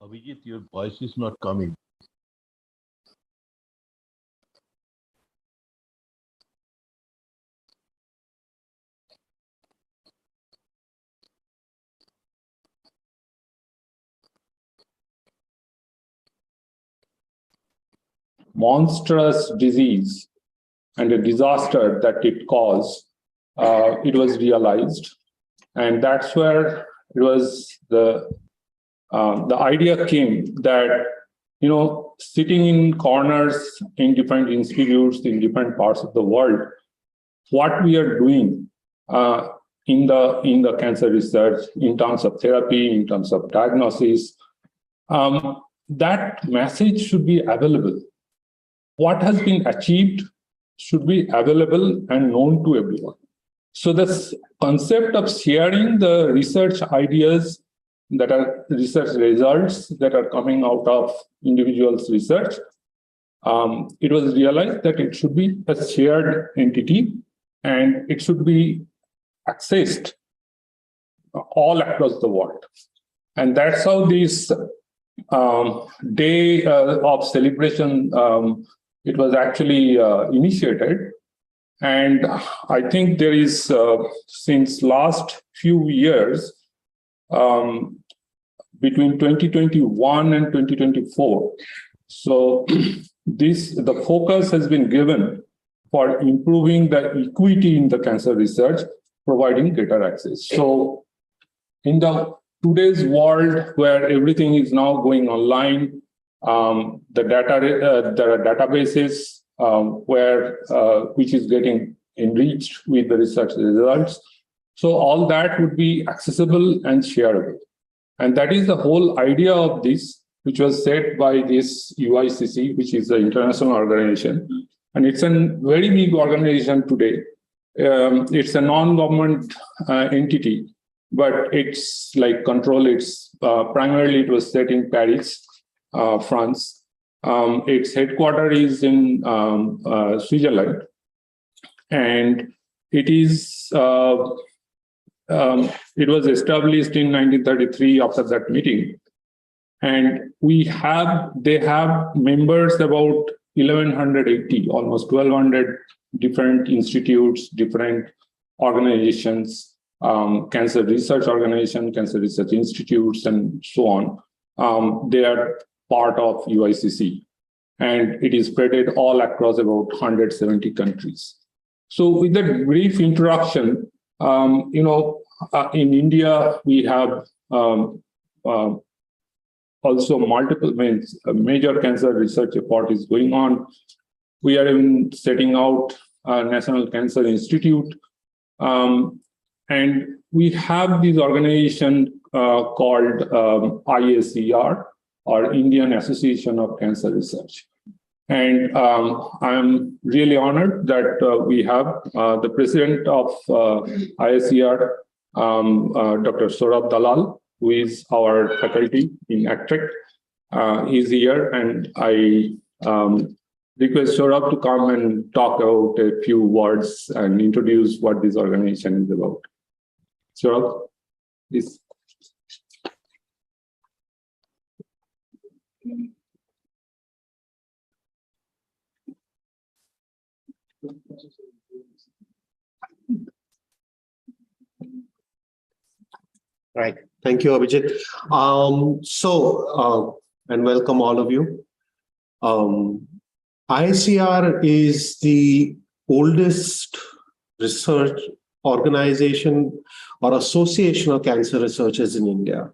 Abhijit, your voice is not coming. Monstrous disease and a disaster that it caused, it was realized. And that's where it was the idea came that, sitting in corners in different institutes in different parts of the world, what we are doing in the cancer research in terms of therapy, in terms of diagnosis, that message should be available. What has been achieved should be available and known to everyone. So this concept of sharing the research ideas that are research results that are coming out of individuals' research, it was realized that it should be a shared entity and it should be accessed all across the world. And that's how this day of celebration, it was actually initiated. And I think there is, since last few years, between 2021 and 2024, so the focus has been given for improving the equity in the cancer research, providing greater access. So in the today's world where everything is now going online, there are databases which is getting enriched with the research results. So all that would be accessible and shareable. And that is the whole idea of this, which was set by this UICC, which is the international organization. And it's a very big organization today. It's a non-government entity, but it's like control. It's primarily it was set in Paris, France. Its headquarters is in Switzerland, and it is it was established in 1933 after that meeting, and they have members about 1,180, almost 1,200 different institutes, different organizations, cancer research organization, cancer research institutes, and so on. They are part of UICC, and it is spread all across about 170 countries. So with that brief introduction, in India, we have also multiple major cancer research effort is going on. We are even setting out a National Cancer Institute. And we have this organization called IACR, or Indian Association of Cancer Research. And I'm really honored that we have the president of IACR, Dr. Saurabh Dalal, who is our faculty in ACTREC. He's here, and I request Saurabh to come and talk about a few words and introduce what this organization is about. Saurabh, please. Right. Thank you, Abhijit. And welcome all of you. ICR is the oldest research organization or association of cancer researchers in India.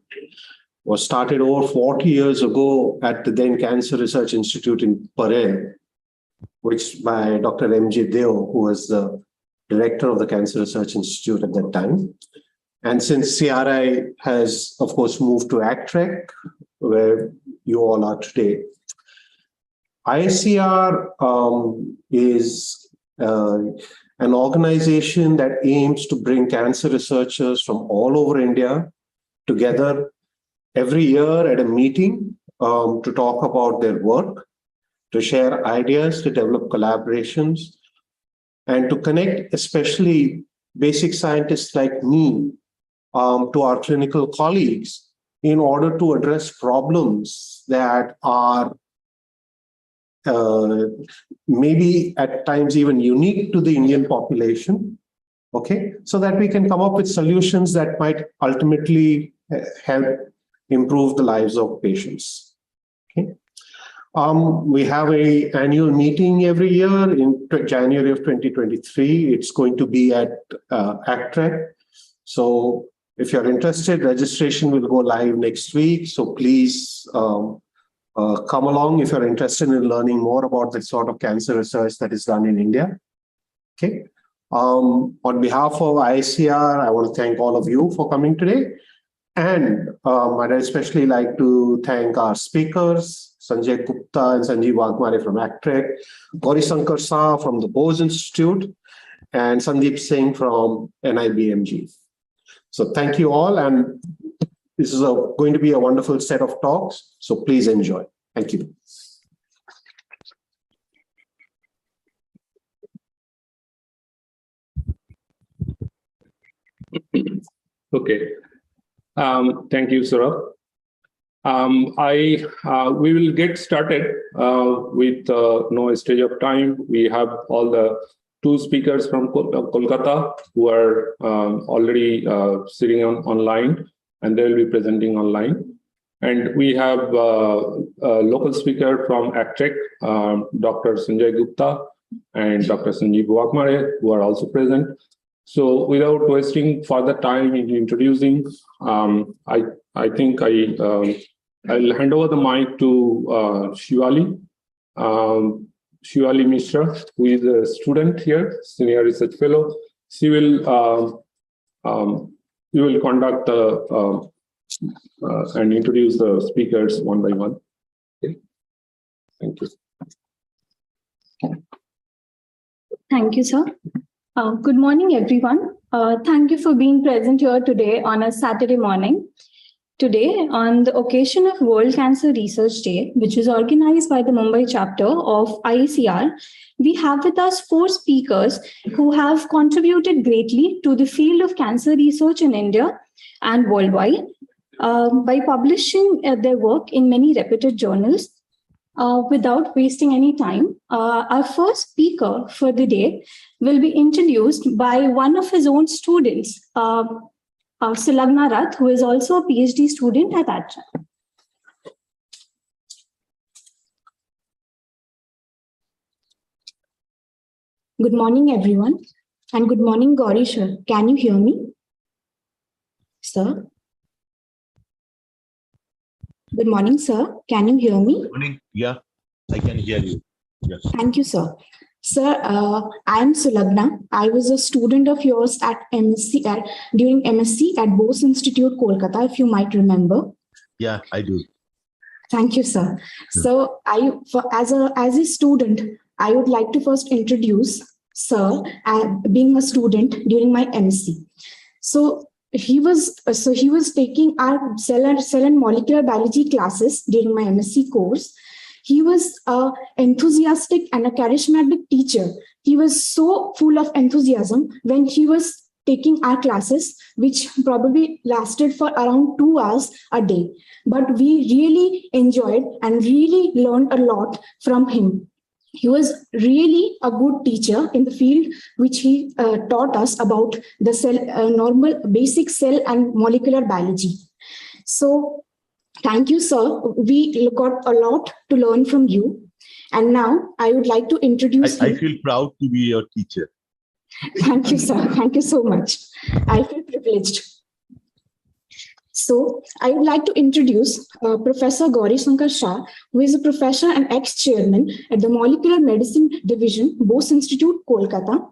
Was started over 40 years ago at the then Cancer Research Institute in Parel, which by Dr. M.J. Deo, who was the director of the Cancer Research Institute at that time. And since CRI has, of course, moved to ACTREC, where you all are today, ICR is an organization that aims to bring cancer researchers from all over India together every year at a meeting to talk about their work, to share ideas, to develop collaborations, and to connect especially basic scientists like me to our clinical colleagues in order to address problems that are maybe at times even unique to the Indian population, okay, so that we can come up with solutions that might ultimately help improve the lives of patients. Okay. We have an annual meeting every year in January of 2023. It's going to be at ACTREC. So if you're interested, registration will go live next week. So please come along if you're interested in learning more about the sort of cancer research that is done in India. Okay. On behalf of ICR, I want to thank all of you for coming today. And I'd especially like to thank our speakers, Sanjay Gupta and Sanjeev Wagmare from ACTREC, Gauri Shankar Shah from the Bose Institute, and Sandeep Singh from NIBMG. So thank you all, and this is going to be a wonderful set of talks, so please enjoy. Thank you. Okay. Thank you, Saurabh. We will get started with no stage of time. We have all the two speakers from Kolkata who are already sitting online, and they will be presenting online. And we have a local speaker from ACTREC, Dr. Sanjay Gupta and Dr. Sanjeev Wagmare, who are also present. So without wasting further time in introducing, I think I'll hand over the mic to Shivali. Shivali Mishra, who is a student here, senior research fellow. She will conduct and introduce the speakers one by one. Okay. Thank you. Thank you, sir. Good morning, everyone. Thank you for being present here today on a Saturday morning. Today, on the occasion of World Cancer Research Day, which is organized by the Mumbai chapter of ICR, we have with us 4 speakers who have contributed greatly to the field of cancer research in India and worldwide by publishing their work in many reputed journals. Without wasting any time, our first speaker for the day will be introduced by one of his own students, Sulagna Rath, who is also a PhD student at ACTREC. Good morning, everyone, and good morning, Gauri sir. Can you hear me, sir? Good morning, sir. Can you hear me? Morning. Yeah, I can hear you. Yes. Thank you, sir. Sir, I am Sulagna. I was a student of yours at MSc during MSc at Bose Institute, Kolkata, if you might remember. Yeah, I do. Thank you, sir. So, as a student, I would like to first introduce sir being a student during my MSc. So he was taking our cell and molecular biology classes during my MSc course. He was an enthusiastic and a charismatic teacher. He was so full of enthusiasm when he was taking our classes, which probably lasted for around 2 hours a day. But we really enjoyed and really learned a lot from him. He was really a good teacher in the field which he taught us about the cell, normal basic cell and molecular biology. So thank you, sir. We got a lot to learn from you. And now I would like to introduce I feel proud to be your teacher. Thank you, sir. Thank you so much. I feel privileged. So I would like to introduce Professor Gauri Shankar Shah, who is a professor and ex-chairman at the Molecular Medicine Division, Bose Institute, Kolkata.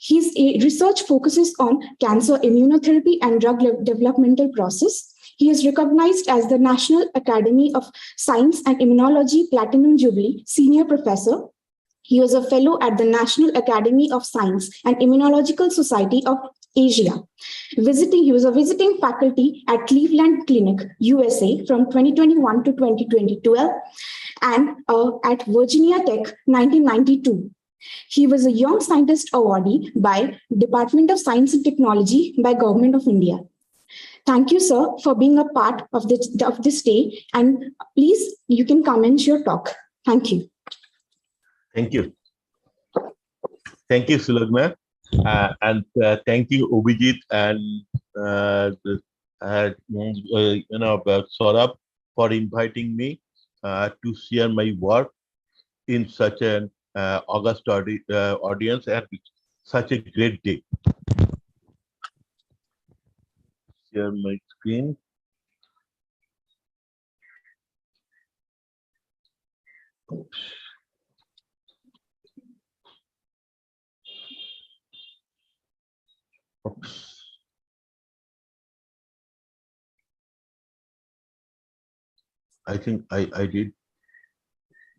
His research focuses on cancer immunotherapy and drug developmental process. He is recognized as the National Academy of Science and Immunology Platinum Jubilee Senior Professor. He was a fellow at the National Academy of Science and Immunological Society of Asia. He was a visiting faculty at Cleveland Clinic, USA from 2021 to 2012. and at Virginia Tech 1992. He was a Young Scientist Awardee by Department of Science and Technology by Government of India. Thank you, sir, for being a part of this day. And please, you can commence your talk. Thank you. Thank you. Thank you, Sulagna. And thank you, Obijit and Saurabh, for inviting me to share my work in such an august audience at such a great day. Share my screen. Oops. I think I did.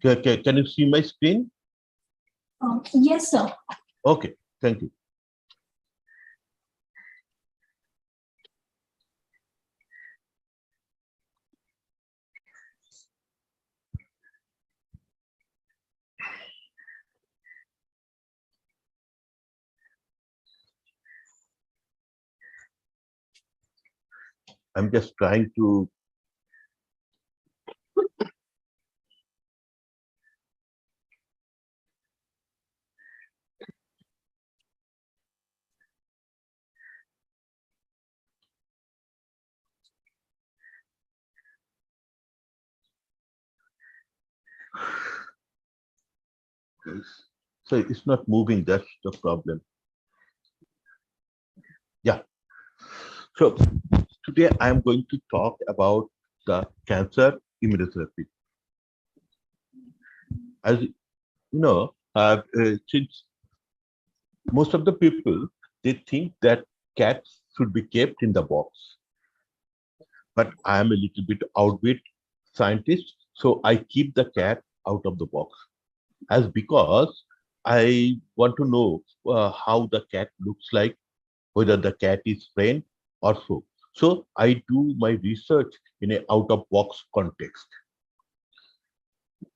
Can you see my screen? Yes, sir. Okay, thank you. I'm just trying to. So it's not moving, that's the problem. Yeah. So today I'm going to talk about the cancer immunotherapy. As you know, since most of the people, they think that cats should be kept in the box. But I am a little bit outwit scientist, so I keep the cat out of the box. As because I want to know how the cat looks like, whether the cat is friend or so. So I do my research in a out-of-box context.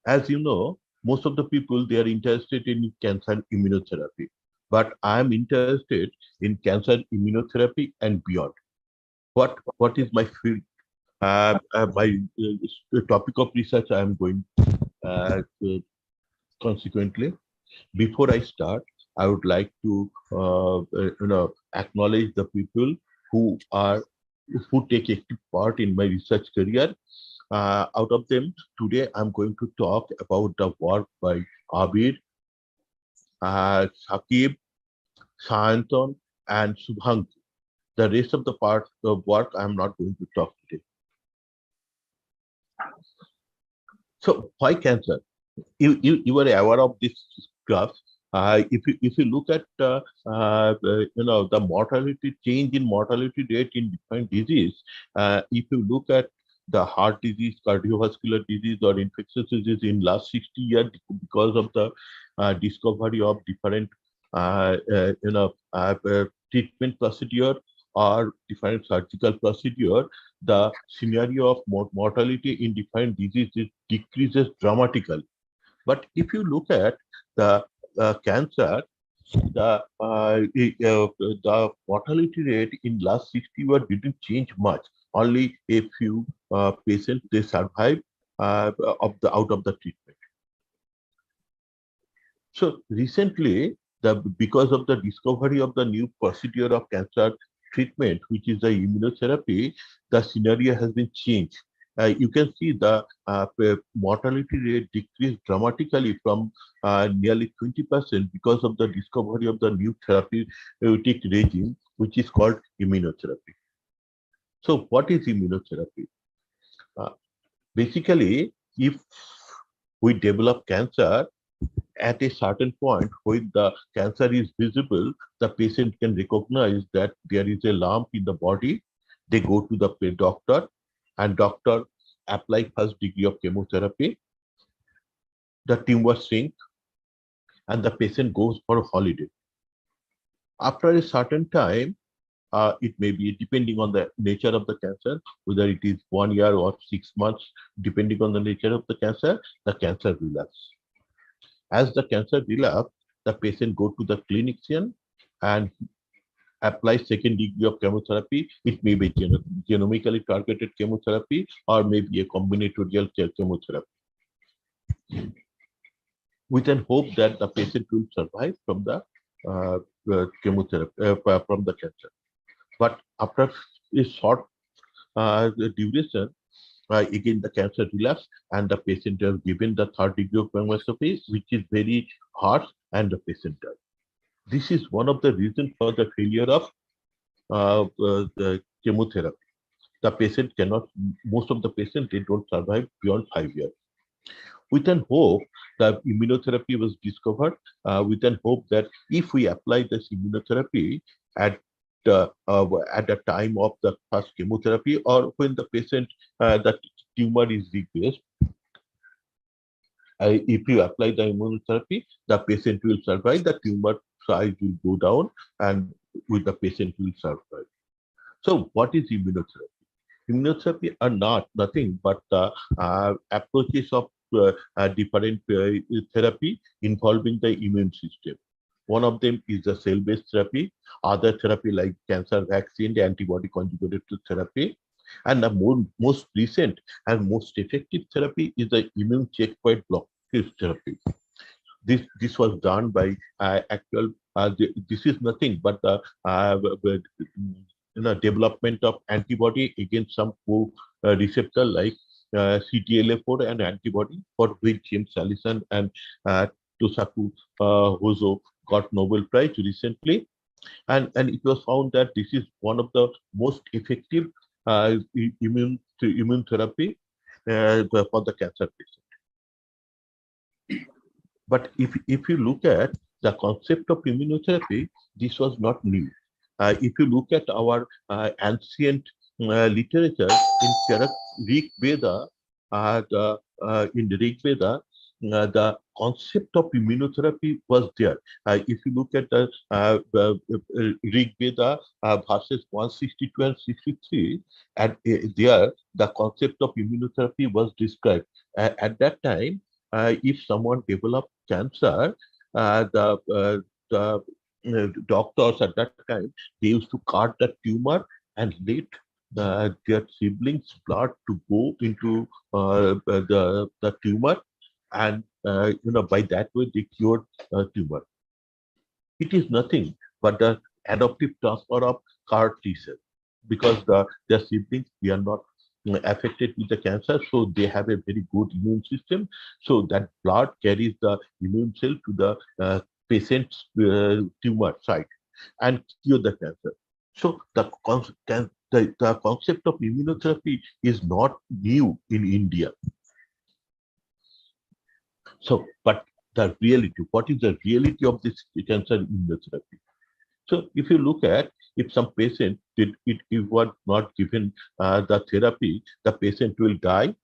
As you know, most of the people, they are interested in cancer immunotherapy, but I am interested in cancer immunotherapy and beyond. What is my field? My topic of research I am going consequently. Before I start, I would like to acknowledge the people who take active part in my research career. Out of them, today I'm going to talk about the work by Abir, Shakib, Sayantan, and Subhank. The rest of the part of work I'm not going to talk today. So why cancer? You are aware of this graph. If you look at the mortality change in mortality rate in different disease, if you look at the heart disease, cardiovascular disease, or infectious disease in last 60 years, because of the discovery of different treatment procedure or different surgical procedure, the scenario of mortality in different diseases decreases dramatically. But if you look at the cancer, the mortality rate in last 60 years didn't change much. Only a few patients they survive out of the treatment. So recently, because of the discovery of the new procedure of cancer treatment, which is the immunotherapy, the scenario has been changed. You can see the mortality rate decreased dramatically from nearly 20% because of the discovery of the new therapeutic regime, which is called immunotherapy. So what is immunotherapy? Uh, Basically, if we develop cancer, at a certain point when the cancer is visible, the patient can recognize that there is a lump in the body. They go to the doctor, and doctor apply first degree of chemotherapy. The tumor shrink, and the patient goes for a holiday. After a certain time, It may be depending on the nature of the cancer, whether it is 1 year or 6 months, depending on the nature of the cancer relapse. As the cancer relapse, the patient go to the clinician and apply second degree of chemotherapy. It may be genomically targeted chemotherapy or maybe a combinatorial chemotherapy, with an hope that the patient will survive from the chemotherapy from the cancer. But after a short duration, again the cancer relapse and the patient is given the third degree of chemotherapy, which is very harsh, and the patient dies. This is one of the reasons for the failure of the chemotherapy. The patient cannot, most of the patients, they don't survive beyond 5 years. With an hope, the immunotherapy was discovered, with an hope that if we apply this immunotherapy at at the time of the first chemotherapy, or when the patient, the tumor is regressed, if you apply the immunotherapy, the patient will survive, the tumor size will go down, and with the patient will survive. So, what is immunotherapy? Immunotherapy are nothing but approaches of different therapy involving the immune system. One of them is the cell-based therapy, other therapy like cancer vaccine, the antibody conjugated therapy, and the most recent and most effective therapy is the immune checkpoint blockade therapy. This was done by actual. This is nothing but the development of antibody against some receptor like CTLA4 and antibody, for which James Allison and Tosaku Hozo got Nobel Prize recently, and it was found that this is one of the most effective immune therapy for the cancer patient. But if you look at the concept of immunotherapy, this was not new. If you look at our ancient literature in Rig Veda, in the Rig Veda, the concept of immunotherapy was there. If you look at the Rig Veda verses 162 and 63, and there the concept of immunotherapy was described. At that time, if someone developed cancer, the doctors at that time, they used to cut the tumor and let their siblings' blood to go into the tumor, and by that way they cured tumor. It is nothing but the adoptive transfer of CAR T cell, because their siblings, they are not affected with the cancer, so they have a very good immune system. So that blood carries the immune cell to the patient's tumor site and cure the cancer. So the concept of immunotherapy is not new in India. So, but the reality, what is the reality of this cancer immunotherapy? So, if you look at, if some patient if was not given the therapy, the patient will die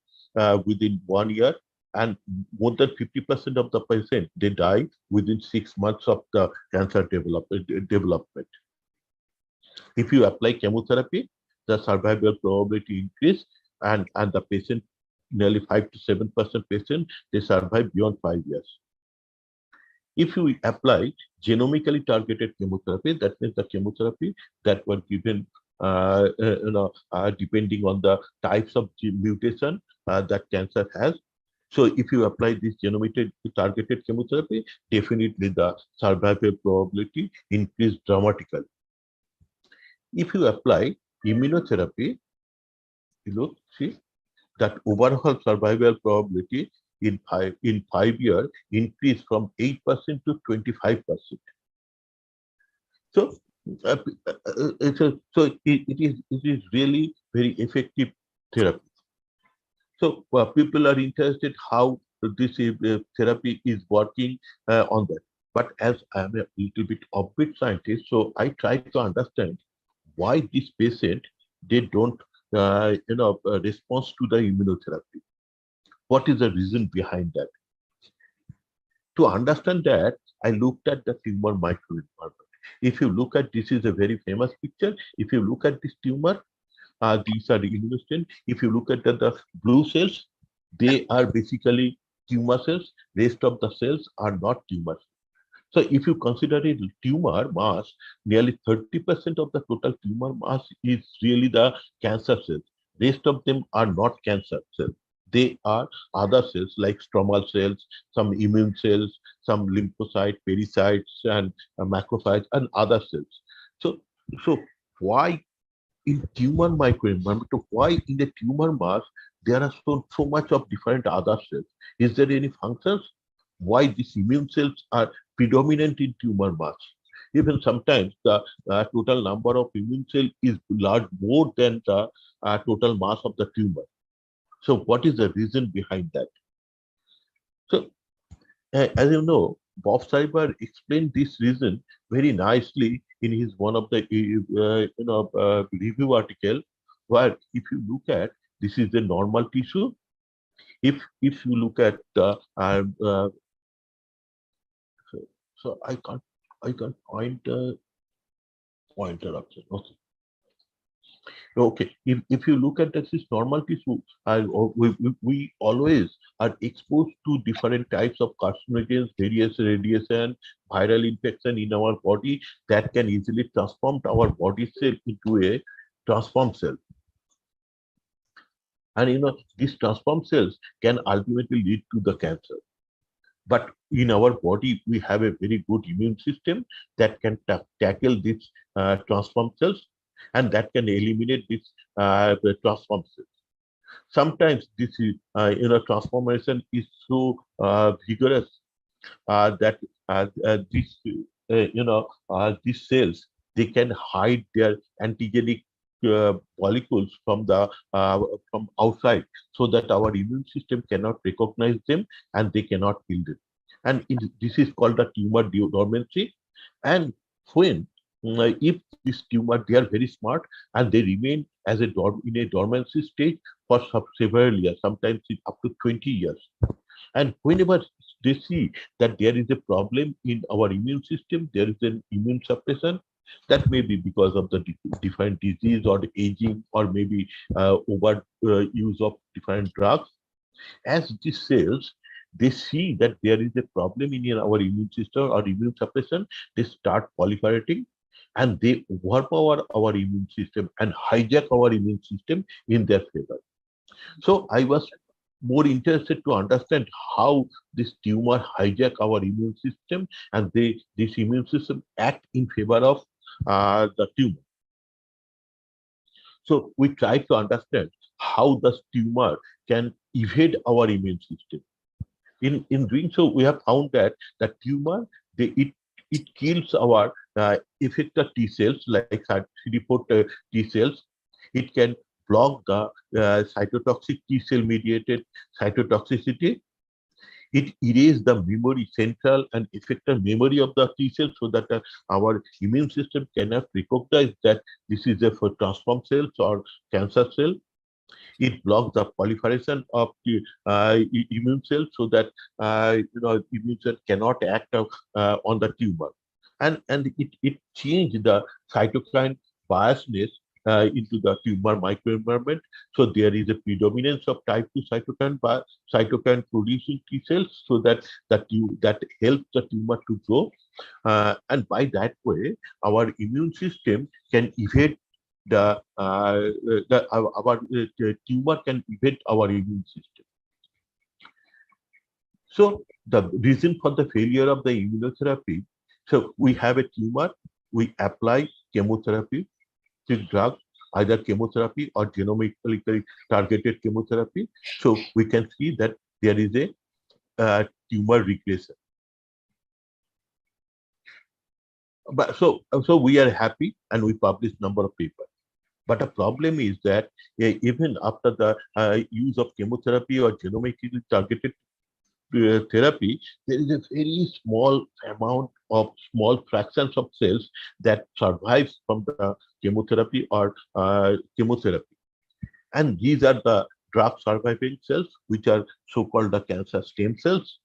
within 1 year, and more than 50% of the patient, they die within 6 months of the cancer development. If you apply chemotherapy, the survival probability increase, and the patient, nearly 5 to 7% patient, they survive beyond 5 years. If you apply genomically targeted chemotherapy, that means the chemotherapy that were given depending on the types of mutation that cancer has. So if you apply this genomically targeted chemotherapy, definitely the survival probability increase dramatically. If you apply immunotherapy, see that overall survival probability in 5 years increased from 8% to 25%. So, it is really very effective therapy. So people are interested how this therapy is working on that. But as I am a little bit offbeat scientist, so I try to understand why this patient, they don't respond to the immunotherapy. What is the reason behind that? To understand that, I looked at the tumor microenvironment. If you look at, this is a very famous picture. If you look at this tumor, these are the immunostem. If you look at the blue cells, they are basically tumor cells. Rest of the cells are not tumors. So if you consider a tumor mass, nearly 30% of the total tumor mass is really the cancer cells. Rest of them are not cancer cells. They are other cells like stromal cells, some immune cells, some lymphocytes, pericytes, and macrophages, and other cells. So, so why in tumor microenvironment, why in the tumor mass there are so much of different other cells? Is there any functions? Why these immune cells are predominant in tumor mass? Even sometimes the total number of immune cells is large more than the total mass of the tumor. So what is the reason behind that? So as you know, Bob Cyber explained this reason very nicely in his one of the review article, where if you look at, this is the normal tissue. If you look at the so I can't find the pointer option. Okay. Okay, if you look at this normal tissue, we always are exposed to different types of carcinogens, various radiation, viral infection in our body that can easily transform our body cell into a transform cell. And these transform cells can ultimately lead to the cancer. But in our body, we have a very good immune system that can tackle these transform cells, and that can eliminate these the transform cells. Sometimes this is, transformation is so vigorous that these cells, they can hide their antigenic molecules from outside, so that our immune system cannot recognize them and they cannot kill them. And this is called the tumor dormancy. And when if this tumor, they are very smart and they remain as in a dormancy stage for several years, sometimes up to 20 years. And whenever they see that there is a problem in our immune system, there is an immune suppression, that may be because of the different disease or the aging, or maybe over use of different drugs. As these cells, they see that there is a problem in our immune system or immune suppression, they start proliferating and they overpower our immune system and hijack our immune system in their favor. So I was more interested to understand how this tumor hijack our immune system, and this immune system act in favor of the tumor. So we try to understand how the tumor can evade our immune system. In doing so, we have found that the tumor, it kills our effector T cells like CD4 T cells. It can block the cytotoxic T cell mediated cytotoxicity. It erases the memory, central and effector memory of the T cell, so that our immune system cannot recognize that this is a for transform cells or cancer cell. It blocks the proliferation of the immune cells, so that immune cell cannot act on the tumor, and it changed the cytokine biasness into the tumor microenvironment. So there is a predominance of type 2 cytokine producing T cells, so that helps the tumor to grow, and by that way, our immune system can evade our tumor can evade our immune system. So the reason for the failure of the immunotherapy, so we have a tumor, we apply chemotherapy, drug, either chemotherapy or genomically targeted chemotherapy. So we can see that there is a tumor regression. But so we are happy and we publish number of papers. But the problem is that even after the use of chemotherapy or genomically targeted therapy, there is a very small amount of small fractions of cells that survives from the chemotherapy or chemotherapy. And these are the drug surviving cells, which are so-called the cancer stem cells.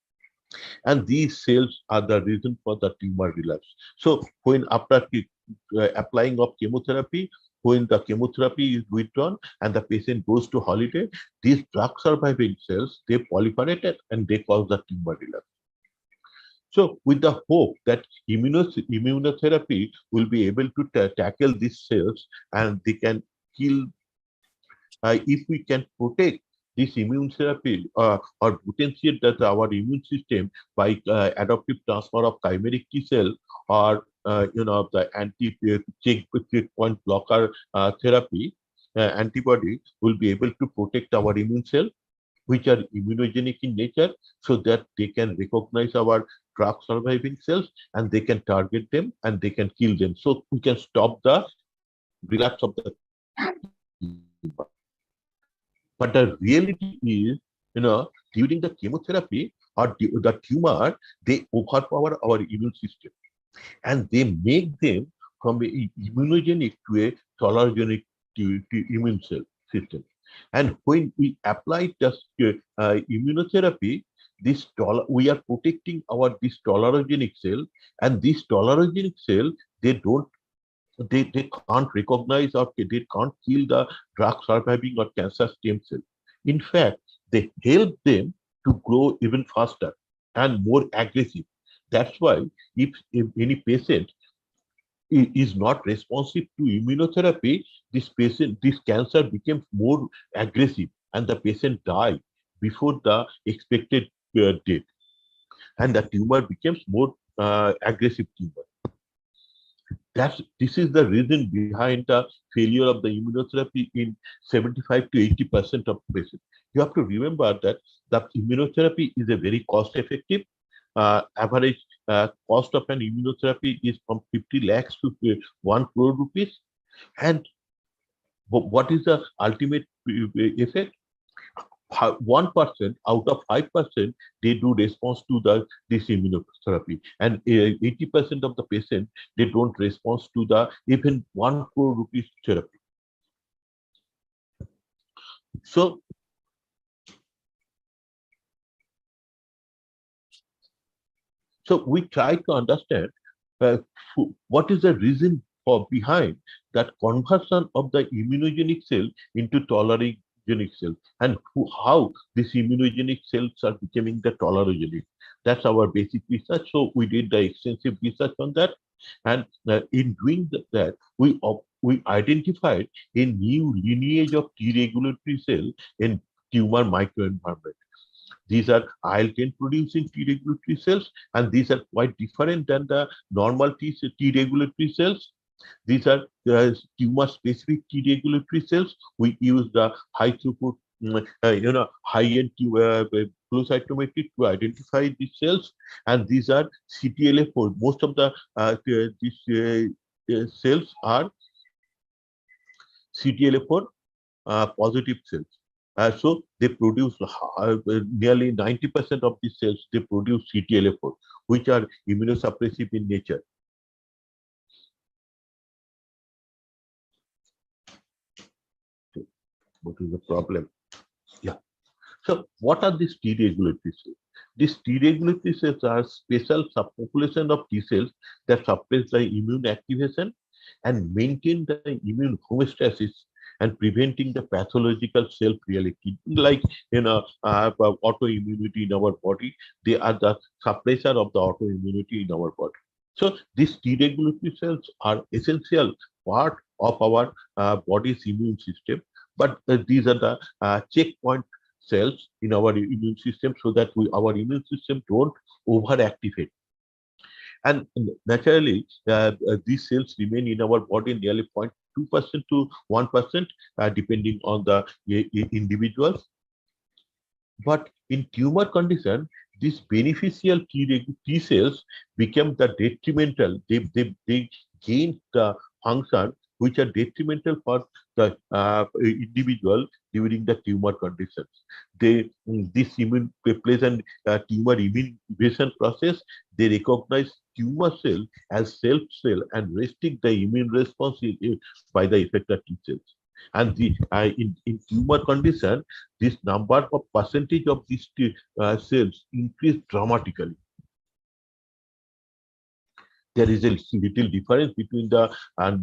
And these cells are the reason for the tumor relapse. So when after applying of chemotherapy, when the chemotherapy is withdrawn and the patient goes to holiday, these drug surviving cells, they proliferated and they cause the tumor relapse. So with the hope that immunotherapy will be able to tackle these cells and they can kill, if we can protect this immune therapy or potentiate that our immune system by adaptive transfer of chimeric T cell or the checkpoint blocker therapy, antibody will be able to protect our immune cell which are immunogenic in nature so that they can recognize our drug surviving cells and they can target them and they can kill them. So we can stop the relapse of the tumor. But the reality is, during the chemotherapy or the tumor, they overpower our immune system and they make them from a immunogenic to a tolerogenic to immune cell system. And when we apply just immunotherapy, we are protecting our this tolerogenic cell, and this tolerogenic cell they don't they can't recognize or they can't kill the drug surviving or cancer stem cell. In fact, they help them to grow even faster and more aggressive. That's why if any patient is not responsive to immunotherapy, this cancer becomes more aggressive and the patient die before the expected date. And the tumor becomes more aggressive tumor. This is the reason behind the failure of the immunotherapy in 75 to 80% of patients. You have to remember that the immunotherapy is a very cost effective. Average cost of an immunotherapy is from 50 lakhs to 1 crore rupees. And what is the ultimate effect? 1% out of 5% they do response to this immunotherapy, and 80% of the patient they don't respond to the even 1 crore rupees therapy. So we try to understand uh, what is the reason for behind that conversion of the immunogenic cell into tolerogenic cell, and how these immunogenic cells are becoming the tolerogenic. That's our basic research. So we did the extensive research on that, and in doing that, we identified a new lineage of T regulatory cell in tumor microenvironment. These are IL-10 producing T regulatory cells, and these are quite different than the normal T regulatory cells. These are tumor-specific T regulatory cells. We use the high throughput, high-end flow cytometry to identify these cells, and these are CTLA4. Most of these cells are CTLA4 positive cells. So they produce nearly 90% of the cells, they produce CTLA4, which are immunosuppressive in nature. What is the problem? Yeah. So what are these T regulatory cells? These T regulatory cells are special subpopulation of T cells that suppress the immune activation and maintain the immune homeostasis and preventing the pathological self-reality, like autoimmunity in our body. They are the suppressor of the autoimmunity in our body. So these T regulatory cells are essential part of our body's immune system, but these are the checkpoint cells in our immune system so that our immune system don't overactivate. And naturally, these cells remain in our body nearly 0.2% to 1%, depending on the individuals. But in tumor condition, these beneficial T cells become the detrimental. They gain the function which are detrimental for the individual during the tumor conditions. This immune plays an tumor immunization process. They recognize tumor cell as self cell and restrict the immune response by the effector T cells. And in tumor condition, this number of percentage of these cells increase dramatically. There is a little difference between the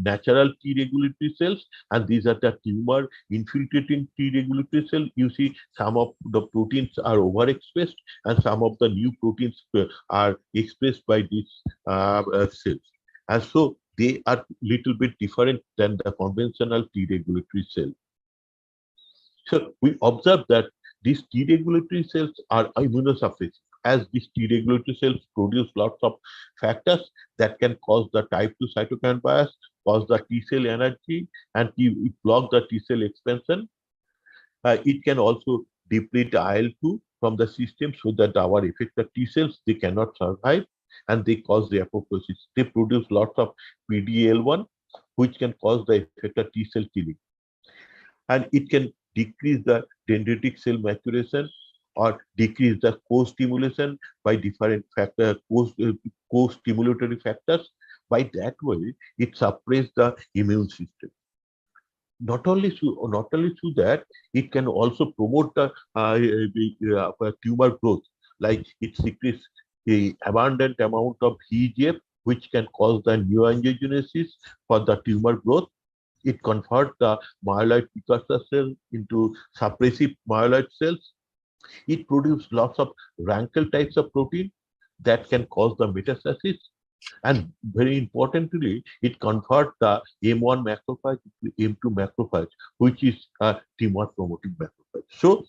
natural T regulatory cells, and these are the tumor infiltrating T regulatory cell. You see, some of the proteins are overexpressed, and some of the new proteins are expressed by these cells. And so they are little bit different than the conventional T regulatory cell. So we observe that these T regulatory cells are immunosuppressive, as these T regulatory cells produce lots of factors that can cause the type 2 cytokine bias, cause the T cell energy, and block the T cell expansion. It can also deplete IL-2 from the system so that our effector T cells, they cannot survive, and they cause the apoptosis. They produce lots of PDL1, which can cause the effector T cell killing, and it can decrease the dendritic cell maturation or decrease the co-stimulation by different factor co-stimulatory factors. By that way, it suppresses the immune system. Not only through that, it can also promote the tumor growth, like it secretes a abundant amount of VEGF, which can cause the neoangiogenesis for the tumor growth. It converts the myeloid precursor cell into suppressive myeloid cells. It produces lots of rankle types of protein that can cause the metastasis. And very importantly, it converts the M1 macrophage to M2 macrophage, which is a tumor promoting macrophage. So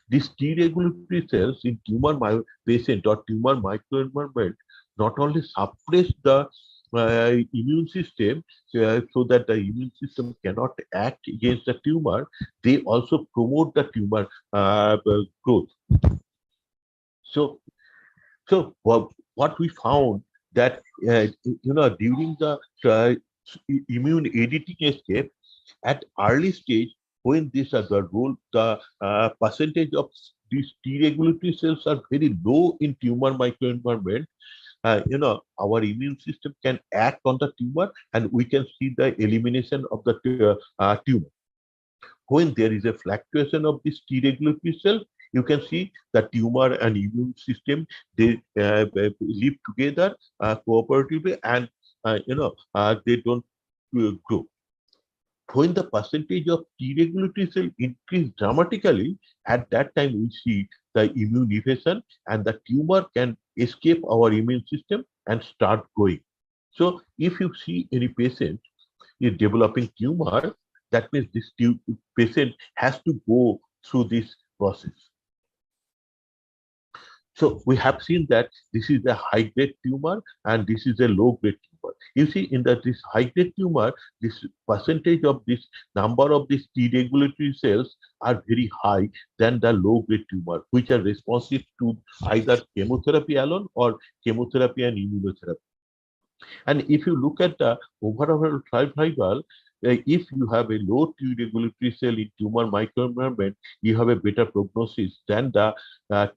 these T regulatory cells in tumor patient or tumor microenvironment not only suppress the immune system so that the immune system cannot act against the tumor, they also promote the tumor growth. So, what we found that during the immune editing escape at early stage, when this the role the percentage of these T regulatory cells are very low in tumor microenvironment, our immune system can act on the tumor, and we can see the elimination of the tumor. When there is a fluctuation of this T regulatory cell, you can see the tumor and immune system, they live together cooperatively, and they don't grow. When the percentage of T regulatory cell increase dramatically, at that time we see the immune evasion, and the tumor can escape our immune system and start growing. So if you see any patient is developing tumor, that means this patient has to go through this process. So we have seen that this is a high-grade tumor and this is a low-grade tumor. You see, in this high-grade tumor, this percentage of this number of these T regulatory cells are very high than the low-grade tumor, which are responsive to either chemotherapy alone or chemotherapy and immunotherapy. And if you look at the overall survival, if you have a low T regulatory cell in tumor microenvironment, you have a better prognosis than the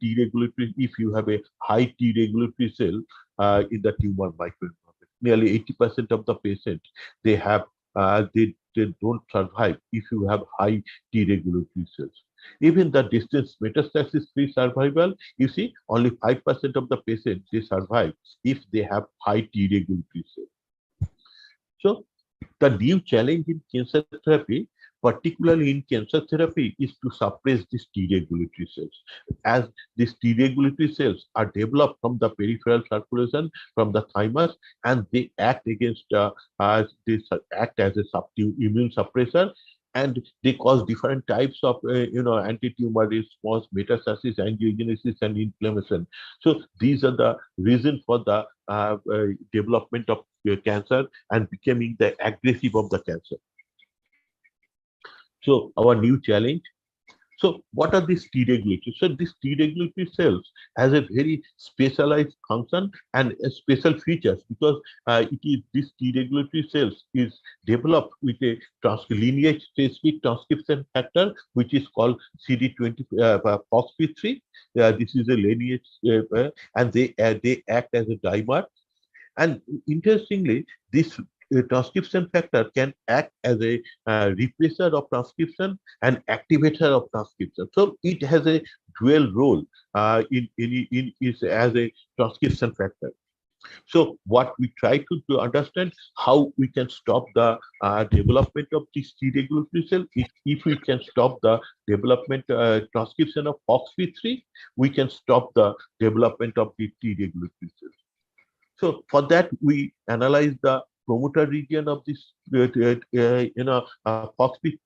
T regulatory if you have a high T regulatory cell in the tumor microenvironment. Nearly 80% of the patients, they have they don't survive if you have high T regulatory cells. Even the distance metastasis-free survival, you see, only 5% of the patients they survive if they have high T regulatory cells. So the new challenge in cancer therapy, particularly in cancer therapy, is to suppress these T regulatory cells. As these T regulatory cells are developed from the peripheral circulation, from the thymus, and they act against, they act as a immune suppressor, and they cause different types of, anti-tumor response, metastasis, angiogenesis, and inflammation. So these are the reason for the development of cancer and becoming the aggressive of the cancer. So our new challenge. So what are these T regulatory? So these T regulatory cells has a very specialized function and special features, because it is this T regulatory cells is developed with a lineage specific transcription factor, which is called CD20 FOXP3. This is a lineage, and they act as a dimer. And interestingly, this transcription factor can act as a replacer of transcription and activator of transcription. So it has a dual role in is as a transcription factor. So what we try to understand how we can stop the development of this T regulatory cell. If we can stop the development transcription of FOXP3, we can stop the development of the T regulatory cell. So for that, we analyze the promoter region of this, FOXP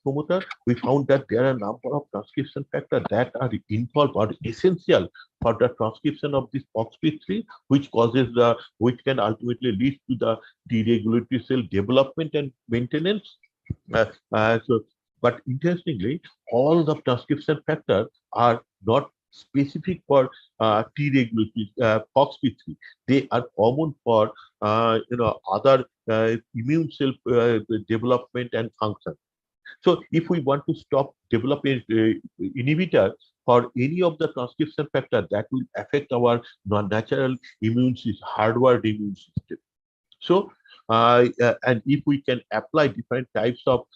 promoter. We found that there are a number of transcription factors that are involved or essential for the transcription of this FOXP3, which can ultimately lead to the deregulatory cell development and maintenance. Uh, so, but interestingly, all the transcription factors are not specific for T regulatory FOXP3. They are common for other immune cell development and function. So if we want to stop developing inhibitor for any of the transcription factor, that will affect our non-natural immune system, hardwired immune system. So, and if we can apply different types of,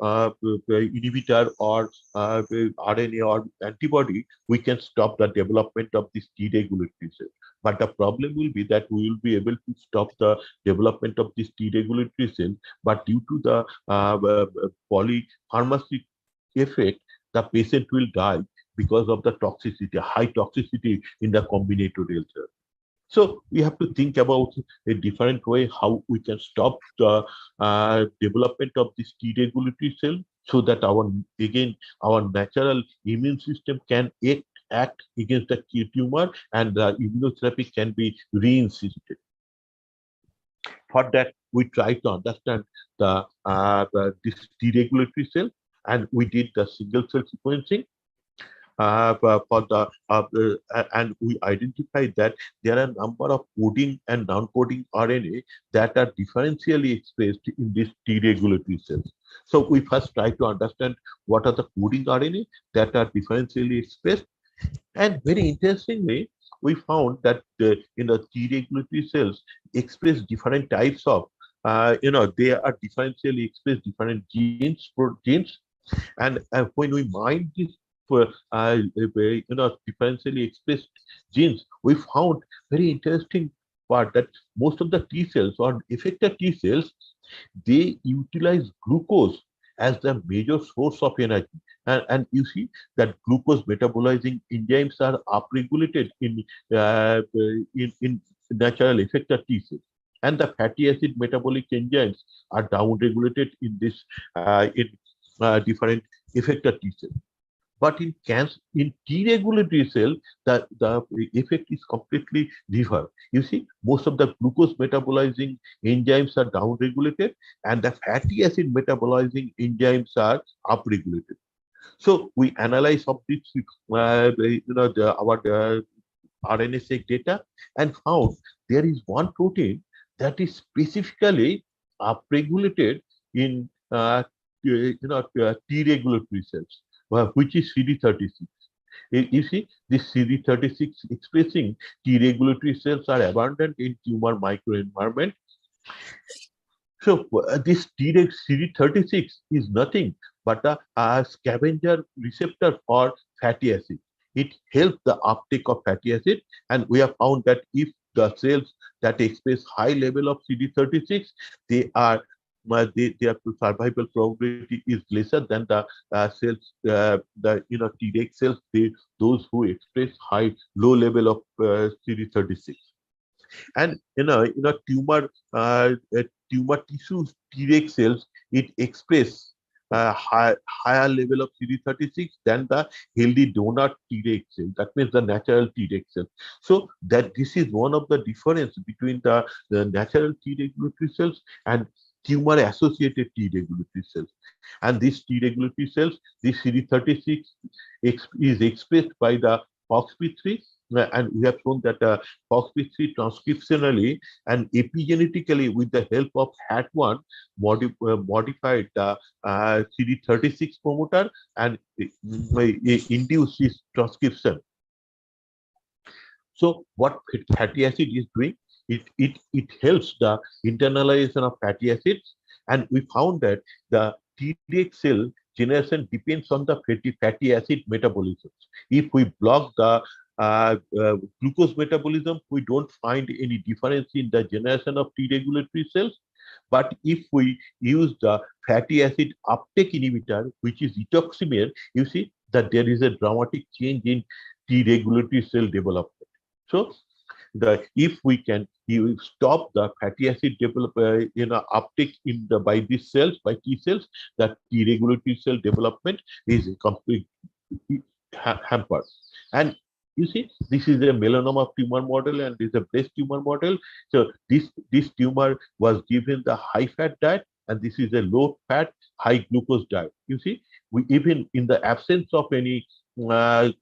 inhibitor or RNA or antibody, we can stop the development of this deregulatory cell. But the problem will be that we will be able to stop the development of this deregulatory cell, but due to the polypharmacy effect, the patient will die because of the toxicity, high toxicity in the combinatorial cell. So we have to think about a different way how we can stop the development of this T regulatory cell so that our natural immune system can act against the tumor and the immunotherapy can be reinsisted. For that, we try to understand this T regulatory cell, and we did the single cell sequencing and we identified that there are a number of coding and non-coding RNA that are differentially expressed in these T regulatory cells. So we first try to understand what are the coding RNA that are differentially expressed, and very interestingly, we found that in the T regulatory cells express different types of they are differentially expressed different genes, and when we mine this for differentially expressed genes, we found very interesting part that most of the T cells or effector T cells, they utilize glucose as the major source of energy. And you see that glucose metabolizing enzymes are upregulated in natural effector T cells. And the fatty acid metabolic enzymes are downregulated in this different effector T cells. But in cancer, in T regulatory cell, the effect is completely reversed. You see, most of the glucose metabolizing enzymes are downregulated, and the fatty acid metabolizing enzymes are upregulated. So we analyze of this, our RNA-seq data, and found there is one protein that is specifically upregulated in T regulatory cells, which is CD36. You see, this CD36 expressing T regulatory cells are abundant in tumor microenvironment. So this CD36 is nothing but a scavenger receptor for fatty acid. It helps the uptake of fatty acid, and we have found that if the cells that express high level of CD36, they are their survival probability is lesser than the cells, Treg cells, those who express low level of CD36. And tumor tissues Treg cells, it express higher level of CD36 than the healthy donor Treg cell. That means the natural Treg cell. So that this is one of the difference between the natural T regulatory cells and tumor associated T regulatory cells. And these T regulatory cells, this CD36 is expressed by the FOXP3, and we have shown that FOXP3 transcriptionally and epigenetically with the help of HAT1 modified the CD36 promoter and induced this transcription. So what fatty acid is doing, it helps the internalization of fatty acids, and we found that the Treg cell generation depends on the fatty acid metabolism. If we block the glucose metabolism, we don't find any difference in the generation of T regulatory cells. But if we use the fatty acid uptake inhibitor, which is rituximab, you see that there is a dramatic change in T regulatory cell development. So if we can stop the fatty acid uptake in the by these cells, by T cells, that T regulatory cell development is completely hampered. And you see, this is a melanoma tumor model and this is a breast tumor model. So this tumor was given the high fat diet, and this is a low fat, high glucose diet. You see, we even in the absence of any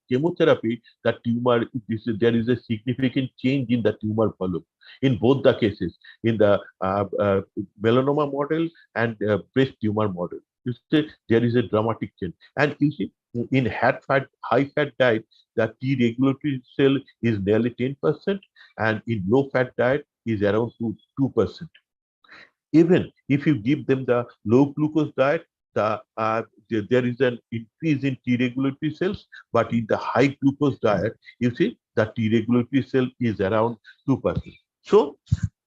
chemotherapy, the tumor, there is a significant change in the tumor volume in both the cases, in the melanoma model and breast tumor model. You see, there is a dramatic change. And you see, in high fat diet, the T regulatory cell is nearly 10%, and in low fat diet is around 2%. Even if you give them the low glucose diet, there is an increase in T regulatory cells, but in the high glucose diet, you see the T regulatory cell is around 2%. So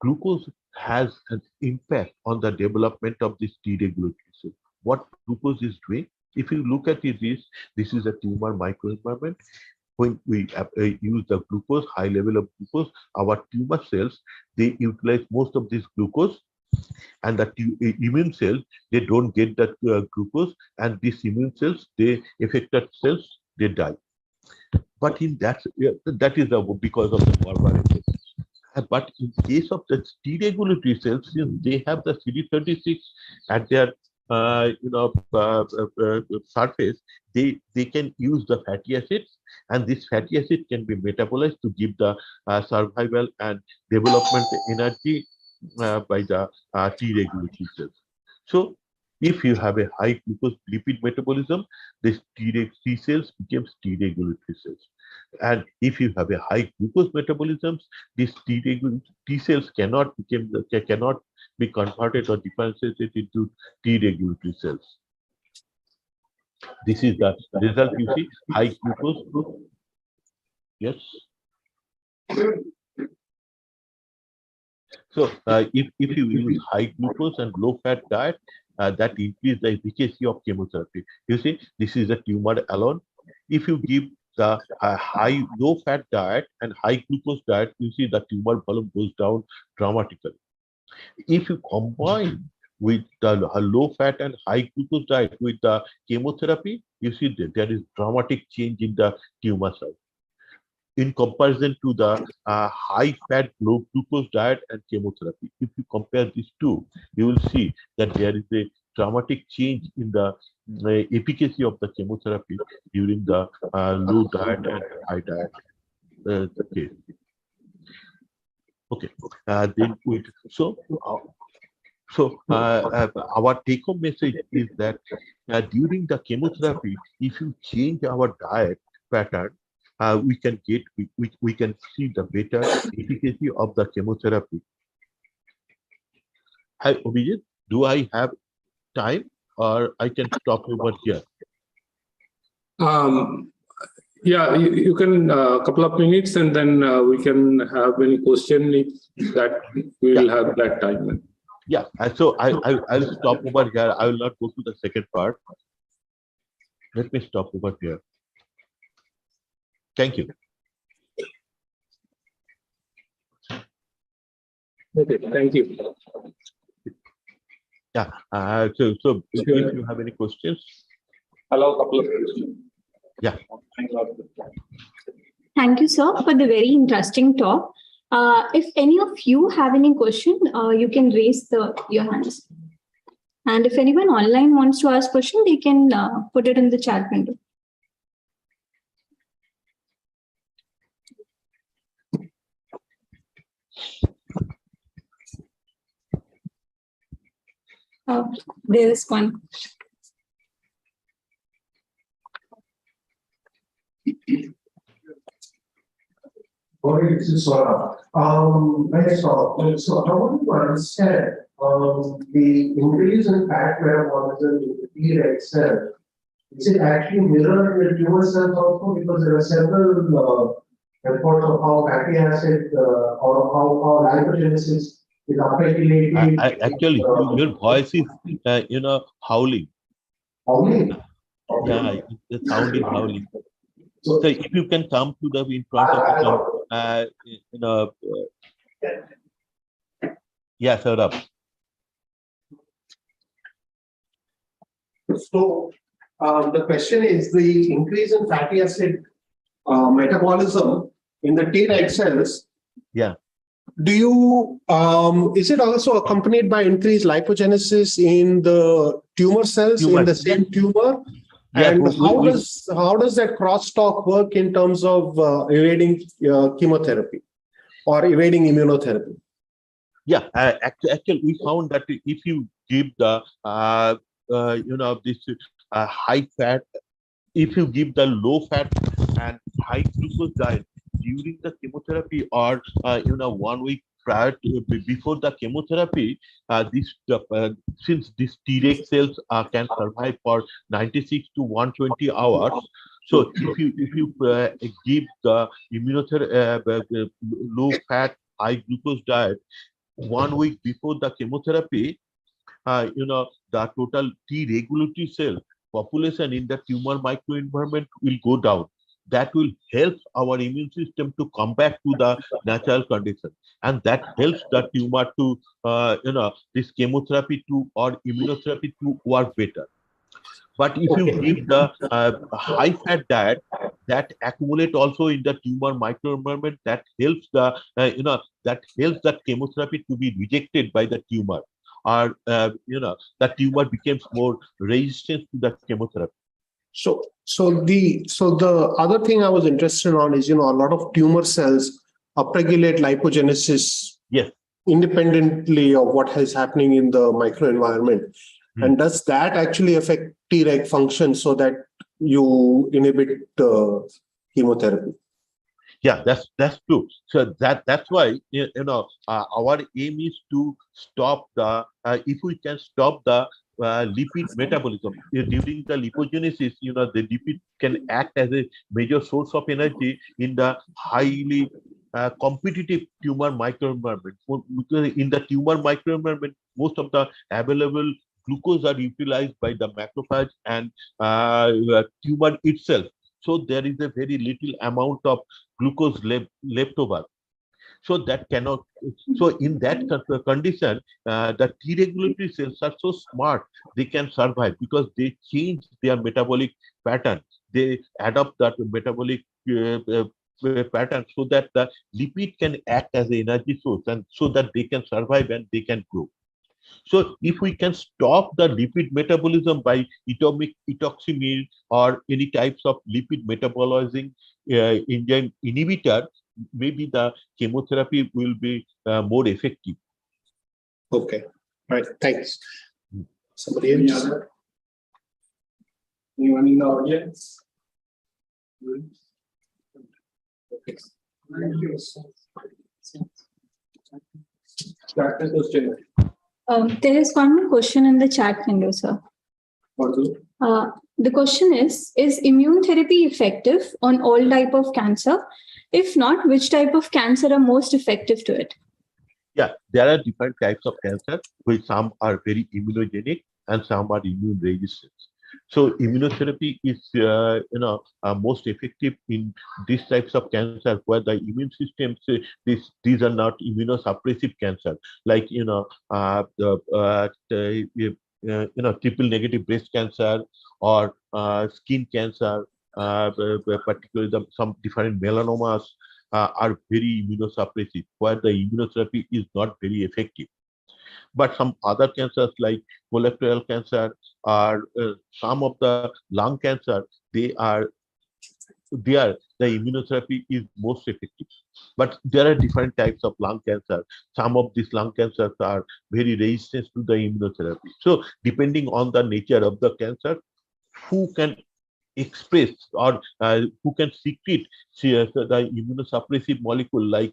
glucose has an impact on the development of this T regulatory cell. What glucose is doing? If you look at this is a tumor microenvironment. When we use the glucose, high level of glucose, our tumor cells, they utilize most of this glucose, and the immune cells, they don't get that glucose, and these immune cells, they affected cells, they die. But in that is because of the barbarism. But in case of the T regulatory cells, since they have the CD36 at their surface, they can use the fatty acids, and this fatty acid can be metabolized to give the survival and development energy by the T regulatory cells. So if you have a high glucose lipid metabolism, this T cells becomes T regulatory cells. And if you have a high glucose metabolism, these T cells cannot be converted or differentiated into T regulatory cells. This is the result. You see, high glucose. Yes. So if you use high glucose and low fat diet, that increase the efficacy of chemotherapy. You see, this is a tumor alone. If you give the low fat diet and high glucose diet, you see the tumor volume goes down dramatically. If you combine with the low fat and high glucose diet with the chemotherapy, you see that there is dramatic change in the tumor size in comparison to the high fat, low glucose diet and chemotherapy. If you compare these two, you will see that there is a dramatic change in the efficacy of the chemotherapy during the low diet and high diet case. Okay. Then our take-home message is that during the chemotherapy, if you change our diet pattern, we can see the better efficacy of the chemotherapy. Hi, Abhijit, do I have time, or I can stop over here? Yeah, you can a couple of minutes, and then we can have any question that we will have that time. Yeah, so I'll stop over here. I will not go to the second part. Let me stop over here. Thank you. Okay, thank you. Yeah. So if you have any questions, Allow a couple of questions. Yeah. Thank you, sir, for the very interesting talk. If any of you have any question, you can raise your hands. And if anyone online wants to ask question, they can put it in the chat window. There is one. morning, this is Sora. Nice talk. So I want to understand the increase in fat metabolism in the Treg cell. Is it actually mirrored in the tumor cells also? Because there are several reports of how fatty acid or how lipogenesis is upregulated. Actually, your voice is, howling. Only. Yeah, Okay. the sound is howling. So So if you can come to the in front of the yeah, Saurabh. So the question is the increase in fatty acid metabolism in the Treg cells. Yeah. Do you is it also accompanied by increased lipogenesis in the tumor cells in Tumor. the same tumor? Yeah, And we, how does that crosstalk work in terms of evading chemotherapy or evading immunotherapy? yeah. Actually, we found that if you give the this high fat, if you give the low fat and high glucose diet during the chemotherapy or 1 week prior to before the chemotherapy, since these Treg cells can survive for 96 to 120 hours. So if you give the immunotherapy low fat high glucose diet 1 week before the chemotherapy, the total T regulatory cell population in the tumor microenvironment will go down. That will help our immune system to come back to the natural condition, and that helps the tumor to, this chemotherapy to or immunotherapy to work better. But if you Okay. give the high fat diet, that accumulate also in the tumor microenvironment, that helps the that helps that chemotherapy to be rejected by the tumor, or the tumor becomes more resistant to the chemotherapy. So the other thing I was interested on is a lot of tumor cells upregulate lipogenesis Yes. independently of what is happening in the microenvironment. And does that actually affect Treg function so that you inhibit chemotherapy? Yeah, that's true. So that's why our aim is to stop the if we can stop the lipid metabolism during the lipogenesis. The lipid can act as a major source of energy in the highly competitive tumor microenvironment. Because in the tumor microenvironment, most of the available glucose are utilized by the macrophage and tumor itself. So there is a very little amount of glucose left over. So that cannot. So in that condition, the T regulatory cells are so smart, they can survive because they change their metabolic pattern. They adopt that metabolic pattern so that the lipid can act as an energy source, and so that they can survive and they can grow. So if we can stop the lipid metabolism by etoximide or any types of lipid metabolizing enzyme inhibitor, maybe the chemotherapy will be more effective. Okay. Right. Thanks. Somebody else? Anyone in the audience? Okay. Start the question. There is one more question in the chat window, sir. The question is immune therapy effective on all type of cancer? If not, which type of cancer are most effective to it? Yeah, there are different types of cancer, which some are very immunogenic and some are immune resistant. So immunotherapy is, most effective in these types of cancer where the immune system, these are not immunosuppressive cancer, like triple negative breast cancer or skin cancer, particularly some different melanomas are very immunosuppressive, where the immunotherapy is not very effective. But some other cancers like colorectal cancer or some of the lung cancer, they are there the immunotherapy is most effective. But there are different types of lung cancer. Some of these lung cancers are very resistant to the immunotherapy. So depending on the nature of the cancer, who can express or who can secrete the immunosuppressive molecule like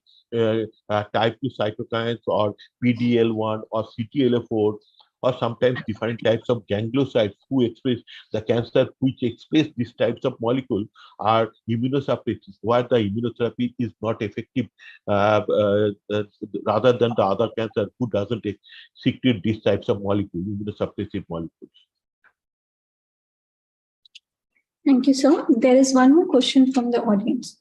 type 2 cytokines or PDL1 or CTLA4, or sometimes different types of gangliosides who express the cancer, which express these types of molecules are immunosuppressive, where the immunotherapy is not effective, rather than the other cancer who doesn't secrete these types of molecules, immunosuppressive molecules. Thank you, sir. There is one more question from the audience.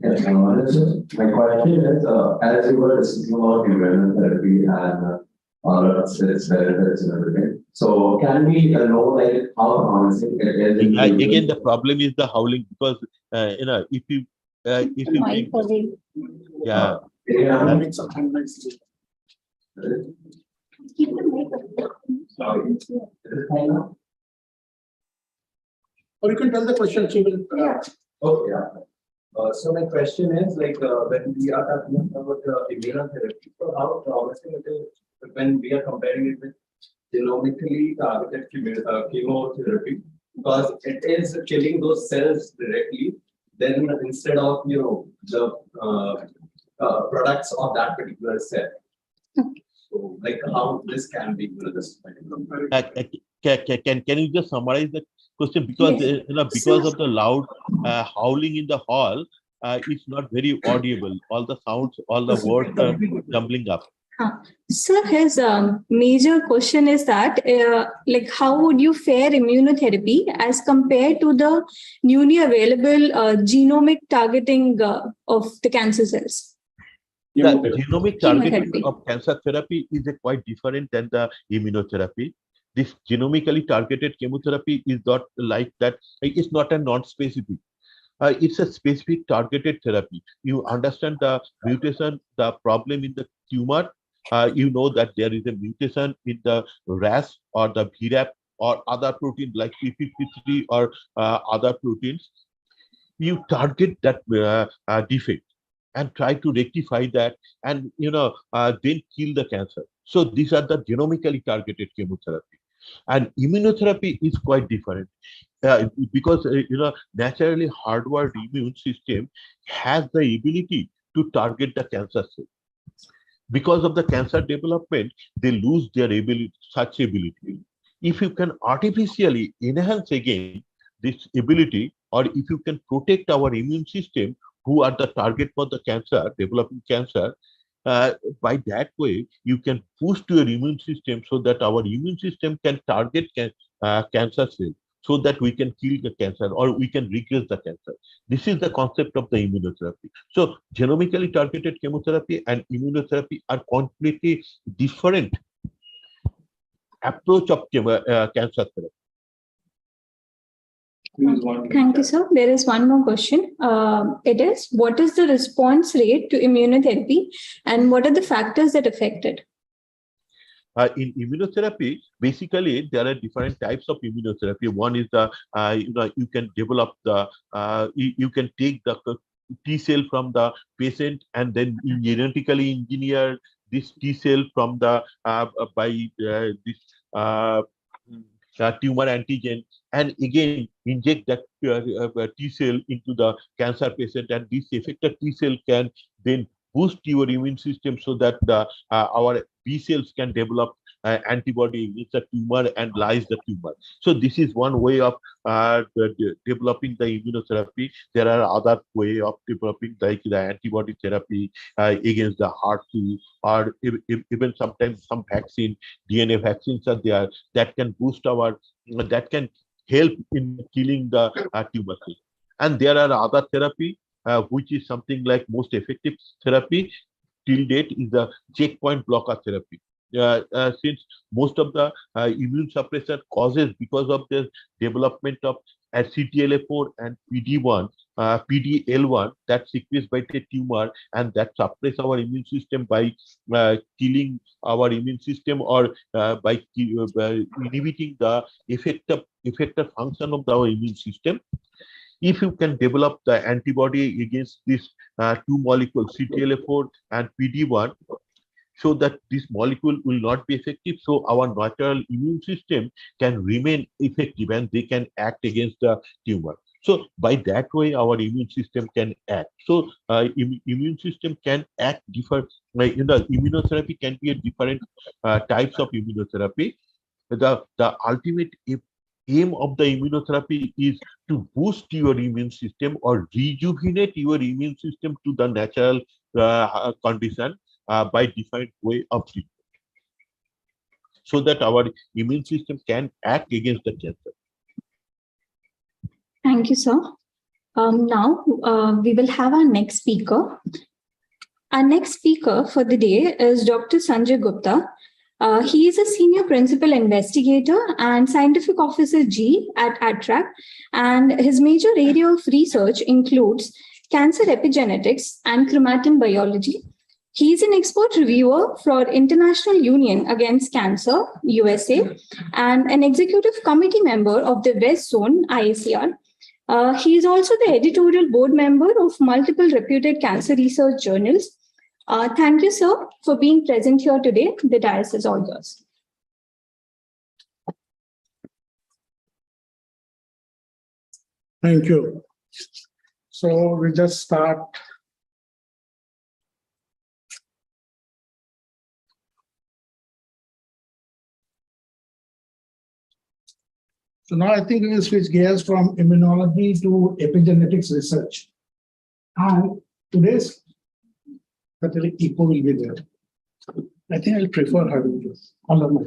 Yes, my question is, as you were discussing about immunotherapy and all of its benefits and everything, so can we know like how promising it is in Again, the problem is the howling, because if you Mic take away. yeah yeah, Keep the mic away. sorry, is it fine now? Or you can tell the question, she will. Oh, yeah. So my question is like when we are talking about immunotherapy, so how promising it is when we are comparing it with genomically targeted chemotherapy, because it is killing those cells directly. Then instead of the products of that particular cell. So like how this can be this can you just summarize the question, because Yes. because of the loud howling in the hall, it's not very audible. All the sounds, all the words are jumbling up. Sir, his major question is that, like, how would you fare immunotherapy as compared to the newly available genomic targeting of the cancer cells? The genomic targeting Chemotherapy. of cancer therapy is quite different than the immunotherapy. This genomically targeted chemotherapy is not like that. It's not a non-specific. It's a specific targeted therapy. You understand the mutation, the problem in the tumor. You know that there is a mutation in the RAS or the VRAP or other protein like p53 or other proteins. You target that defect and try to rectify that, and then kill the cancer. So these are the genomically targeted chemotherapy, and immunotherapy is quite different, because naturally hardwired immune system has the ability to target the cancer cell. Because of the cancer development, they lose their ability, such ability. If you can artificially enhance again this ability, or if you can protect our immune system who are the target for the cancer, developing cancer, by that way, you can boost your immune system so that our immune system can target cancer cells so that we can kill the cancer or we can regress the cancer. This is the concept of the immunotherapy. So, genomically targeted chemotherapy and immunotherapy are completely different approach of cancer therapy. Thank you, sir. There is one more question. It is, what is the response rate to immunotherapy and what are the factors that affect it? In immunotherapy, basically there are different types of immunotherapy. One is the you can develop the you can take the T cell from the patient and then genetically engineer this T cell from the by this tumor antigen, and again inject that T cell into the cancer patient, and this affected T cell can then boost your immune system so that our B cells can develop antibody against the tumor and lyse the tumor. So this is one way of developing the immunotherapy. There are other way of developing like the antibody therapy against the HER2, or even sometimes some vaccine, DNA vaccines are there that can boost our, that can help in killing the tumor cells. And there are other therapy which is something like most effective therapy till date is the checkpoint blocker therapy. Since most of the immune suppressor causes because of the development of CTLA4 and PD1, PDL1 that secretes by the tumor and that suppress our immune system by killing our immune system, or by inhibiting the effective function of our immune system. If you can develop the antibody against these two molecules, CTLA4 and PD1, so that this molecule will not be effective. So our natural immune system can remain effective and they can act against the tumor. So by that way, our immune system can act. So immune system can act different. Immunotherapy can be a different types of immunotherapy. The ultimate aim of the immunotherapy is to boost your immune system or rejuvenate your immune system to the natural condition by different way of treatment, so that our immune system can act against the cancer. Thank you, sir. Now we will have our next speaker. Our next speaker for the day is Dr. Sanjay Gupta. He is a senior principal investigator and scientific officer G at ATRAC, and his major area of research includes cancer epigenetics and chromatin biology. He is an expert reviewer for International Union Against Cancer, USA, and an executive committee member of the West Zone, IACR. He is also the editorial board member of multiple reputed cancer research journals. Thank you, sir, for being present here today. The dais is all yours. Thank you. So we just start. So now I think we will switch gears from immunology to epigenetics research. And today's particular echo will be there. I think I'll prefer having this. All of my.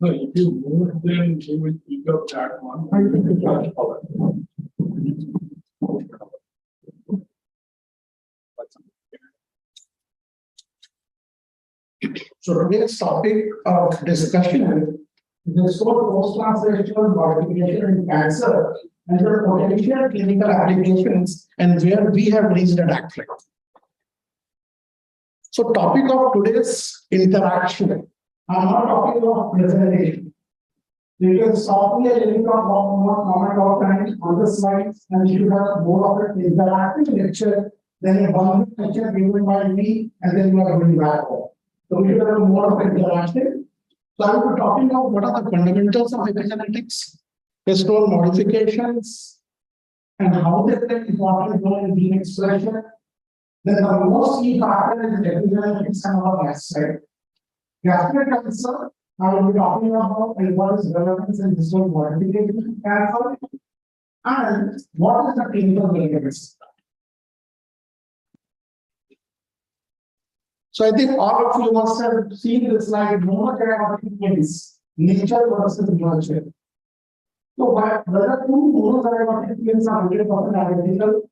No, if you move then you will pick up that one. I will pick up. So today's topic of discussion is called post-translational modification in cancer and their potential clinical applications and where we have reached at ACTRAC. So topic of today's interaction, I'm not talking of presentation. You can stop me a little bit more comment all time on the slides and you have more of an interactive lecture than a one lecture given by me and then you are going back home. So we should have more of an interaction. So I will be talking about what are the fundamentals of epigenetics, histone modifications, and how they play an important role in gene expression. Then the most key factor is epigenetics and our gastric. Gastric cancer, I will be talking about and what is relevance in histone modification in cancer, and what is the clinical relevance. So I think all of you must have seen this slide, monotherapeutic twins, nature versus nurture. So whether two monotherapeutic twins are 100% identical,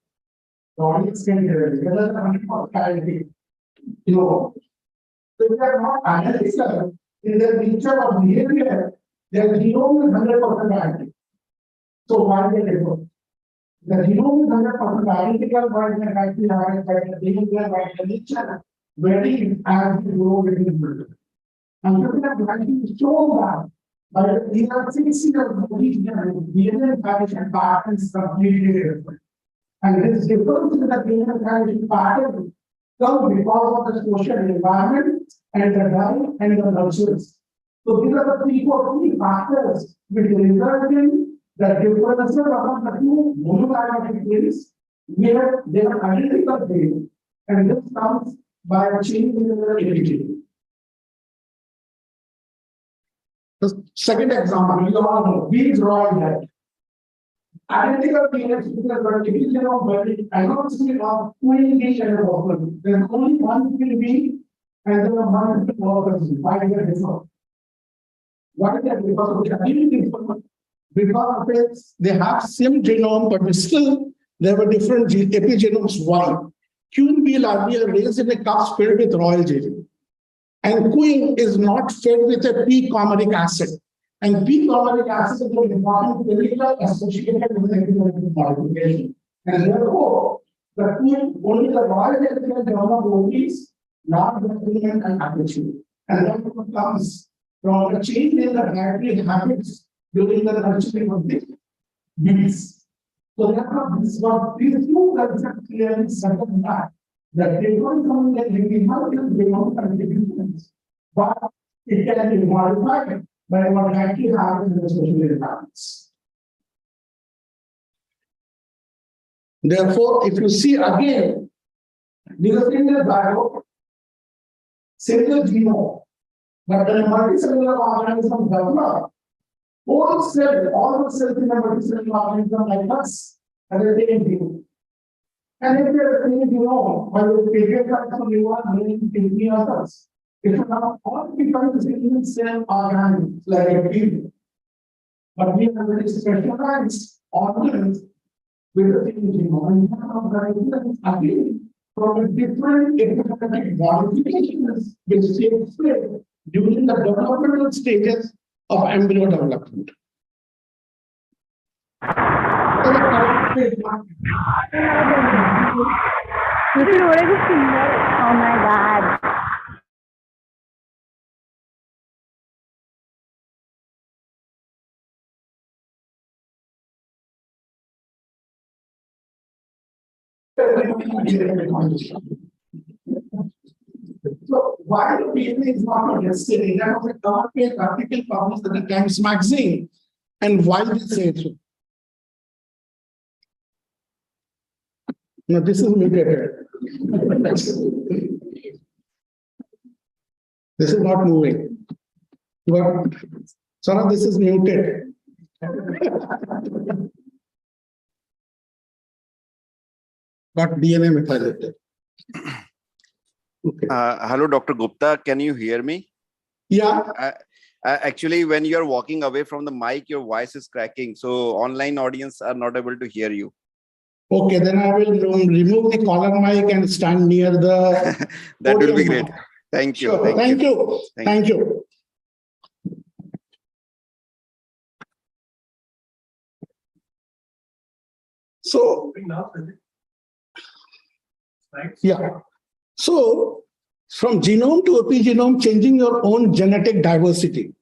the audience can hear it. Whether the 100% identical, you know. So if they are not identical in their nature or behavior, their genome is 100% identical. So why they differ? The genome is 100% identical, but they actually have the behavior by the nature. Very as we grow within the and looking at actually show that but these are 6 years of DNA variation patterns completely different. And this difference in the DNA variation pattern comes because of the social environment and the diet and the nurtures. So these are the 3 factors which result in the differences among the two monotherapeutic twins where they are identical twins. And this comes by a change in the epigenome. The second example, you all know, we draw that. Identical pH because the epigenome very anonymously of 20 and a problem. There's only one will be and then one will be why is it different? Why is that? Because of it, they have same genome, but still there were different epigenomes. Why? Queen bee larvae are raised in a cup filled with royal jelly. And queen is not fed with a p-comeric acid. And p-comeric acid is an important chemical associated with epigenetic modification. And therefore, the queen, only the royal jelly can develop proteins, not the queen and attitude. And that comes from a change in the dietary habits during the nurturing of the bees. So therefore, this is what these two concepts clearly set up that The difference from the genomic contributions, but it can be modified by what actually happens in the social environments. Therefore, if you see again, this is single bio, single genome, but when a multicellular organism develops, all the cells in a multicellular organism like us have the same genome. And if there is any genome, by the period of time you are doing 50 others, if not all people the same cell organisms like a baby, but we have very specialized organisms with the same genome, and we have organisms again from a different epigenetic modifications which takes place during the developmental stages of embryo development. Oh my God. So why the DNA is not yesterday? That was a cover page article published in the Times magazine. And why they say so? No, this is mutated. This is not moving. But Sara, this is muted. Got DNA methylated. Okay. Hello, Dr. Gupta. Can you hear me? Yeah. Actually, when you're walking away from the mic, your voice is cracking. So online audience are not able to hear you. Okay, then I will remove the collar mic and stand near the That will be podium. great. Thank you. Sure. Thank you. Thank you. So, yeah. So, from genome to epigenome, changing your own genetic diversity.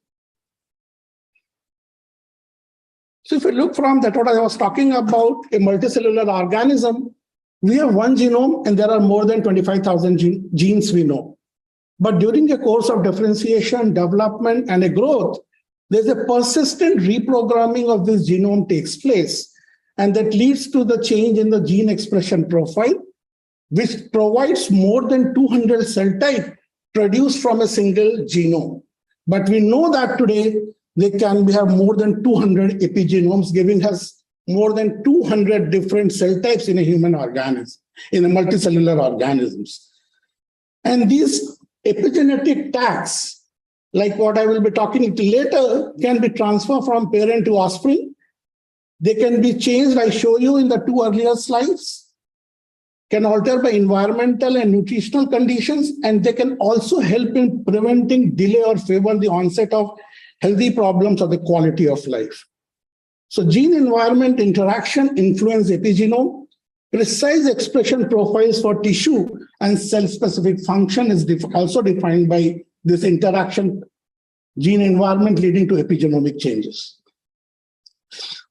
So, if you look from that, what I was talking about, a multicellular organism, we have one genome and there are more than 25,000 genes we know. But during the course of differentiation, development, and a growth, there's a persistent reprogramming of this genome takes place. And that leads to the change in the gene expression profile, which provides more than 200 cell types produced from a single genome. But we know that today, we have more than 200 epigenomes, giving us more than 200 different cell types in a human organism, in a multicellular organisms. And these epigenetic tags, like what I will be talking later, can be transferred from parent to offspring. They can be changed, I show you in the two earlier slides, can alter by environmental and nutritional conditions, and they can also help in preventing, delay, or favor the onset of healthy problems or the quality of life. So gene-environment interaction influence epigenome. Precise expression profiles for tissue and cell-specific function is also defined by this interaction, gene-environment leading to epigenomic changes.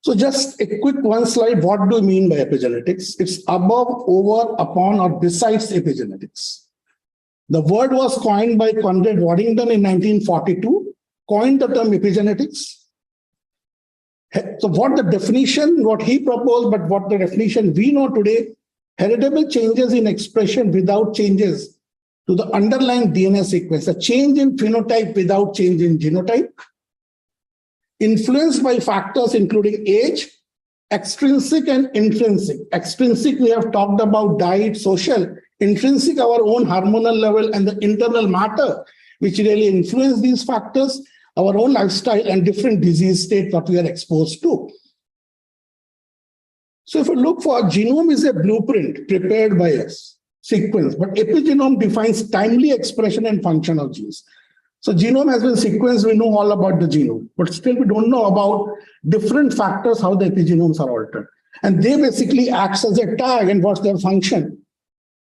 So just a quick one slide, what do we mean by epigenetics? It's above, over, upon, or besides epigenetics. The word was coined by Conrad Waddington in 1942, coined the term epigenetics. So what the definition, what he proposed, but what the definition we know today, heritable changes in expression without changes to the underlying DNA sequence, a change in phenotype without change in genotype, influenced by factors including age, extrinsic and intrinsic. Extrinsic, we have talked about diet, social. Intrinsic, our own hormonal level and the internal matter, which really influence these factors, our own lifestyle and different disease state that we are exposed to. So if you look for genome is a blueprint prepared by us, sequence, but epigenome defines timely expression and function of genes. So genome has been sequenced, we know all about the genome, but still we don't know about different factors, how the epigenomes are altered. And they basically acts as a tag and what's their function.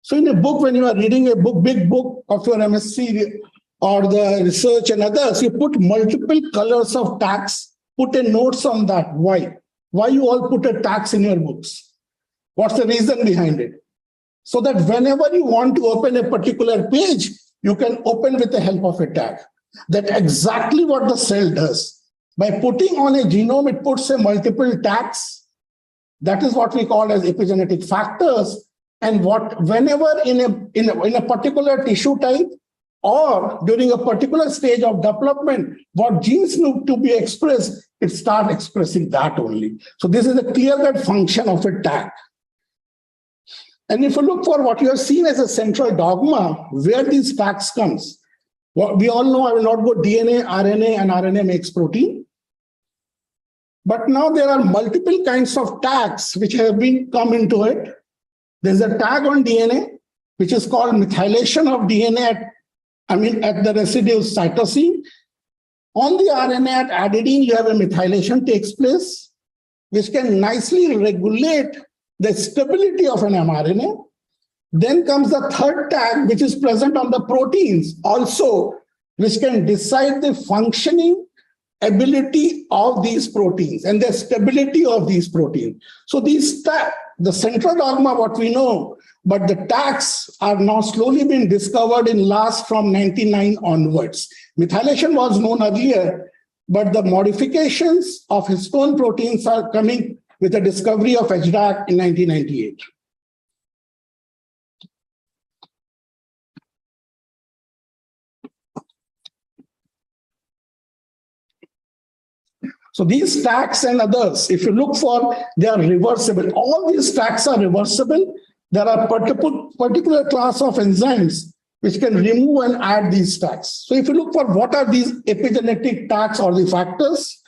So in a book, when you are reading a book, big book of your MSc or the research and others, you put multiple colors of tags, put a notes on that. Why? Why you all put a tags in your books? What's the reason behind it? so that whenever you want to open a particular page, you can open with the help of a tag. That's exactly what the cell does. By putting on a genome, it puts a multiple tags. That is what we call as epigenetic factors. And whenever in a particular tissue type or during a particular stage of development, what genes need to be expressed, it starts expressing that only. So this is a clear-cut function of a tag. And if you look for what you have seen as a central dogma, where these tags comes, we all know, I will not go DNA, RNA, and RNA makes protein. But now there are multiple kinds of tags which have been come into it. There's a tag on DNA, which is called methylation of DNA at the residue cytosine. On the RNA at adenine, you have a methylation takes place, which can nicely regulate the stability of an mRNA. Then comes the third tag, which is present on the proteins also, which can decide the functioning ability of these proteins and the stability of these proteins. So these the central dogma, what we know, but the tags are now slowly being discovered in last from 99 onwards. Methylation was known earlier, but the modifications of histone proteins are coming with the discovery of HDAC in 1998. So these tags and others, if you look for, they are reversible. All these tags are reversible. There are particular class of enzymes which can remove and add these tags. So if you look for what are these epigenetic tags or the factors,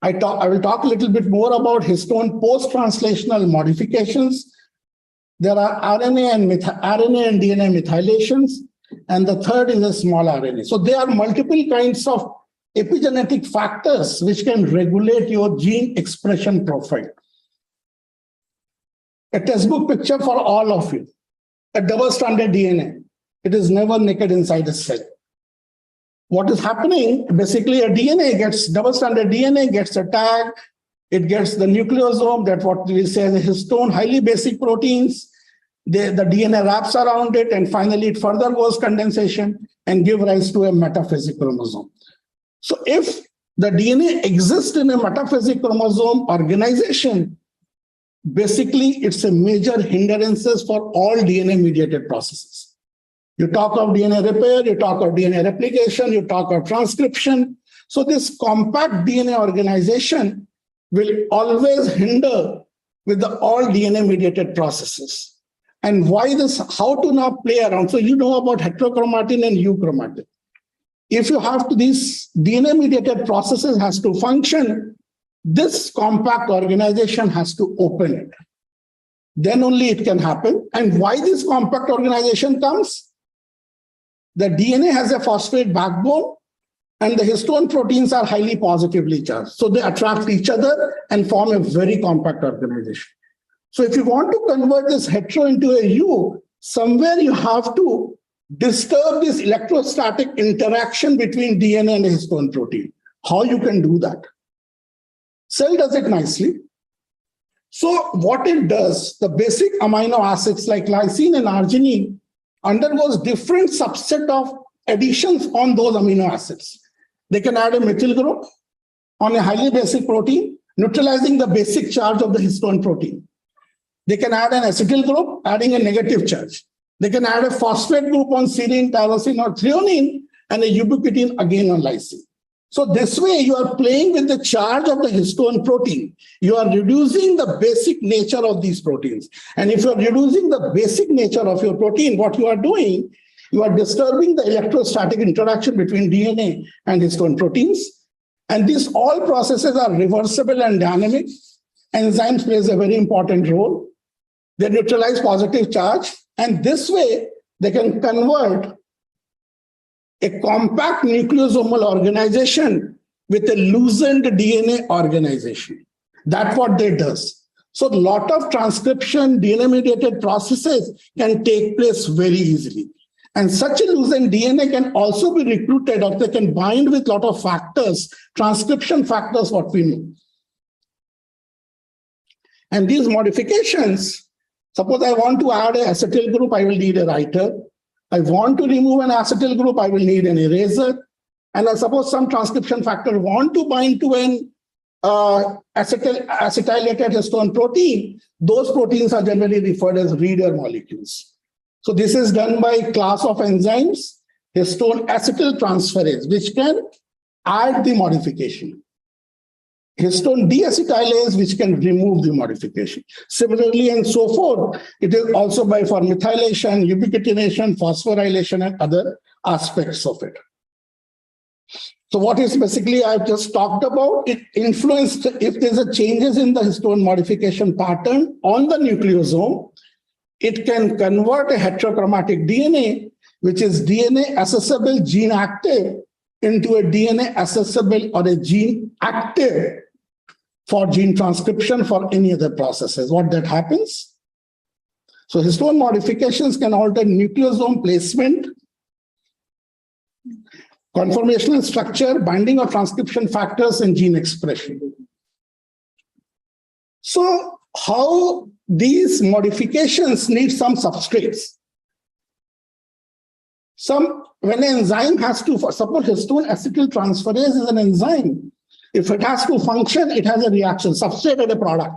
I will talk a little bit more about histone post-translational modifications. There are RNA and DNA methylations, and the third is a small RNA. So there are multiple kinds of epigenetic factors which can regulate your gene expression profile. A textbook picture for all of you. A double-stranded DNA. It is never naked inside a cell. What is happening? Basically, double-stranded DNA gets a tag. It gets the nucleosome, that's what we say as a histone, highly basic proteins. The DNA wraps around it, and finally it further goes condensation and give rise to a metaphasic chromosome. So if the DNA exists in a metaphasic chromosome organization, basically it's a major hindrances for all DNA-mediated processes. You talk of DNA repair, you talk of DNA replication, you talk of transcription. So this compact DNA organization will always hinder with the all DNA-mediated processes. And why this, how to now play around? So you know about heterochromatin and euchromatin. If you have to, these DNA-mediated processes has to function, this compact organization has to open it. Then only it can happen. And why this compact organization comes? The DNA has a phosphate backbone, and the histone proteins are highly positively charged. So they attract each other and form a very compact organization. So if you want to convert this hetero into a U, somewhere you have to disturb this electrostatic interaction between DNA and a histone protein. How you can do that? Cell does it nicely. So what it does, the basic amino acids like lysine and arginine undergoes different subset of additions on those amino acids. They can add a methyl group on a highly basic protein, neutralizing the basic charge of the histone protein. They can add an acetyl group, adding a negative charge. They can add a phosphate group on serine, tyrosine, or threonine, and a ubiquitin again on lysine. So this way you are playing with the charge of the histone protein. You are reducing the basic nature of these proteins. And if you are reducing the basic nature of your protein, what you are doing, you are disturbing the electrostatic interaction between DNA and histone proteins. And these all processes are reversible and dynamic. Enzymes plays a very important role. They neutralize positive charge, and this way they can convert a compact nucleosomal organization with a loosened DNA organization. That's what they does. So a lot of transcription, DNA-mediated processes can take place very easily. And such a loosened DNA can also be recruited, or they can bind with a lot of factors, transcription factors, what we know. And these modifications Suppose I want to add an acetyl group, I will need a writer. I want to remove an acetyl group, I will need an eraser. And I suppose some transcription factor want to bind to an acetylated histone protein. Those proteins are generally referred as reader molecules. So this is done by a class of enzymes, histone acetyl transferase, which can add the modification. Histone deacetylase, which can remove the modification. Similarly, and so forth, it is also by for methylation, ubiquitination, phosphorylation, and other aspects of it. So what is basically I've just talked about, it influenced if there's a changes in the histone modification pattern on the nucleosome, it can convert a heterochromatic DNA, which is DNA accessible gene active, into a DNA accessible or a gene active for gene transcription for any other processes. What that happens? So histone modifications can alter nucleosome placement, conformational structure, binding of transcription factors, and gene expression. So how these modifications need some substrates. When an enzyme has to, suppose histone acetyl transferase is an enzyme. If it has to function, it has a reaction, substrate and a product.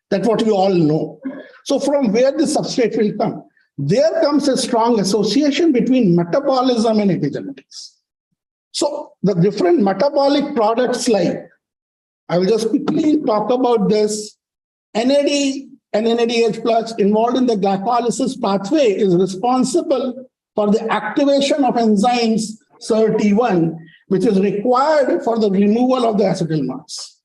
That's what we all know. So from where the substrate will come? There comes a strong association between metabolism and epigenetics. So the different metabolic products like, I will just quickly talk about this. NAD and NADH plus involved in the glycolysis pathway is responsible for the activation of enzymes SIRT1, which is required for the removal of the acetyl mass.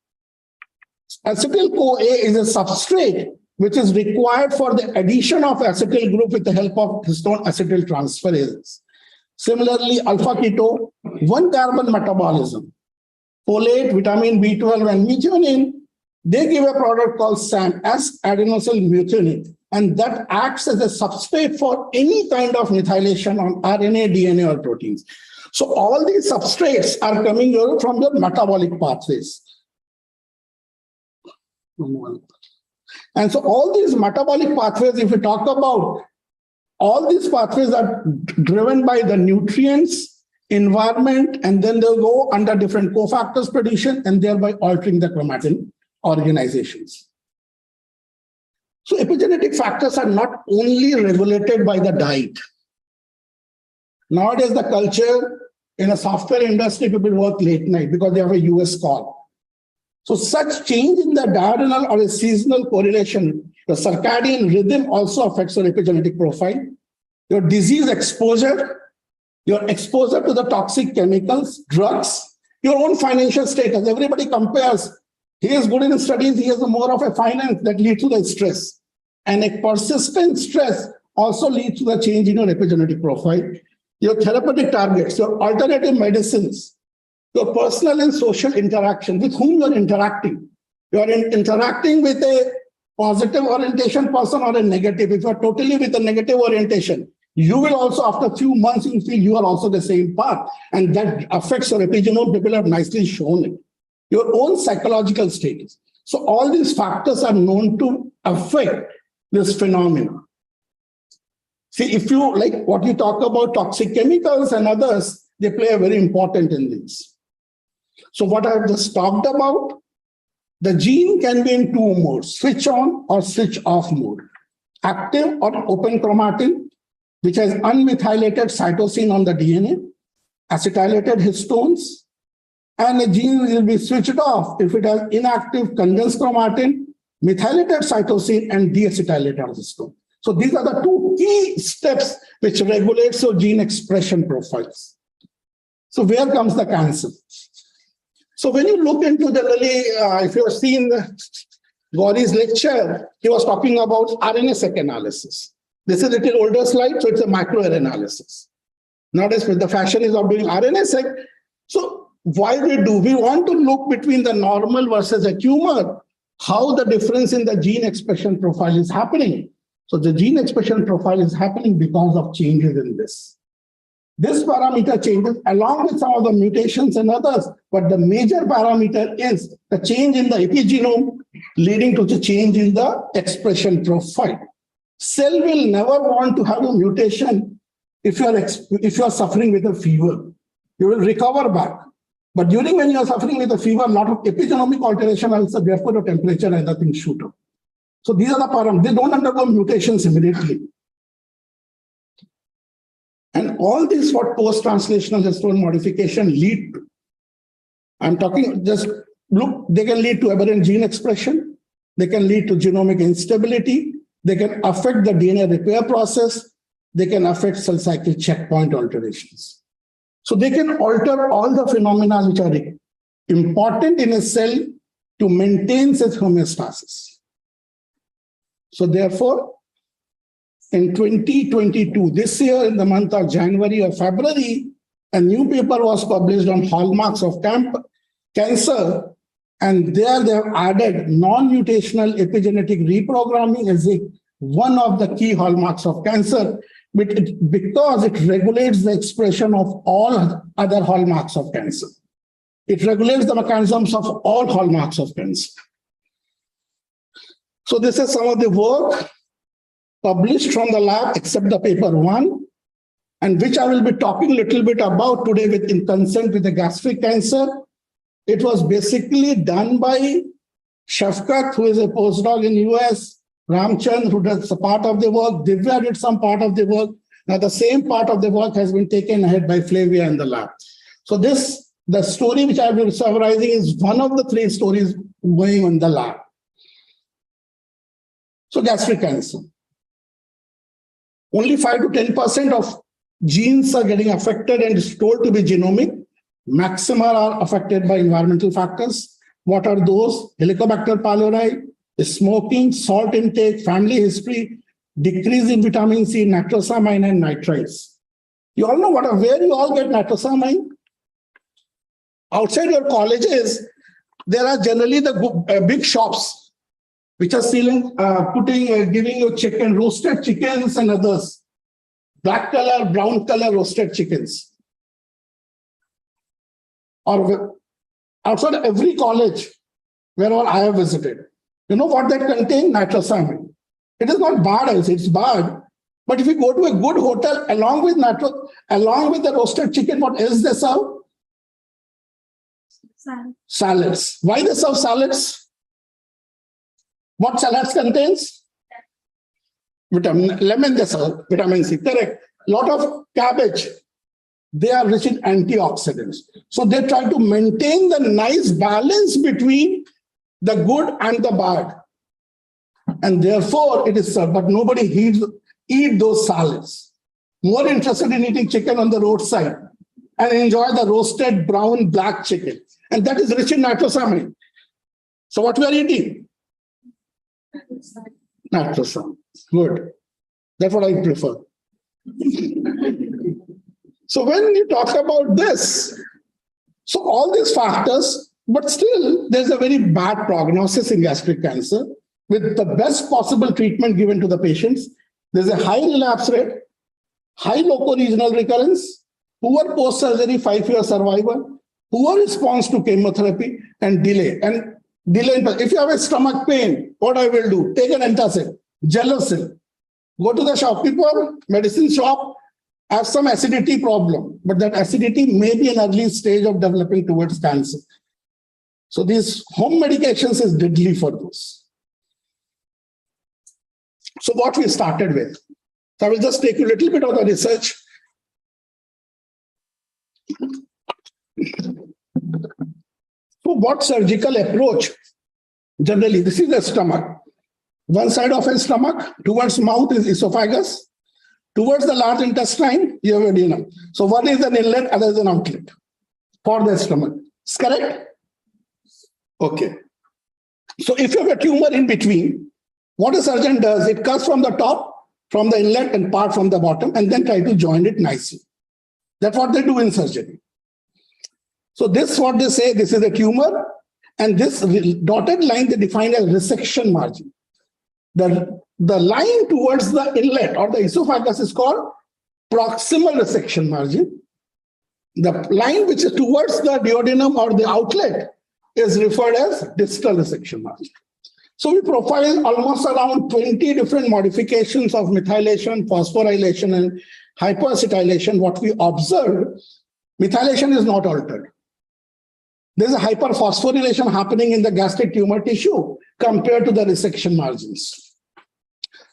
Acetyl-CoA is a substrate which is required for the addition of acetyl group with the help of histone acetyl transferases. Similarly, alpha-keto, one carbon metabolism, folate, vitamin B12, and methionine, they give a product called SAM, S-adenosyl methionine, and that acts as a substrate for any kind of methylation on RNA, DNA, or proteins. So all these substrates are coming from the metabolic pathways. And so all these metabolic pathways, if we talk about, all these pathways are driven by the nutrients, environment, and then they'll go under different cofactors production and thereby altering the chromatin organizations. So epigenetic factors are not only regulated by the diet. Nowadays, the culture in a software industry, people work late night because they have a US call. So such change in the diurnal or a seasonal correlation, the circadian rhythm also affects your epigenetic profile. Your disease exposure, your exposure to the toxic chemicals, drugs, your own financial status. Everybody compares. He is good in studies, he has more of a finance that leads to the stress. And a persistent stress also leads to the change in your epigenetic profile. Your therapeutic targets, your alternative medicines, your personal and social interaction, with whom you're interacting. You're interacting with a positive orientation person or a negative. If you're totally with a negative orientation, you will also, after a few months, you feel you are also the same path. And that affects your epigenome. People have nicely shown it. Your own psychological status. So all these factors are known to affect this phenomenon. See, if you like what you talk about toxic chemicals and others, they play a very important in this. So what I've just talked about, the gene can be in two modes, switch on or switch off mode. Active or open chromatin, which has unmethylated cytosine on the DNA, acetylated histones, and a gene will be switched off if it has inactive condensed chromatin, methylated cytosine, and deacetylated histone. So these are the two key steps which regulates your gene expression profiles. So where comes the cancer? So when you look into generally, if you have seen Gauri's lecture, he was talking about RNA-seq analysis. This is a little older slide, so it's a microarray analysis. Nowadays, the fashion is of doing RNA-seq. So why we do? We want to look between the normal versus a tumor, how the difference in the gene expression profile is happening. So the gene expression profile is happening because of changes in this. This parameter changes along with some of the mutations and others, but the major parameter is the change in the epigenome leading to the change in the expression profile. Cell will never want to have a mutation if you are suffering with a fever. You will recover back. But during when you are suffering with a fever, a lot of epigenomic alteration also, therefore your temperature and other things shoot up. So these are the parameters. They don't undergo mutations immediately. And all this what post-translational histone modification lead to. I'm talking just look, they can lead to aberrant gene expression. They can lead to genomic instability. They can affect the DNA repair process. They can affect cell cycle checkpoint alterations. So they can alter all the phenomena which are important in a cell to maintain its homeostasis. So therefore, in 2022, this year in the month of January or February, a new paper was published on hallmarks of cancer, and there they have added non-mutational epigenetic reprogramming as one of the key hallmarks of cancer, because it regulates the expression of all other hallmarks of cancer. It regulates the mechanisms of all hallmarks of cancer. So this is some of the work published from the lab, except the paper 1, and which I will be talking a little bit about today in consent with the gastric cancer. It was basically done by Shafkat, who is a postdoc in US, Ramchand, who does a part of the work, Divya did some part of the work. Now the same part of the work has been taken ahead by Flavia in the lab. So the story which I will be summarizing is one of the 3 stories going on in the lab. So gastric cancer. Only 5 to 10% of genes are getting affected and is told to be genomic. Maxima are affected by environmental factors. What are those? Helicobacter pylori, smoking, salt intake, family history, decrease in vitamin C, nitrosamine, and nitrites. You all know where you all get nitrosamine? Outside your colleges, there are generally the big shops which are selling, giving you chicken, roasted chickens and others. Black color, brown color roasted chickens. Or outside every college where all I have visited. You know what that contains? Nitrosamine. It is not bad, it's bad. But if you go to a good hotel, along with the roasted chicken, what else they serve? Salads. Why they serve salads? What salads contains? Lemon they serve, vitamin C, correct. Lot of cabbage. They are rich in antioxidants. So they try to maintain the nice balance between the good and the bad. And therefore it is served, but nobody eat those salads. More interested in eating chicken on the roadside and enjoy the roasted brown black chicken. And that is rich in nitrosamine. So what we are eating? Nitrosamine. Good. That's what I prefer. So when you talk about this, so all these factors, but still there's a very bad prognosis in gastric cancer with the best possible treatment given to the patients. There's a high relapse rate, high loco-regional recurrence, poor post-surgery 5-year survival, poor response to chemotherapy, and delay. If you have a stomach pain, what I will do? Take an antacid, Gelocin. Go to the shopkeeper, medicine shop, have some acidity problem, but that acidity may be an early stage of developing towards cancer. So these home medications is deadly for those. So what we started with. So I will just take you a little bit of the research. So what surgical approach? Generally, this is the stomach. One side of a stomach, towards mouth is esophagus. Towards the large intestine, you have duodenum. So one is an inlet, other is an outlet for the stomach. Is correct? Okay. So if you have a tumor in between, what a surgeon does, it cuts from the top, from the inlet, and part from the bottom, and then try to join it nicely. That's what they do in surgery. So this is what they say, this is a tumor, and this dotted line they define as resection margin. The line towards the inlet or the esophagus is called proximal resection margin. The line which is towards the duodenum or the outlet is referred as distal resection margin. So we profiled almost around 20 different modifications of methylation, phosphorylation, and hyperacetylation. What we observed, methylation is not altered. There's a hyperphosphorylation happening in the gastric tumor tissue compared to the resection margins.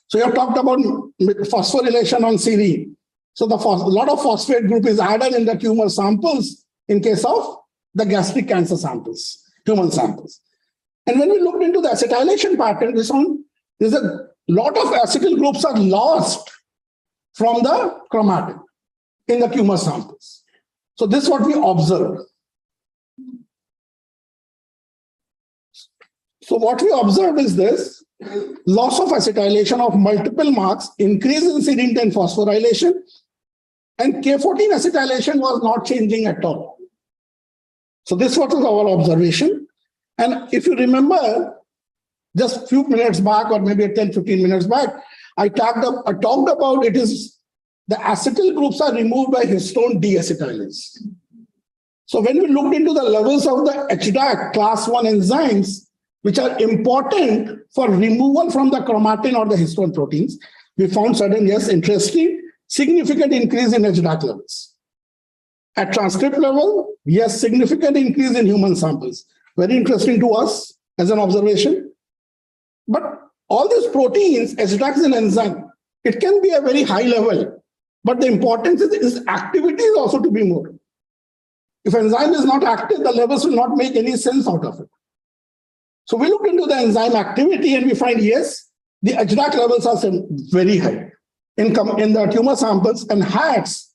So you have talked about phosphorylation on serine. So a lot of phosphate group is added in the tumor samples in case of the gastric cancer samples, human samples. And when we looked into the acetylation pattern, we found there's a lot of acetyl groups are lost from the chromatin in the tumor samples. So this is what we observed. So what we observed is this: loss of acetylation of multiple marks, increase in serine 10 phosphorylation, and K14 acetylation was not changing at all. So this was our observation. And if you remember, just a few minutes back, or maybe 10-15 minutes back, I talked about it is the acetyl groups are removed by histone deacetylase. So when we looked into the levels of the HDAC class 1 enzymes, which are important for removal from the chromatin or the histone proteins, we found certain, yes, interesting, significant increase in HDAC levels. At transcript level, yes, significant increase in human samples. Very interesting to us as an observation. But all these proteins, HDAC is an enzyme. It can be a very high level, but the importance is activity is also to be more. If enzyme is not active, the levels will not make any sense out of it. So we looked into the enzyme activity and we find, yes, the HDAC levels are very high in the tumor samples and HATs,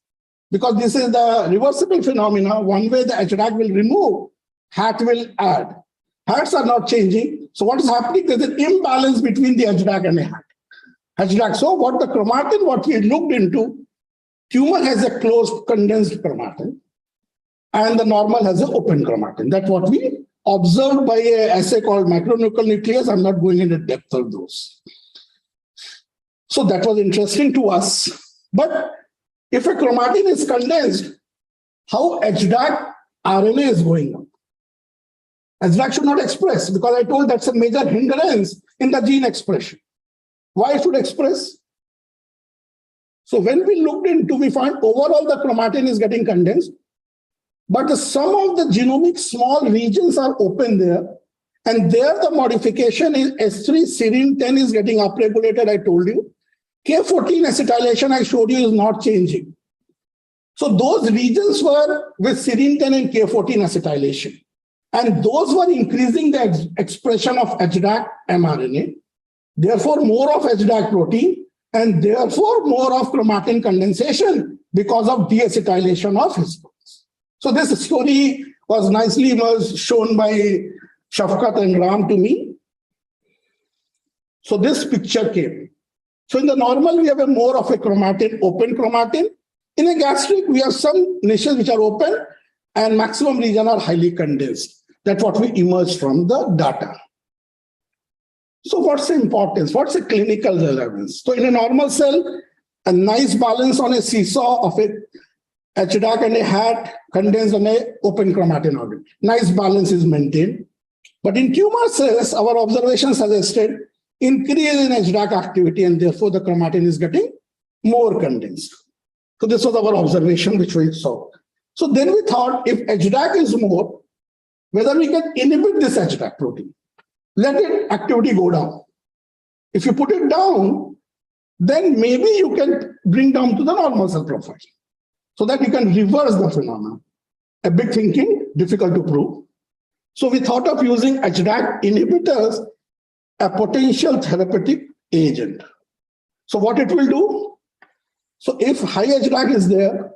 because this is the reversible phenomena. One way the HDAC will remove, HAT will add. HATs are not changing. So what is happening? There's an imbalance between the HDAC and the HAT. HDAC. So what the chromatin, what we looked into, tumor has a closed condensed chromatin and the normal has an open chromatin. That's what we observed by an assay called micronucleus. I'm not going into depth of those. So that was interesting to us. But if a chromatin is condensed, how HDAC RNA is going up? HDAC should not express, because I told that's a major hindrance in the gene expression. Why it should express? So when we looked into, we found overall the chromatin is getting condensed, but some of the genomic small regions are open there, and there the modification is S3 serine 10 is getting upregulated, I told you. K14 acetylation I showed you is not changing. So those regions were with serine 10 and K14 acetylation, and those were increasing the expression of HDAC mRNA, therefore more of HDAC protein, and therefore more of chromatin condensation because of deacetylation of histones. So this story was nicely shown by Shafkat and Ram to me. So this picture came. So in the normal, we have a more of a chromatin, open chromatin. In a gastric, we have some niches which are open and maximum region are highly condensed. That's what we emerged from the data. So what's the importance? What's the clinical relevance? So in a normal cell, a nice balance on a seesaw of a HDAC and a HAT condensed on a open chromatin organ. Nice balance is maintained. But in tumor cells, our observation suggested increase in HDAC activity, and therefore the chromatin is getting more condensed. So this was our observation which we saw. So then we thought, if HDAC is more, whether we can inhibit this HDAC protein, let its activity go down. If you put it down, then maybe you can bring down to the normal cell profile, so that you can reverse the phenomenon. A big thinking, difficult to prove. So we thought of using HDAC inhibitors, a potential therapeutic agent. So what it will do? So if high HDAC is there,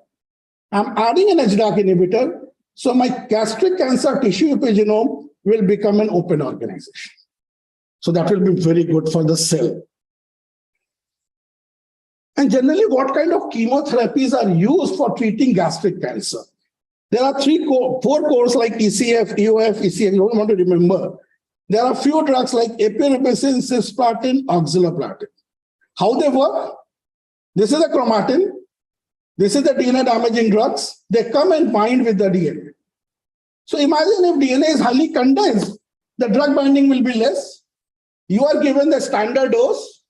I'm adding an HDAC inhibitor, so my gastric cancer tissue epigenome will become an open organization. So that will be very good for the cell. And generally, what kind of chemotherapies are used for treating gastric cancer? There are four cores like ECF, EOF, ECF, you don't want to remember. There are few drugs like epiribicin, cisplatin, oxaliplatin. How they work? This is a chromatin. This is the DNA damaging drugs. They come and bind with the DNA. So imagine if DNA is highly condensed, the drug binding will be less. you are given the standard dose,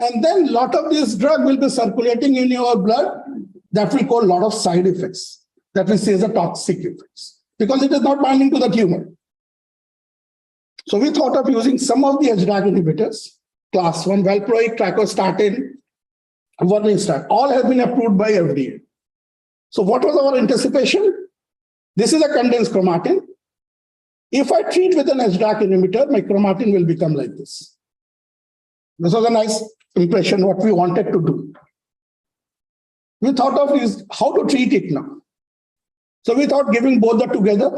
and then a lot of this drug will be circulating in your blood that will cause a lot of side effects that we see as a toxic effects because it is not binding to the tumor. So we thought of using some of the HDAC inhibitors, class 1, valproic, trachostatin, vernistat, all have been approved by FDA. So what was our anticipation? This is a condensed chromatin. If I treat with an HDAC inhibitor, my chromatin will become like this. This was a nice impression, what we wanted to do. We thought of is how to treat it now. So we thought giving both the together.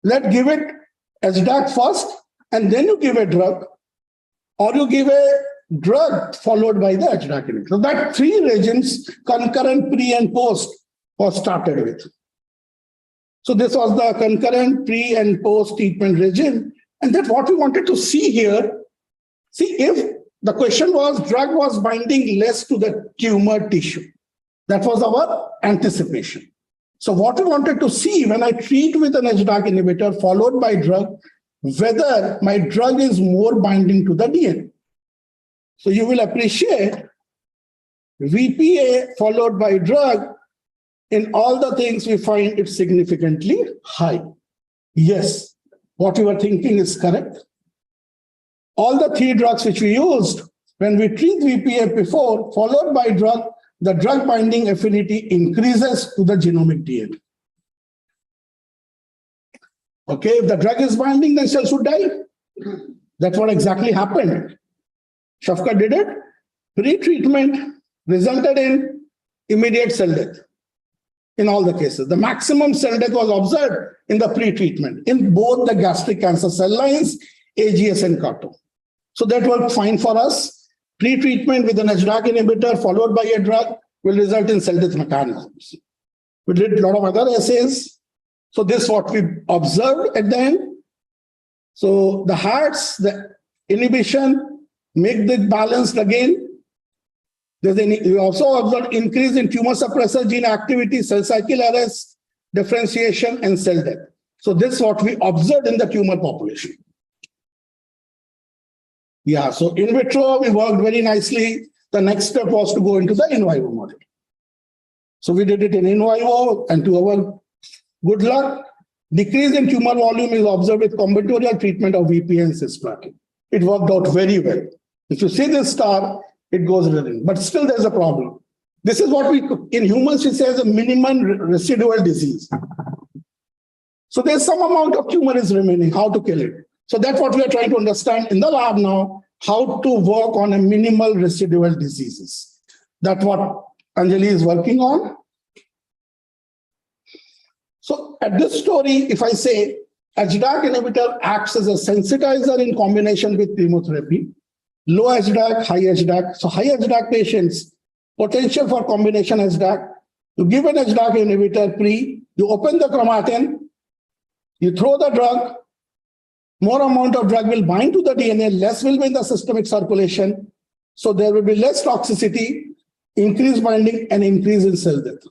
Let's give it HDAC first, and then you give a drug, or you give a drug followed by the HDAC inhibitor. So that 3 regimes, concurrent, pre and post, was started with. So this was the concurrent, pre and post treatment regime. And that's what we wanted to see here. See, if the question was drug was binding less to the tumor tissue, that was our anticipation. So what we wanted to see when I treat with an HDAC inhibitor followed by drug, whether my drug is more binding to the DNA. So you will appreciate VPA followed by drug, in all the things we find it significantly high. Yes, what you were thinking is correct. All the 3 drugs which we used, when we treat VPA before, followed by drug, the drug binding affinity increases to the genomic DNA. Okay, if the drug is binding, then cells should die. That's what exactly happened. Shafqat did it. Pre-treatment resulted in immediate cell death in all the cases. The maximum cell death was observed in the pre-treatment in both the gastric cancer cell lines, AGS and CARTO. So that worked fine for us. Pre-treatment with an HDAC inhibitor followed by a drug will result in cell death mechanisms. We did a lot of other assays. So this is what we observed at the end. So the hearts, the inhibition, make the balanced again. We also observed increase in tumor suppressor gene activity, cell cycle arrest, differentiation, and cell death. So this is what we observed in the tumor population. Yeah, so in vitro, we worked very nicely. The next step was to go into the in vivo model. So we did it in vivo, and to our good luck, decrease in tumor volume is observed with combinatorial treatment of VPA and cisplatin. It worked out very well. If you see this star, it goes running, but still there's a problem. This is what we, in humans, we say is a minimum residual disease. So there's some amount of tumor is remaining, how to kill it. So that's what we are trying to understand in the lab now, how to work on a minimal residual diseases. That's what Anjali is working on. So at this story, if I say HDAC inhibitor acts as a sensitizer in combination with chemotherapy, low HDAC, high HDAC. So high HDAC patients, potential for combination HDAC. You give an HDAC inhibitor pre, you open the chromatin, you throw the drug, more amount of drug will bind to the DNA, less will be in the systemic circulation. So there will be less toxicity, increased binding, and increase in cell death.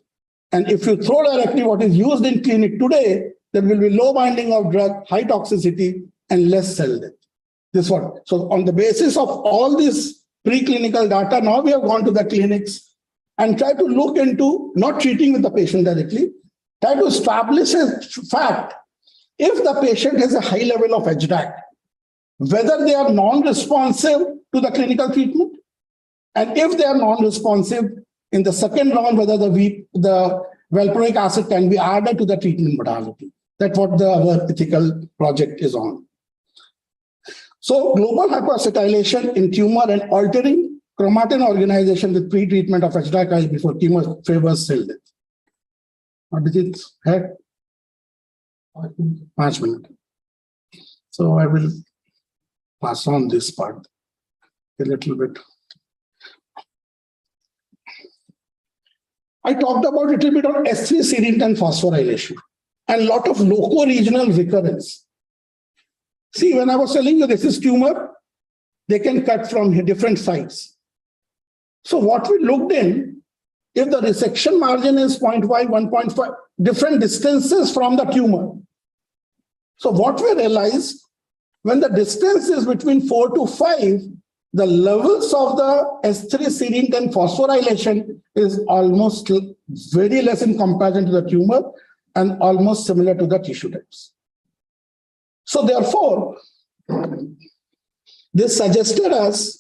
And if you throw directly what is used in clinic today, there will be low binding of drug, high toxicity, and less cell death. This one. So on the basis of all this preclinical data, now we have gone to the clinics and try to look into not treating with the patient directly, try to establish a fact. If the patient has a high level of HDAC, whether they are non-responsive to the clinical treatment, and if they are non-responsive in the second round, whether the valproic acid can be added to the treatment modality. That's what our ethical project is on. So global hyperacetylation in tumor and altering chromatin organization with pre-treatment of HDAC before chemo favors cell death. What did it have? 5 minutes. So I will pass on this part a little bit. I talked about a little bit on S3 serine phosphorylation and a lot of loco-regional recurrence. See, when I was telling you this is tumor, they can cut from different sites. So what we looked in, if the resection margin is 0.5, 1.5, different distances from the tumor. So what we realized, when the distance is between 4 to 5, the levels of the S3-serine-10 phosphorylation is almost very less in comparison to the tumor and almost similar to the tissue types. So therefore, this suggested us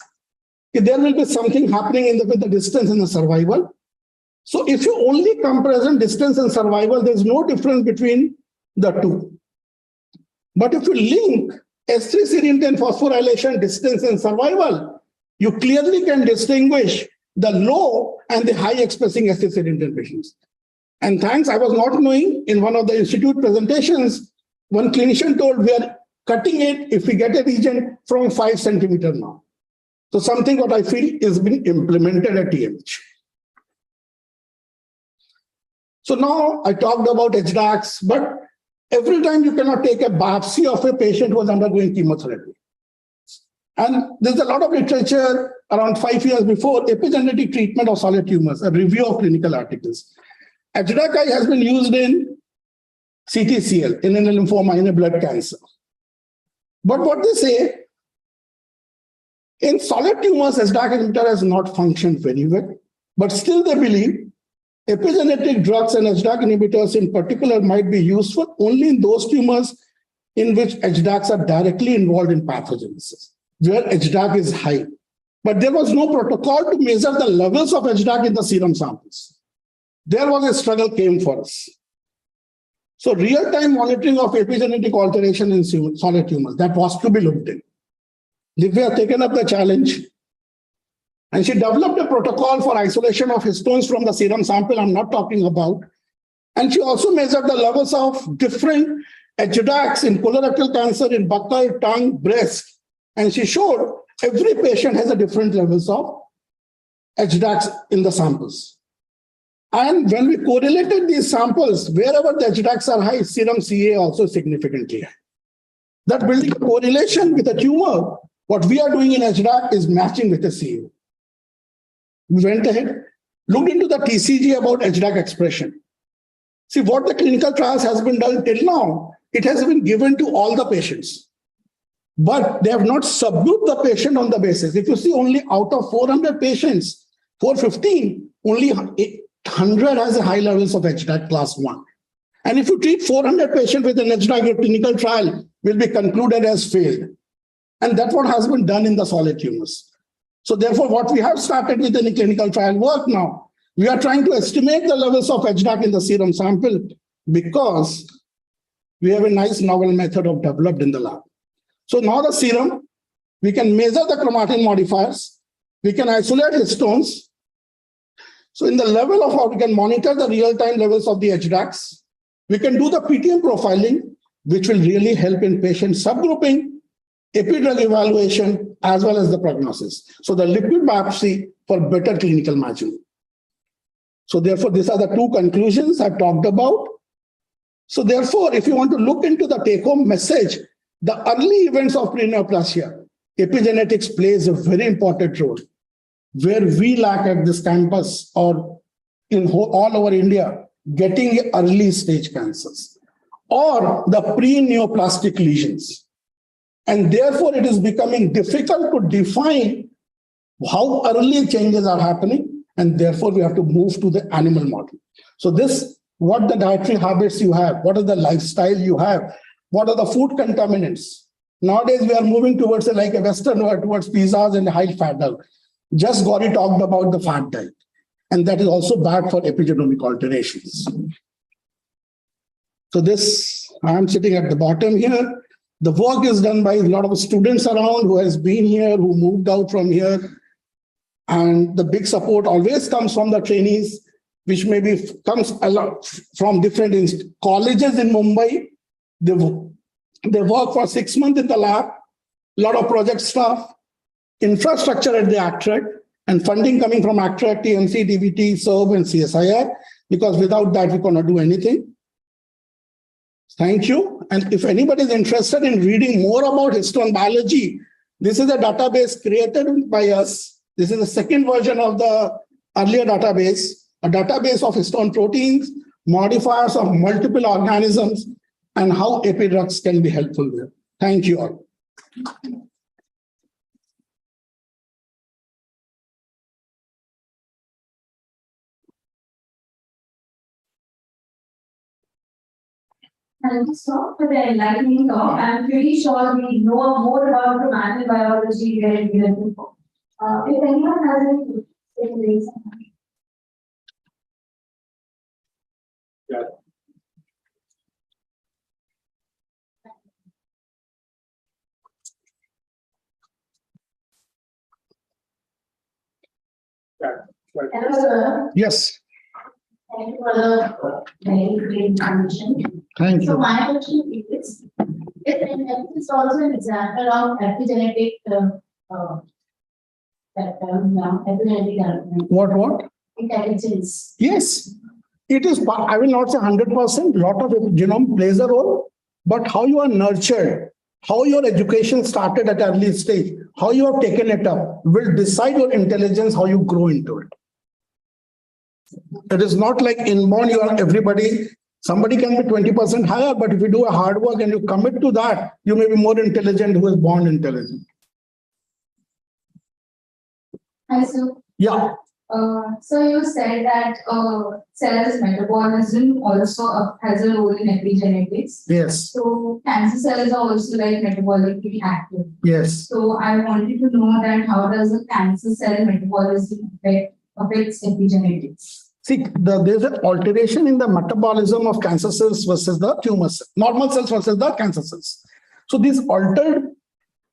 that there will be something happening with the distance in the survival. So if you only comparison distance and survival, there's no difference between the two. But if you link S3-serine-10 phosphorylation, distance and survival, you clearly can distinguish the low and the high expressing S3-serine-10 patients. And thanks, I was not knowing, in one of the institute presentations, one clinician told we are cutting it if we get a region from 5 centimeters now. So something what I feel is being implemented at TMH. So now I talked about HDACs, but every time you cannot take a biopsy of a patient who is undergoing chemotherapy. And there's a lot of literature around 5 years before epigenetic treatment of solid tumors, a review of clinical articles. HDAC has been used in CTCL, in a lymphoma, in a blood cancer. But what they say, in solid tumors, HDAC inhibitor has not functioned very well, but still they believe epigenetic drugs and HDAC inhibitors in particular might be useful only in those tumors in which HDACs are directly involved in pathogenesis, where HDAC is high. But there was no protocol to measure the levels of HDAC in the serum samples. There was a struggle came for us. So real-time monitoring of epigenetic alteration in solid tumors, that was to be looked in. Divya has taken up the challenge, and she developed a protocol for isolation of histones from the serum sample I'm not talking about. And she also measured the levels of different HDACs in colorectal cancer, in buccal, tongue, breast. And she showed every patient has a different levels of HDACs in the samples. And when we correlated these samples, wherever the HDACs are high, serum CA also significantly high. That building a correlation with the tumor, what we are doing in HDAC is matching with the CA. We went ahead, looked into the TCG about HDAC expression. See, what the clinical trials has been done till now, it has been given to all the patients. But they have not subgrouped the patient on the basis. If you see only out of 400 patients, 415, only 100 has a high levels of HDAC class 1. And if you treat 400 patients with an HDAC, your clinical trial will be concluded as failed. And that's what has been done in the solid tumors. So therefore, what we have started with in the clinical trial work now, we are trying to estimate the levels of HDAC in the serum sample because we have a nice novel method of developed in the lab. So now the serum, we can measure the chromatin modifiers, we can isolate histones. So in the level of how we can monitor the real-time levels of the HDACs, we can do the PTM profiling, which will really help in patient subgrouping, epidrug evaluation, as well as the prognosis. So the liquid biopsy for better clinical matching. So therefore, these are the two conclusions I've talked about. So therefore, if you want to look into the take-home message, the early events of preneoplasia, epigenetics plays a very important role. Where we lack at this campus or in all over India, getting early stage cancers or the pre-neoplastic lesions. And therefore, it is becoming difficult to define how early changes are happening. And therefore, we have to move to the animal model. So this, what the dietary habits you have, what is the lifestyle you have, what are the food contaminants? Nowadays, we are moving towards like a Western world, towards pizzas and high fat diet. Just Gauri talked about the fat diet, and that is also bad for epigenomic alterations. So this, I'm sitting at the bottom here. The work is done by a lot of students around who has been here, who moved out from here. And the big support always comes from the trainees, which maybe comes a lot from different colleges in Mumbai. They work for 6 months in the lab, a lot of project staff, infrastructure at the ACTREC, and funding coming from ACTREC, TMC, DBT, SERB, and CSIR, because without that, we cannot do anything. Thank you. And if anybody is interested in reading more about histone biology, this is a database created by us. This is the second version of the earlier database, a database of histone proteins, modifiers of multiple organisms, and how epidrugs can be helpful there. Thank you all. Thank you, sir, for the enlightening talk. I'm pretty sure we know more about the animal biology than we did before. If anyone has any questions, they can raise their hand. Hello, sir. Yes, Thank you for the very great information. thank So you. my question is, is also an example of epigenetic epigenetic development, What? intelligence. Yes, it is, I will not say 100%, lot of genome plays a role, but how you are nurtured, how your education started at early stage, how you have taken it up will decide your intelligence, how you grow into it. It is not like inborn, you are everybody, somebody can be 20% higher, but if you do a hard work and you commit to that, you may be more intelligent who is born intelligent. Hi, sir. Yeah, So you said that cells metabolism also has a role in epigenetics. yes, So cancer cells are also like metabolically active. yes. So I wanted to know that how does the cancer cell metabolism affects epigenetics? See, there's an alteration in the metabolism of cancer cells versus the tumor cells, normal cells versus the cancer cells. So this altered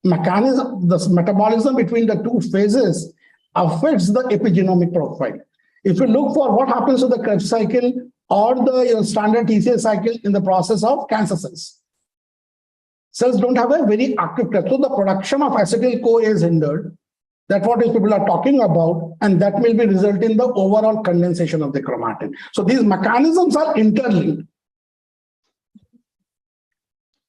mechanism, this metabolism between the two phases affects the epigenomic profile. If you look for what happens to the Krebs cycle or the standard TCA cycle in the process of cancer cells, cells don't have a very active Krebs. So the production of acetyl-CoA is hindered. That's what people are talking about, and that will be result in the overall condensation of the chromatin. So these mechanisms are interlinked.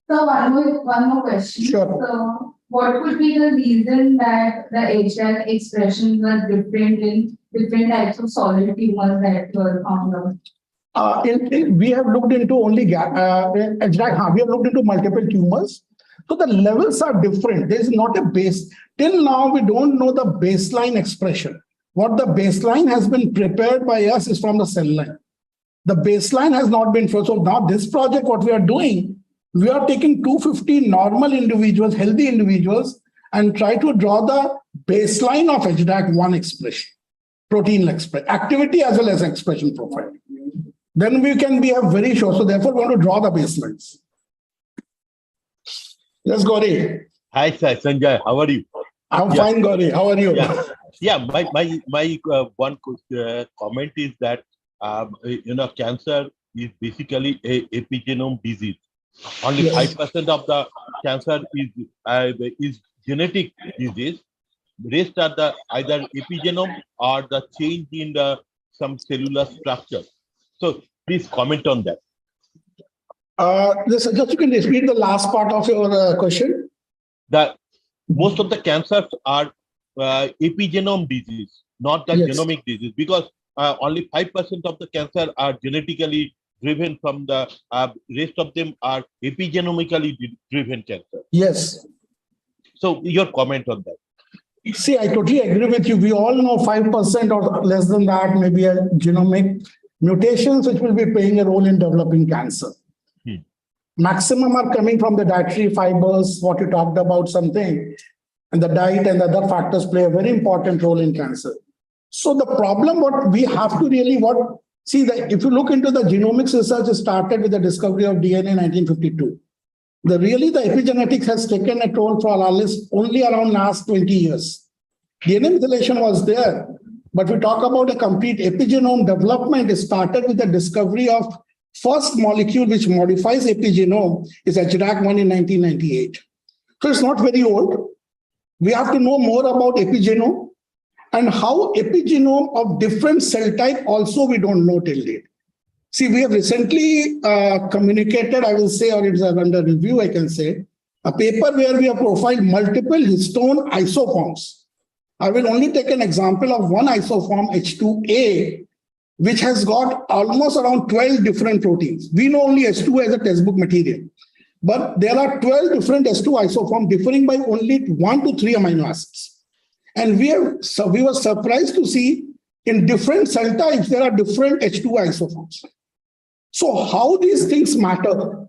So one more question. Sure. So what could be the reason that the HDAC expressions were different in different types of solid tumors that were found out? We have looked into only we have looked into multiple tumors. So the levels are different. There is not a base. Till now, we don't know the baseline expression. What the baseline has been prepared by us is from the cell line. The baseline has not been. So now this project, what we are doing, we are taking 250 normal individuals, healthy individuals, and try to draw the baseline of HDAC1 expression, protein expression, activity as well as expression profile. Then we can be very sure. So therefore, we want to draw the baselines. Yes, Gauri. Hi, sir. Sanjay, how are you? I'm fine, Gauri. How are you? My one comment is that cancer is basically a epigenome disease. Only 5% of the cancer is genetic disease. Rest are the either epigenome or the change in some cellular structure. So please comment on that. Just you can repeat the last part of your question. Most of the cancers are epigenome disease, not the genomic disease, because only 5% of the cancer are genetically driven from the rest of them are epigenomically driven cancer. Yes. So your comment on that. See, I totally agree with you. We all know 5% or less than that may be a genomic mutations which will be playing a role in developing cancer. Maximum are coming from the dietary fibers, what you talked about something, and the diet and the other factors play a very important role in cancer. So the problem, what we have to really, if you look into the genomics research, it started with the discovery of DNA in 1952. The epigenetics has taken a toll for our list only around last 20 years. DNA methylation was there, but we talk about a complete epigenome development. It started with the discovery of first molecule which modifies epigenome is HDAC1 in 1998. So it's not very old. We have to know more about epigenome and how epigenome of different cell type also we don't know till date. See, we have recently communicated, I will say, or it's under review, I can say, a paper where we have profiled multiple histone isoforms. I will only take an example of one isoform, H2A, which has got almost around 12 different proteins. We know only H2A as a textbook material. but there are 12 different H2 isoforms differing by only 1 to 3 amino acids. And we were surprised to see in different cell types, there are different H2 isoforms. So how these things matter,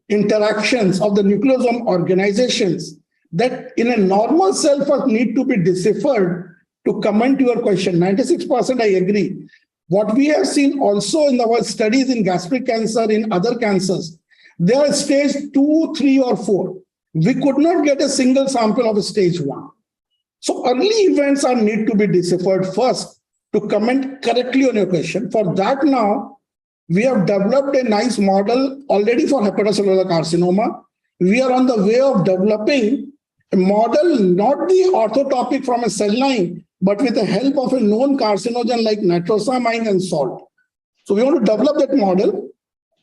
interactions of the nucleosome organizations that in a normal cell first need to be deciphered. To comment your question, 96% I agree. What we have seen also in our studies in gastric cancer, in other cancers, they are stage 2, 3, or 4. We could not get a single sample of a stage 1. So early events are need to be deciphered first to comment correctly on your question. For that now, we have developed a nice model already for hepatocellular carcinoma. We are on the way of developing a model, not the orthotopic from a cell line, but with the help of a known carcinogen like nitrosamine and salt. So we want to develop that model.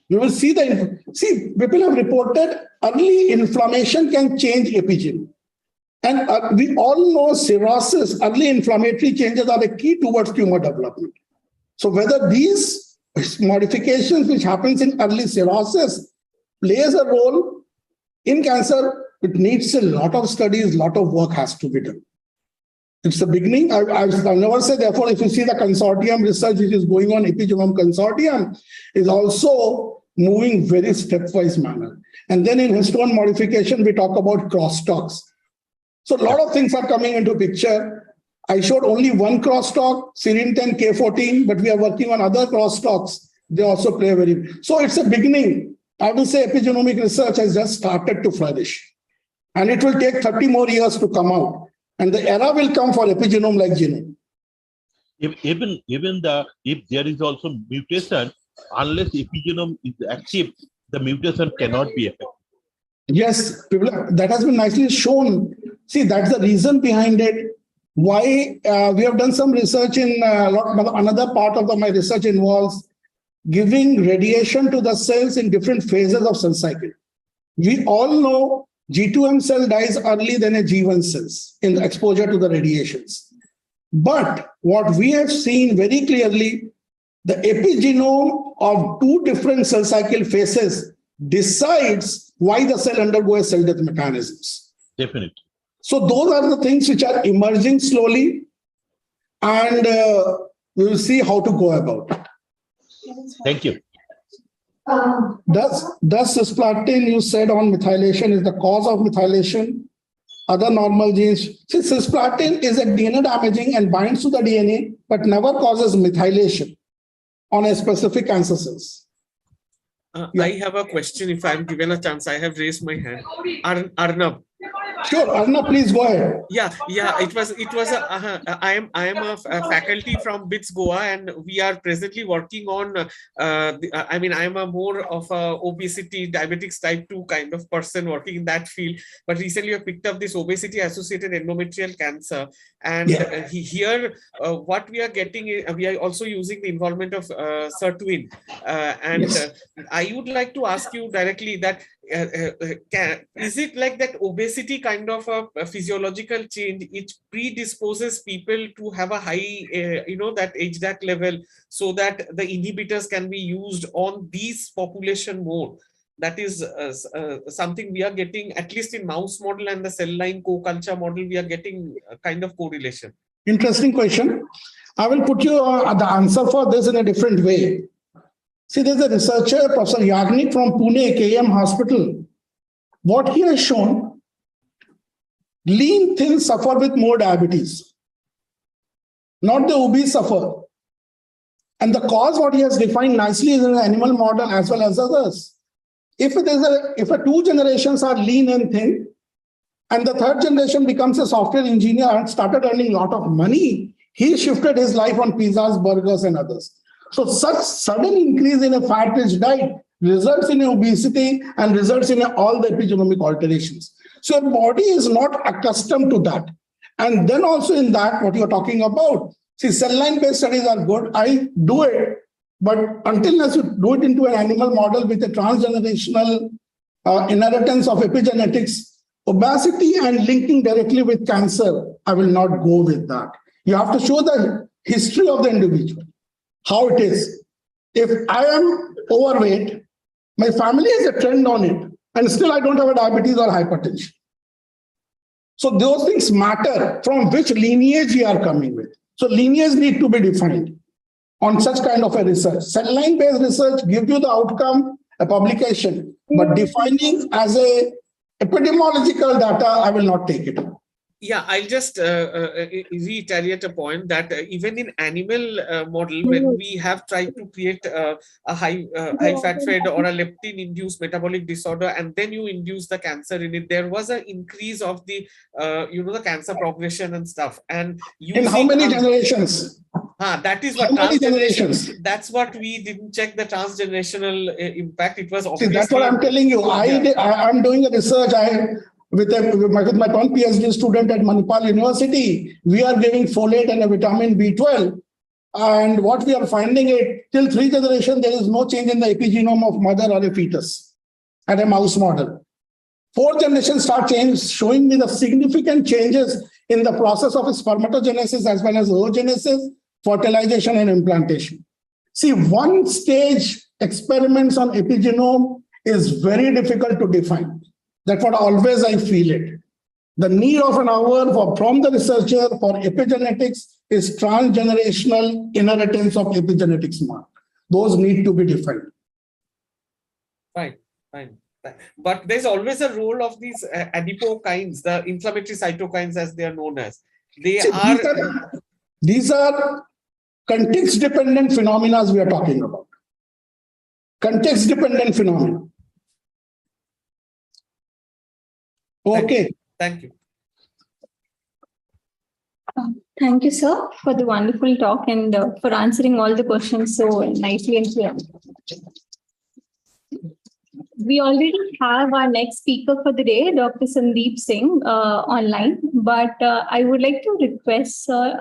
You will see people have reported early inflammation can change epigenome. And we all know cirrhosis, early inflammatory changes are the key towards tumor development. So whether these modifications which happens in early cirrhosis plays a role in cancer, it needs a lot of studies, lot of work has to be done. It's the beginning. I'll never say, therefore, if you see the consortium research which is going on, epigenome consortium is also moving very stepwise manner. And then in histone modification, we talk about crosstalks. So a lot of things are coming into picture. I showed only one crosstalk, serine 10, K14, but we are working on other crosstalks. They also play very. So it's a beginning. I will say epigenomic research has just started to flourish. And it will take 30 more years to come out. And the era will come for epigenome like genome. If there is also mutation, unless epigenome is active, the mutation cannot be effective. Yes, that has been nicely shown. See, that's the reason behind it. Why we have done some research in another part of my research involves giving radiation to the cells in different phases of cell cycle. We all know G2M cell dies early than a G1 cells in the exposure to the radiations. But what we have seen very clearly, the epigenome of two different cell cycle phases decides why the cell undergoes cell death mechanisms. Definitely. So those are the things which are emerging slowly, and we will see how to go about it. Thank you. Does cisplatin you said on methylation is the cause of methylation? Other normal genes. See, cisplatin is a DNA damaging and binds to the DNA, but never causes methylation on a specific cancer cells. I have a question. If I'm given a chance, I have raised my hand. Arnab. Sure, Arnab, please go ahead. Yeah. It was. I am a faculty from BITS Goa, and we are presently working on. I am a more of a obesity, diabetics type 2 kind of person working in that field. But recently, I picked up this obesity-associated endometrial cancer, and here, what we are getting, we are also using the involvement of sirtuin, and yes. I would like to ask you directly that. Is it like that obesity kind of a physiological change which predisposes people to have a high that HDAC level so that the inhibitors can be used on these population more? That is something we are getting, at least in mouse model and the cell line co-culture model, we are getting a kind of correlation. Interesting question. I will put you the answer for this in a different way. See, there's a researcher, Professor Yagnik from Pune, KM Hospital. What he has shown, lean, thin suffer with more diabetes. Not the obese suffer. And the cause, what he has defined nicely is in the animal model as well as others. If two generations are lean and thin, and the third generation becomes a software engineer and started earning a lot of money, he shifted his life on pizzas, burgers, and others. So such sudden increase in a fat-rich diet results in obesity and results in all the epigenomic alterations. So your body is not accustomed to that. And then also in that, what you're talking about, see, cell line-based studies are good. I do it, but until you do it into an animal model with a transgenerational inheritance of epigenetics, obesity and linking directly with cancer, I will not go with that. You have to show the history of the individual. How it is. If I am overweight, my family has a trend on it. and still I don't have a diabetes or hypertension. So those things matter from which lineage you are coming with. So lineage need to be defined on such kind of a research. Cell line based research gives you the outcome, a publication, but defining as a epidemiological data, I will not take it. Yeah, I'll just reiterate a point that even in animal model, when we have tried to create a high fat fed or a leptin induced metabolic disorder, and then you induce the cancer in it, there was an increase of the the cancer progression and stuff. And In how using many generations? that is what How many transgeneration. generations? That's what we didn't check the transgenerational impact. It was See, obviously. that's what I'm telling you. I'm doing a research. With my one PhD student at Manipal University, we are giving folate and a vitamin B12. And what we are finding is till 3 generations, there is no change in the epigenome of mother or a fetus at a mouse model. 4th generation start showing me the significant changes in the process of spermatogenesis as well as oogenesis, fertilization and implantation. See, one stage experiments on epigenome is very difficult to define. That's what always I feel it. The need of an hour from the researcher for epigenetics is transgenerational inheritance of epigenetics mark. Those need to be defined. Fine. But there's always a role of these adipokines, the inflammatory cytokines as they are known as. These are context-dependent phenomena we are talking about. Context-dependent phenomena. Okay. Thank you. Thank you, sir, for the wonderful talk and for answering all the questions so nicely and clearly. We already have our next speaker for the day, Dr. Sandeep Singh, online, but I would like to request, sir,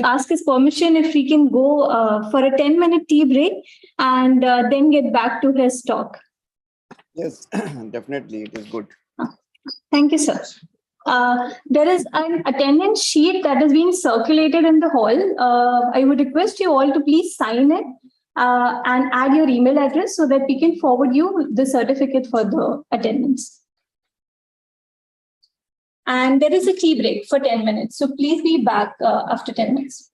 ask his permission if we can go for a 10-minute tea break and then get back to his talk. Yes, definitely. It is good. Thank you, sir. There is an attendance sheet that is being circulated in the hall. I would request you all to please sign it and add your email address so that we can forward you the certificate for the attendance. And there is a tea break for 10 minutes. So please be back after 10 minutes.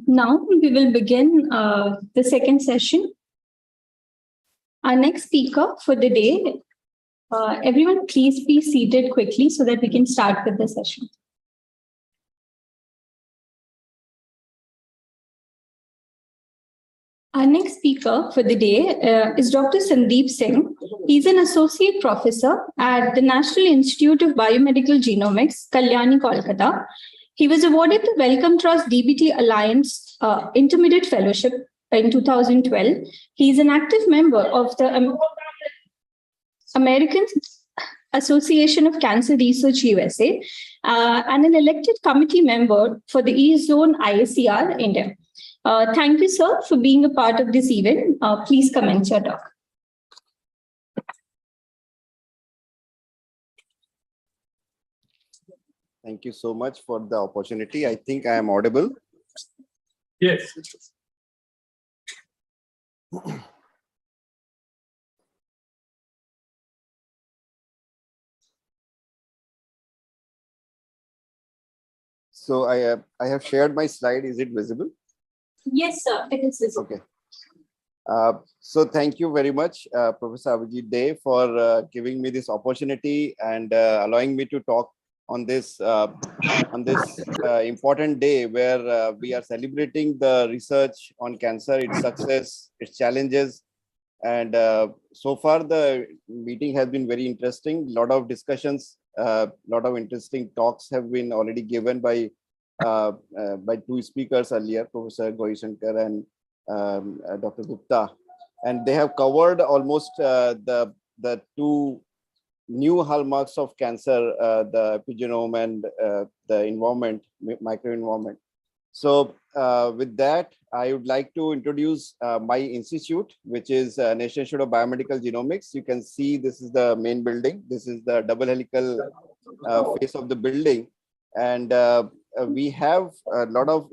Now we will begin the second session. Our next speaker for the day, everyone please be seated quickly so that we can start with the session. Our next speaker for the day is Dr. Sandeep Singh. He's an associate professor at the National Institute of Biomedical Genomics, Kalyani, Kolkata. He was awarded the Wellcome Trust DBT Alliance Intermediate Fellowship in 2012. He is an active member of the American Association of Cancer Research USA and an elected committee member for the East Zone IACR India. Thank you, sir, for being a part of this event. Please commence your talk. Thank you so much for the opportunity. I think I am audible. Yes. So I have shared my slide. Is it visible? Yes, sir, it is visible. Okay. So thank you very much, Professor Abhijit Dey, for giving me this opportunity and allowing me to talk on this important day where we are celebrating the research on cancer, its success, its challenges. And so far, the meeting has been very interesting. A lot of discussions, a lot of interesting talks have been already given by two speakers earlier, Professor Gauri Shankar and Dr. Gupta, and they have covered almost the two new hallmarks of cancer, the epigenome and the environment, microenvironment. So with that, I would like to introduce my institute, which is National Institute of Biomedical Genomics. You can see this is the main building. This is the double helical face of the building. And we have a lot of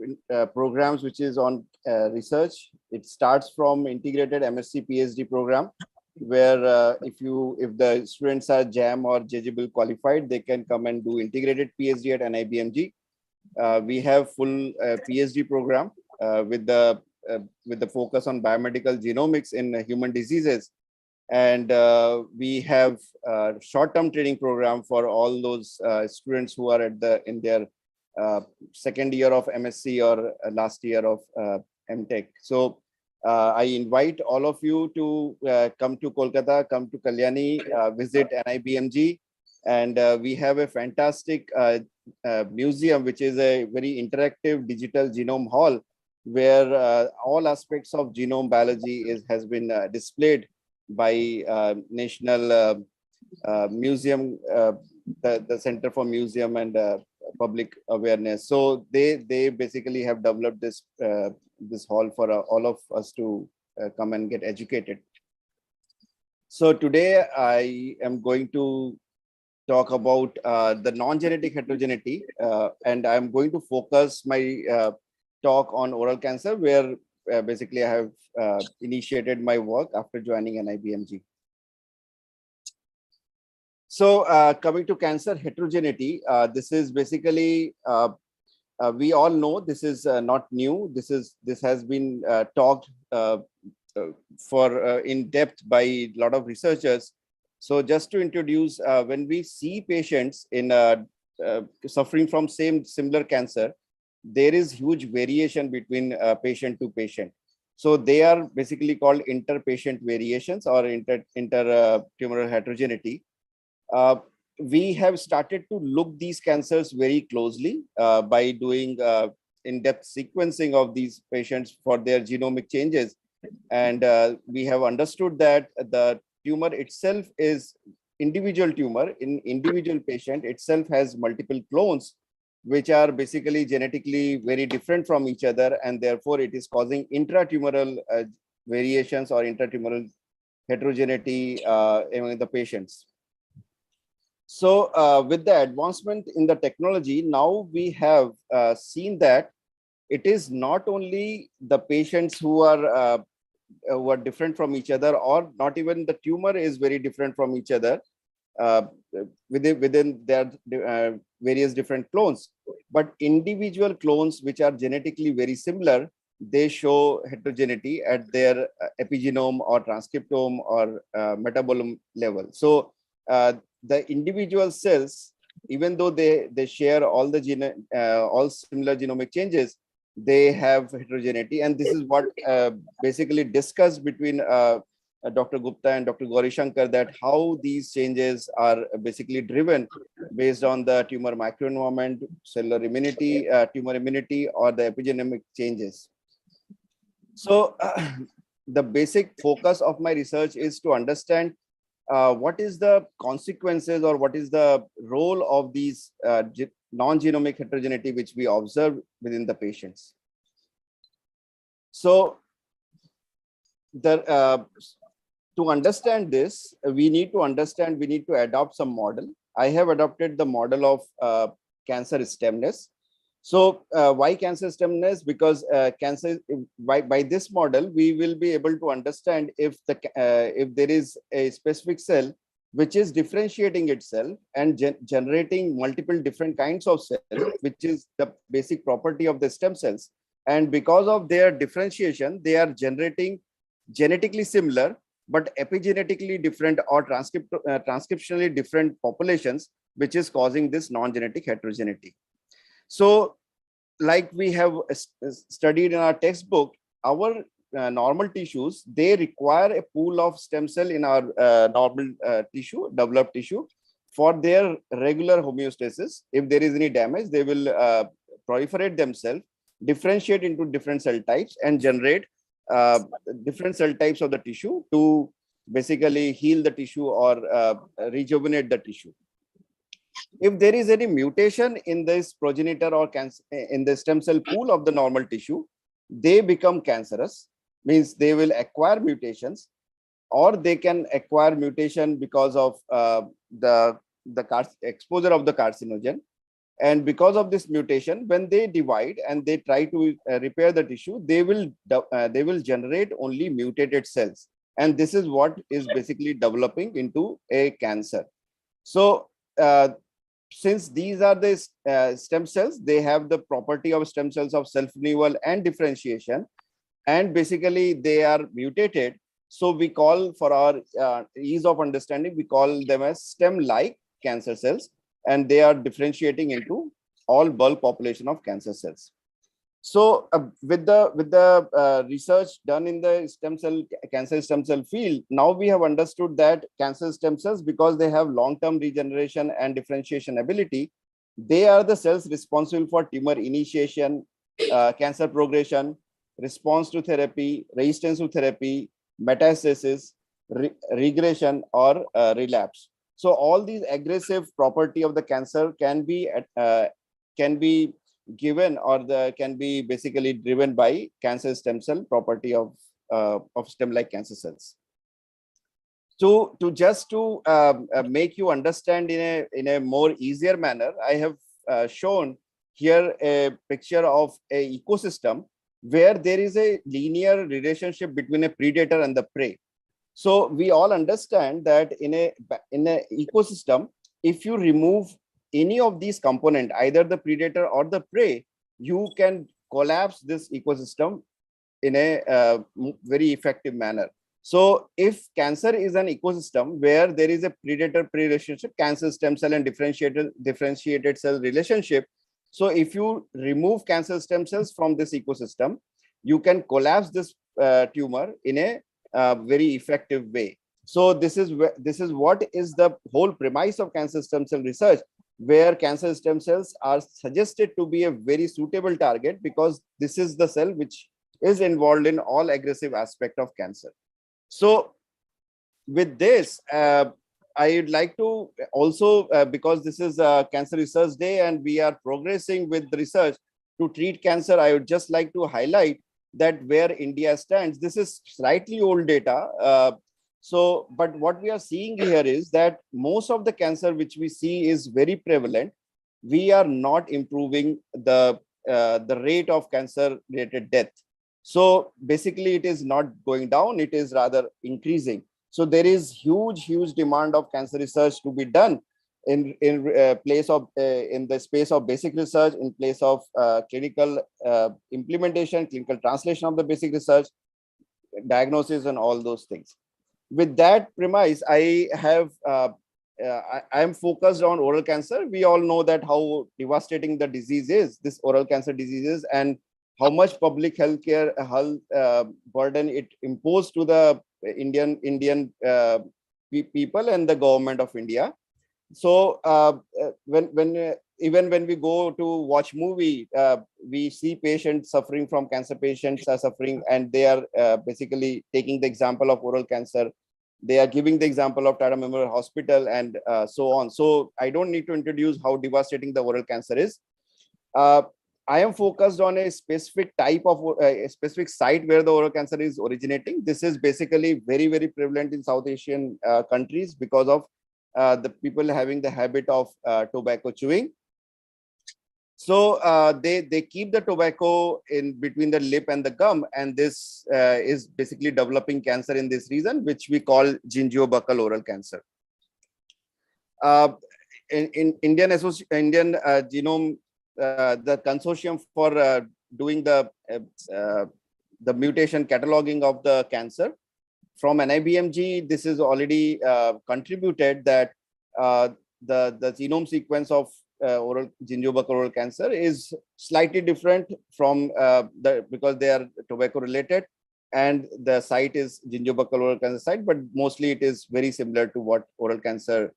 programs which is on research. It starts from integrated MSc PhD program, where if the students are JAM or JGBL qualified, they can come and do integrated PhD at NIBMG. We have full PhD program with the focus on biomedical genomics in human diseases, and we have short-term training program for all those students who are in their second year of MSc or last year of MTech. So I invite all of you to come to Kolkata, come to Kalyani, visit NIBMG, and we have a fantastic museum, which is a very interactive digital genome hall, where all aspects of genome biology has been displayed by National Museum, the Center for Museum and Public Awareness. So they basically have developed this this hall for all of us to come and get educated. So today I am going to talk about the non-genetic heterogeneity, and I'm going to focus my talk on oral cancer, where basically I have initiated my work after joining NIBMG. So coming to cancer heterogeneity, this is basically we all know this is not new. This has been talked for in depth by a lot of researchers. So just to introduce, when we see patients in suffering from similar cancer, there is huge variation between patient to patient. So they are basically called inter-patient variations or inter-tumoral heterogeneity. We have started to look these cancers very closely by doing in-depth sequencing of these patients for their genomic changes. And we have understood that the tumor itself is individual tumor in individual patient itself has multiple clones, which are basically genetically very different from each other. And therefore it is causing intratumoral variations or intratumoral heterogeneity among the patients. So with the advancement in the technology, now we have seen that it is not only the patients who are different from each other, or not even the tumor is very different from each other within their various different clones, but individual clones which are genetically very similar, they show heterogeneity at their epigenome or transcriptome or metabolome level. So the individual cells, even though they share all the all similar genomic changes, they have heterogeneity. And this is what basically discussed between Dr. Gupta and Dr. Gauri Shankar, that how these changes are basically driven based on the tumor microenvironment, cellular immunity, tumor immunity, or the epigenomic changes. So the basic focus of my research is to understand what is the consequences or what is the role of these non-genomic heterogeneity which we observe within the patients. So to understand this, we need to adopt some model. I have adopted the model of cancer stemness. So why cancer stemness? Because by this model, we will be able to understand if there is a specific cell which is differentiating itself and generating multiple different kinds of cells, which is the basic property of the stem cells. And because of their differentiation, they are generating genetically similar, but epigenetically different or transcriptionally different populations, which is causing this non-genetic heterogeneity. So like we have studied in our textbook, our normal tissues, they require a pool of stem cell in our normal tissue, developed tissue, for their regular homeostasis. If there is any damage, they will proliferate themselves, differentiate into different cell types, and generate different cell types of the tissue to basically heal the tissue or rejuvenate the tissue. If there is any mutation in this progenitor or cancer in the stem cell pool of the normal tissue, they become cancerous, means they will acquire mutations, or they can acquire mutation because of the exposure of the carcinogen. And because of this mutation, when they divide and they try to repair the tissue, they will generate only mutated cells. And this is what is basically developing into a cancer. So since these are the stem cells, they have the property of stem cells of self-renewal and differentiation, and basically they are mutated. So we call, for our ease of understanding, we call them as stem-like cancer cells, and they are differentiating into all bulk population of cancer cells. So with the research done in the cancer stem cell field, now we have understood that cancer stem cells, because they have long-term regeneration and differentiation ability, they are the cells responsible for tumor initiation, cancer progression, response to therapy, resistance to therapy, metastasis, regression, or relapse. So all these aggressive property of the cancer can be given, or can be basically driven by cancer stem cell property of stem-like cancer cells. To make you understand in a more easier manner, I have shown here a picture of a ecosystem where there is a linear relationship between a predator and the prey. So we all understand that in a ecosystem, if you remove any of these components, either the predator or the prey, you can collapse this ecosystem in a very effective manner. So if cancer is an ecosystem where there is a predator-prey relationship, cancer stem cell and differentiated cell relationship. So if you remove cancer stem cells from this ecosystem, you can collapse this tumor in a very effective way. So this is what is the whole premise of cancer stem cell research, where cancer stem cells are suggested to be a very suitable target, because this is the cell which is involved in all aggressive aspect of cancer. So with this, I would like to also, because this is a Cancer Research Day and we are progressing with the research to treat cancer, I would just like to highlight that where India stands. This is slightly old data. But what we are seeing here is that most of the cancer which we see is very prevalent. We are not improving the rate of cancer-related death. So basically, it is not going down; it is rather increasing. So there is huge demand of cancer research to be done in the space of basic research, in place of clinical implementation, clinical translation of the basic research, diagnosis, and all those things. With that premise, I am focused on oral cancer. We all know that how devastating the disease is, this oral cancer disease is, and how much public health burden it imposed to the Indian people and the government of India. So even when we go to watch movie, we see patients suffering from cancer. Patients are suffering, and they are basically taking the example of oral cancer. They are giving the example of Tata Memorial Hospital and so on. So I don't need to introduce how devastating the oral cancer is. I am focused on a specific type of a specific site where the oral cancer is originating. This is basically very prevalent in South Asian countries because of the people having the habit of tobacco chewing. So they keep the tobacco in between the lip and the gum, and this is basically developing cancer in this region, which we call gingivobuccal oral cancer. In Indian Genome, the consortium for doing the mutation cataloging of the cancer from NIBMG, this is already contributed that the genome sequence of gingivobuccal oral cancer is slightly different from because they are tobacco related, and the site is gingivobuccal oral cancer site, but mostly it is very similar to what oral cancer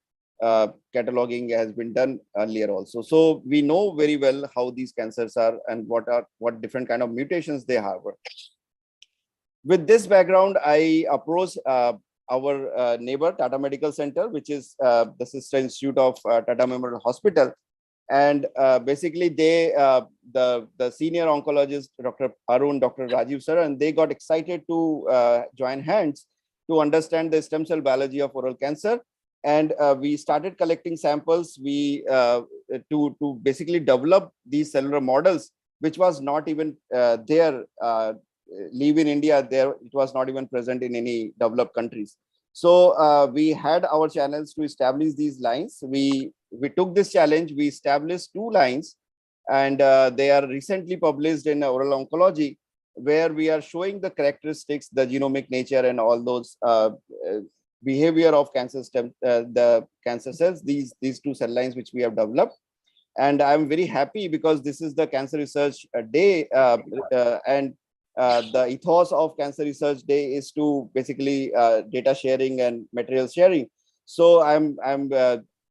cataloging has been done earlier also. So we know very well how these cancers are and what different kind of mutations they have. With this background, I approached our neighbor Tata Medical Center, which is the sister institute of Tata Memorial Hospital, and basically they the senior oncologist Dr. Arun, Dr. Rajiv sir, and they got excited to join hands to understand the stem cell biology of oral cancer. And we started collecting samples. We to basically develop these cellular models, which was not even there. Live in India, there it was not even present in any developed countries. So we had our channels to establish these lines. We took this challenge. We established 2 lines, and they are recently published in Oral Oncology, where we are showing the characteristics, the genomic nature, and all those behavior of cancer the cancer cells. These 2 cell lines which we have developed, and I'm very happy because this is the Cancer Research Day, and the ethos of Cancer Research Day is to basically data sharing and material sharing. So I'm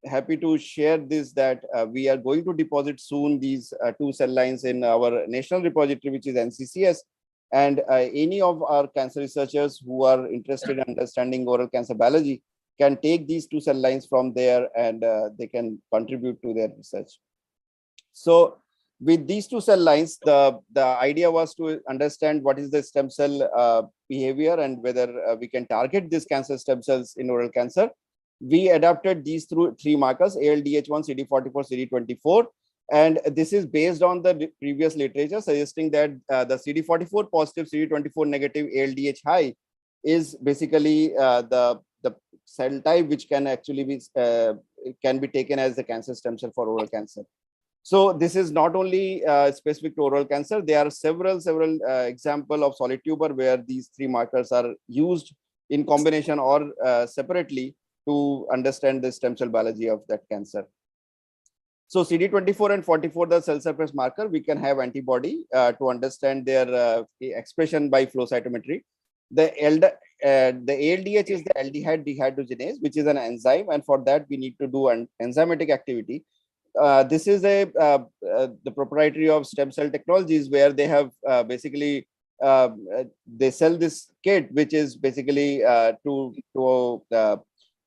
happy to share this, that we are going to deposit soon these 2 cell lines in our national repository, which is NCCS. And any of our cancer researchers who are interested in understanding oral cancer biology can take these 2 cell lines from there, and they can contribute to their research. So with these 2 cell lines, the idea was to understand what is the stem cell behavior and whether we can target these cancer stem cells in oral cancer. We adapted these 3 markers, ALDH1, CD44, CD24. And this is based on the previous literature suggesting that the CD44 positive, CD24 negative, ALDH high is basically the cell type which can actually be can be taken as the cancer stem cell for oral cancer. So this is not only specific to oral cancer. There are several example of solid tumor where these three markers are used in combination or separately to understand the stem cell biology of that cancer. So CD24 and 44, the cell surface marker, we can have antibody to understand their expression by flow cytometry. The ALDH is the aldehyde dehydrogenase, which is an enzyme, and for that we need to do an enzymatic activity. This is the proprietary of stem cell technologies, where they have basically they sell this kit, which is basically to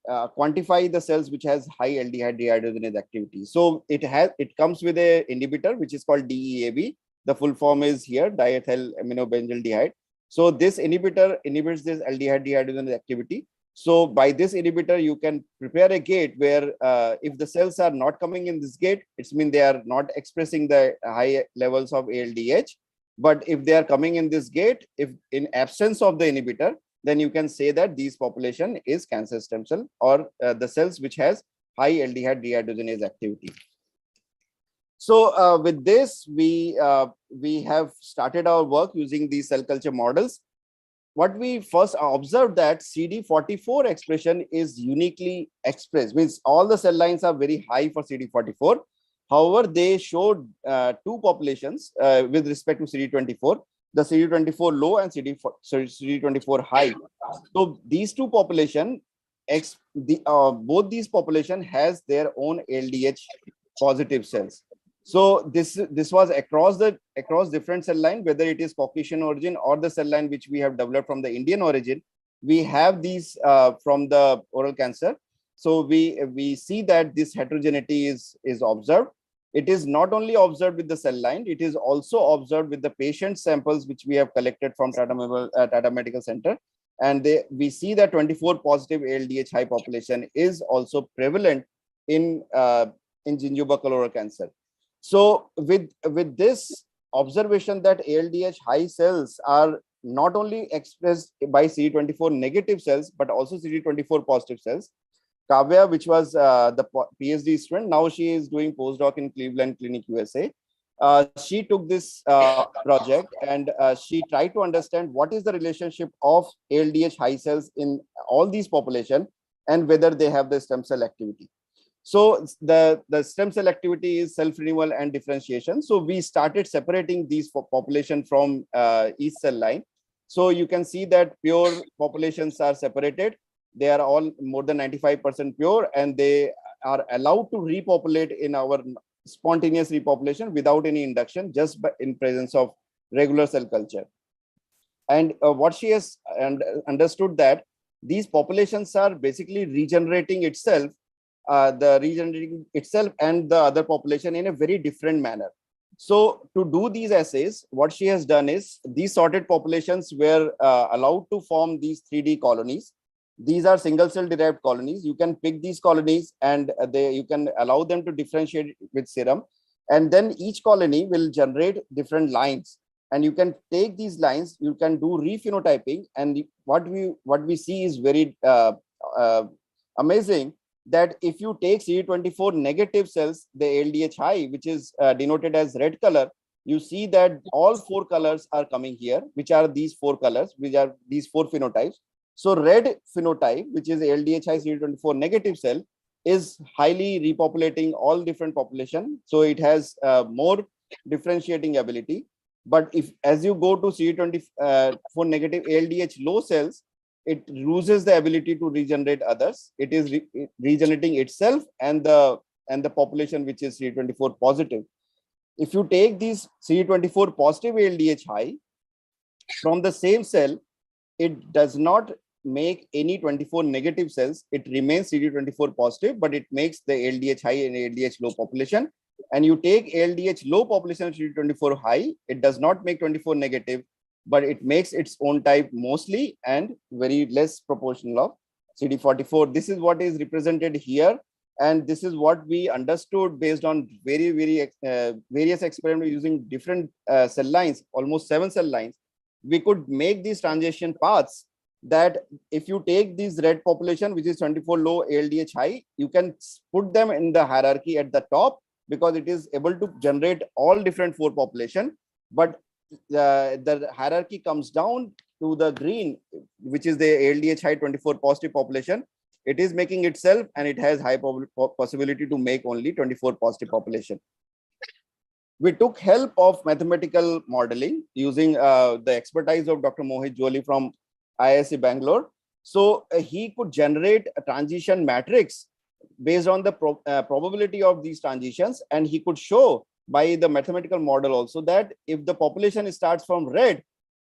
quantify the cells which has high aldehyde dehydrogenase activity. So it comes with a inhibitor which is called DEAB. The full form is here, diethyl aminobenzaldehyde. So this inhibitor inhibits this aldehyde dehydrogenase activity. So by this inhibitor, you can prepare a gate where if the cells are not coming in this gate, it means they are not expressing the high levels of ALDH. But if they are coming in this gate, if in absence of the inhibitor, then you can say that these population is cancer stem cell or the cells which has high aldehyde dehydrogenase activity. So with this, we have started our work using these cell culture models. What we first observed that CD44 expression is uniquely expressed, means all the cell lines are very high for CD44. However, they showed two populations with respect to CD24, the CD24 low and CD24 high. So these two population, both these population has their own LDH positive cells. So this was across different cell line, whether it is Caucasian origin or the cell line which we have developed from the Indian origin. We have these from the oral cancer. So we see that this heterogeneity is observed. It is not only observed with the cell line, it is also observed with the patient samples which we have collected from Tata Medical Center. And we see that 24 positive ALDH high population is also prevalent in gingival oral cancer. So with this observation that ALDH high cells are not only expressed by CD24 negative cells, but also CD24 positive cells, Kavya, which was the PhD student, now she is doing postdoc in Cleveland Clinic, USA. She took this project and she tried to understand what is the relationship of ALDH high cells in all these populations and whether they have the stem cell activity. So the stem cell activity is self-renewal and differentiation. So we started separating these population from each cell line. So you can see that pure populations are separated. They are all more than 95% pure, and they are allowed to repopulate in our spontaneous repopulation without any induction, just in presence of regular cell culture. And what she has understood that these populations are basically regenerating itself, and the other population in a very different manner. So to do these assays, what she has done is these sorted populations were allowed to form these 3D colonies. These are single cell derived colonies. You can pick these colonies and you can allow them to differentiate with serum. And then each colony will generate different lines. And you can take these lines, you can do rephenotyping. And what we see is very amazing, that if you take CD24 negative cells, the LDH high, which is denoted as red color, you see that all four colors are coming here, which are these four colors, which are these four phenotypes. So red phenotype, which is LDH high CD24 negative cell, is highly repopulating all different population. So it has more differentiating ability. But if as you go to CD24 negative LDH low cells, it loses the ability to regenerate others. It is regenerating itself and the population which is CD24 positive. If you take these CD24 positive LDH high from the same cell, it does not make any 24 negative cells. It remains CD24 positive, but it makes the LDH high and LDH low population. And you take LDH low population CD24 high, it does not make 24 negative, but it makes its own type mostly and very less proportional of CD44. This is what is represented here. And this is what we understood based on various experiments using different cell lines, almost 7 cell lines. We could make these transition paths that if you take this red population, which is 24 low LDH high, you can put them in the hierarchy at the top because it is able to generate all different 4 population, but the hierarchy comes down to the green, which is the ALDH high 24 positive population. It is making itself, and it has high possibility to make only 24 positive population. We took help of mathematical modeling using the expertise of Dr. Mohit Joli from IISc Bangalore. So he could generate a transition matrix based on the probability of these transitions, and he could show by the mathematical model also that if the population starts from red,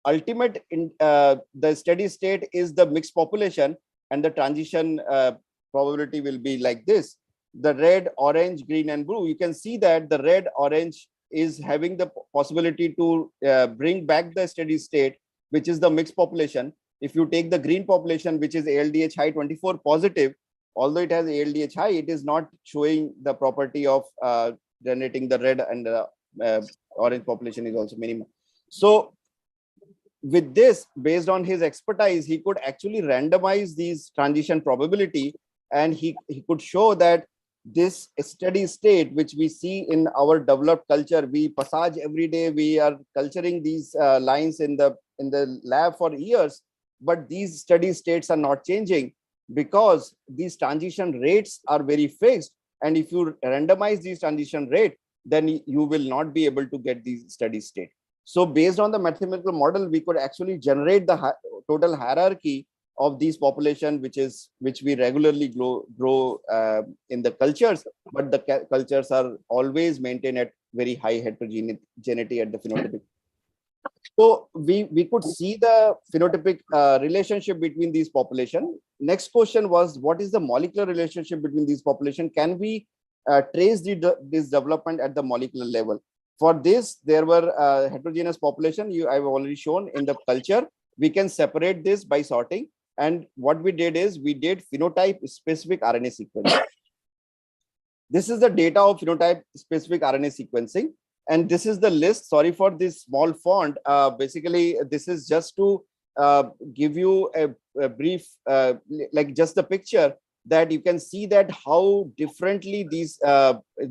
ultimate in the steady state is the mixed population, and the transition probability will be like this. The red, orange, green, and blue. You can see that the red, orange is having the possibility to bring back the steady state, which is the mixed population. If you take the green population, which is ALDH high 24 positive, although it has ALDH high, it is not showing the property of generating the red, and the orange population is also minimum. So with this, based on his expertise, he could actually randomize these transition probability, and he could show that this steady state, which we see in our developed culture, we passage every day, we are culturing these lines in the lab for years, but these steady states are not changing because these transition rates are very fixed. And if you randomize these transition rate, then you will not be able to get these steady state. So based on the mathematical model, we could actually generate the total hierarchy of these population, which we regularly grow in the cultures, but the cultures are always maintained at very high heterogeneity at the phenotypic. So we could see the phenotypic relationship between these population. Next question was, what is the molecular relationship between these population? Can we trace this development at the molecular level? For this, there were heterogeneous population. I've already shown in the culture. We can separate this by sorting. And what we did is we did phenotype specific RNA sequencing. This is the data of phenotype specific RNA sequencing. And this is the list. Sorry for this small font. Basically, this is just to give you a brief, like just the picture, that you can see that how differently these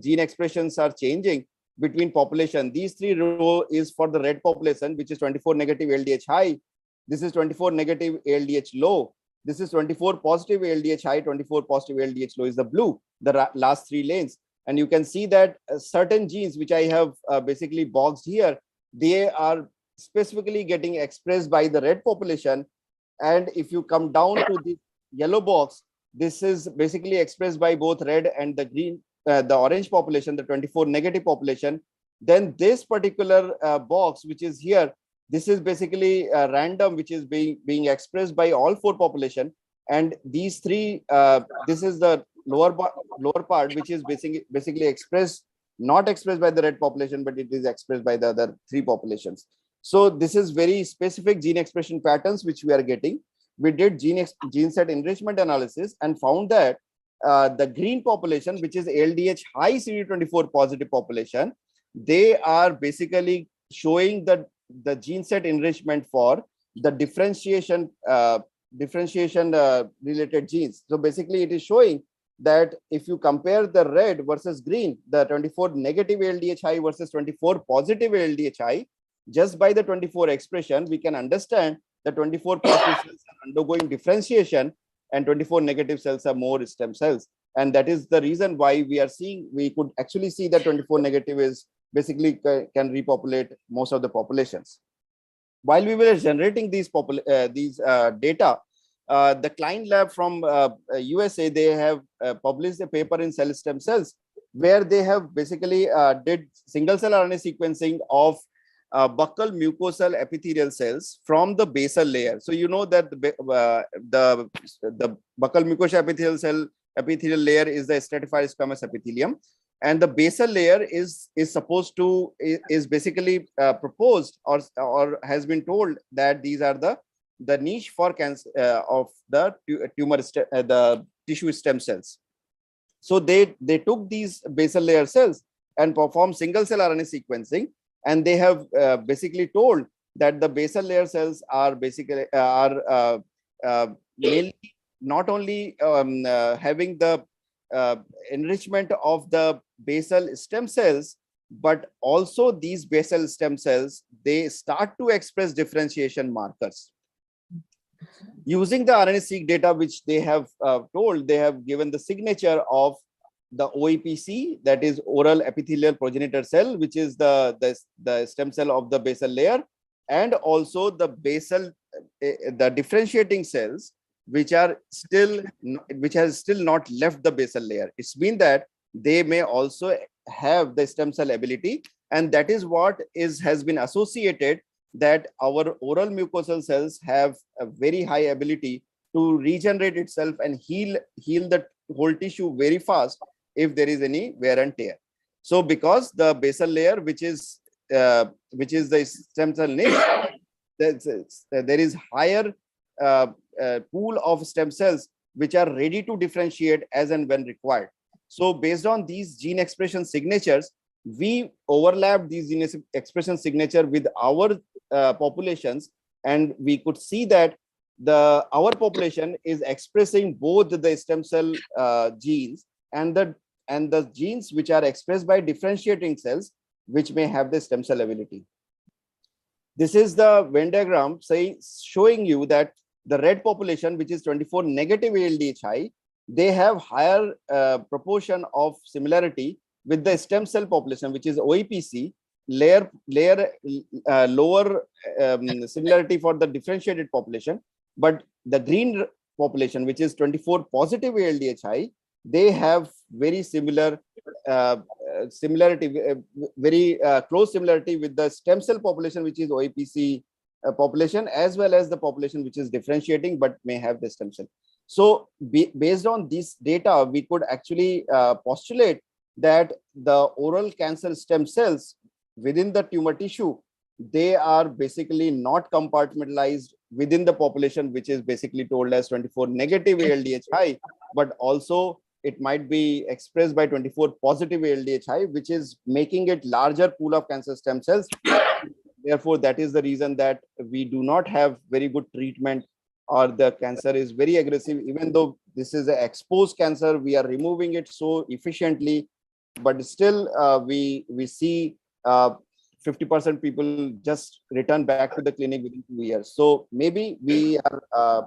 gene expressions are changing between population. These 3 row is for the red population, which is 24 negative LDH high. This is 24 negative ALDH low. This is 24 positive ALDH high, 24 positive ALDH low is the blue, the last 3 lanes. And you can see that certain genes, which I have basically boxed here, they are specifically getting expressed by the red population. And if you come down to the yellow box, this is basically expressed by both red and the green, the orange population, the 24 negative population. Then this particular box, which is here, this is basically random, which is being expressed by all 4 population. And these 3, this is the lower part, which is basically expressed, not expressed by the red population, but it is expressed by the other 3 populations. So this is very specific gene expression patterns which we are getting. We did gene set enrichment analysis and found that the green population, which is LDH high CD24 positive population, they are basically showing the gene set enrichment for the differentiation related genes. So basically it is showing that if you compare the red versus green, the 24 negative LDH high versus 24 positive LDH high, just by the 24 expression, we can understand the 24 positive cells are undergoing differentiation and 24 negative cells are more stem cells. And that is the reason why we could actually see that 24 negative is basically can repopulate most of the populations. While we were generating these data, the Klein lab from USA, they have published a paper in Cell Stem Cells, where they have basically did single cell RNA sequencing of buccal mucosal epithelial cells from the basal layer. So you know that the buccal mucosal epithelial layer is the stratified squamous epithelium, and the basal layer is basically proposed or has been told that these are the niche for cancer of the tumor the tissue stem cells. So they took these basal layer cells and performed single cell RNA sequencing, and they have basically told that the basal layer cells are basically mainly not only having the enrichment of the basal stem cells, but also these basal stem cells, they start to express differentiation markers. Using the RNA-seq data, which they have told, they have given the signature of the OEPC, that is oral epithelial progenitor cell, which is the stem cell of the basal layer, and also the basal, the differentiating cells, which has still not left the basal layer. It's been that they may also have the stem cell ability, and that is what has been associated, that our oral mucosal cells have a very high ability to regenerate itself and heal the whole tissue very fast if there is any wear and tear. So because the basal layer, which is the stem cell niche, there is higher pool of stem cells which are ready to differentiate as and when required. So based on these gene expression signatures, we overlapped these gene expression signature with our populations, and we could see that our population is expressing both the stem cell genes and the genes which are expressed by differentiating cells, which may have the stem cell ability. This is the Venn diagram showing you that the red population, which is 24 negative ALDH high, they have higher proportion of similarity with the stem cell population, which is OEPC, lower similarity for the differentiated population. But the green population, which is 24 positive ALDH high, they have very similar similarity, very close similarity with the stem cell population, which is OEPC population, as well as the population which is differentiating but may have the stem cell. So based on this data, we could actually postulate that the oral cancer stem cells within the tumor tissue, they are basically not compartmentalized within the population, which is basically told as 24 negative ALDH high, but also it might be expressed by 24 positive ALDH high, which is making it larger pool of cancer stem cells. Therefore, that is the reason that we do not have very good treatment, or the cancer is very aggressive. Even though this is an exposed cancer, we are removing it so efficiently, but still we see 50% people just return back to the clinic within 2 years. So maybe we are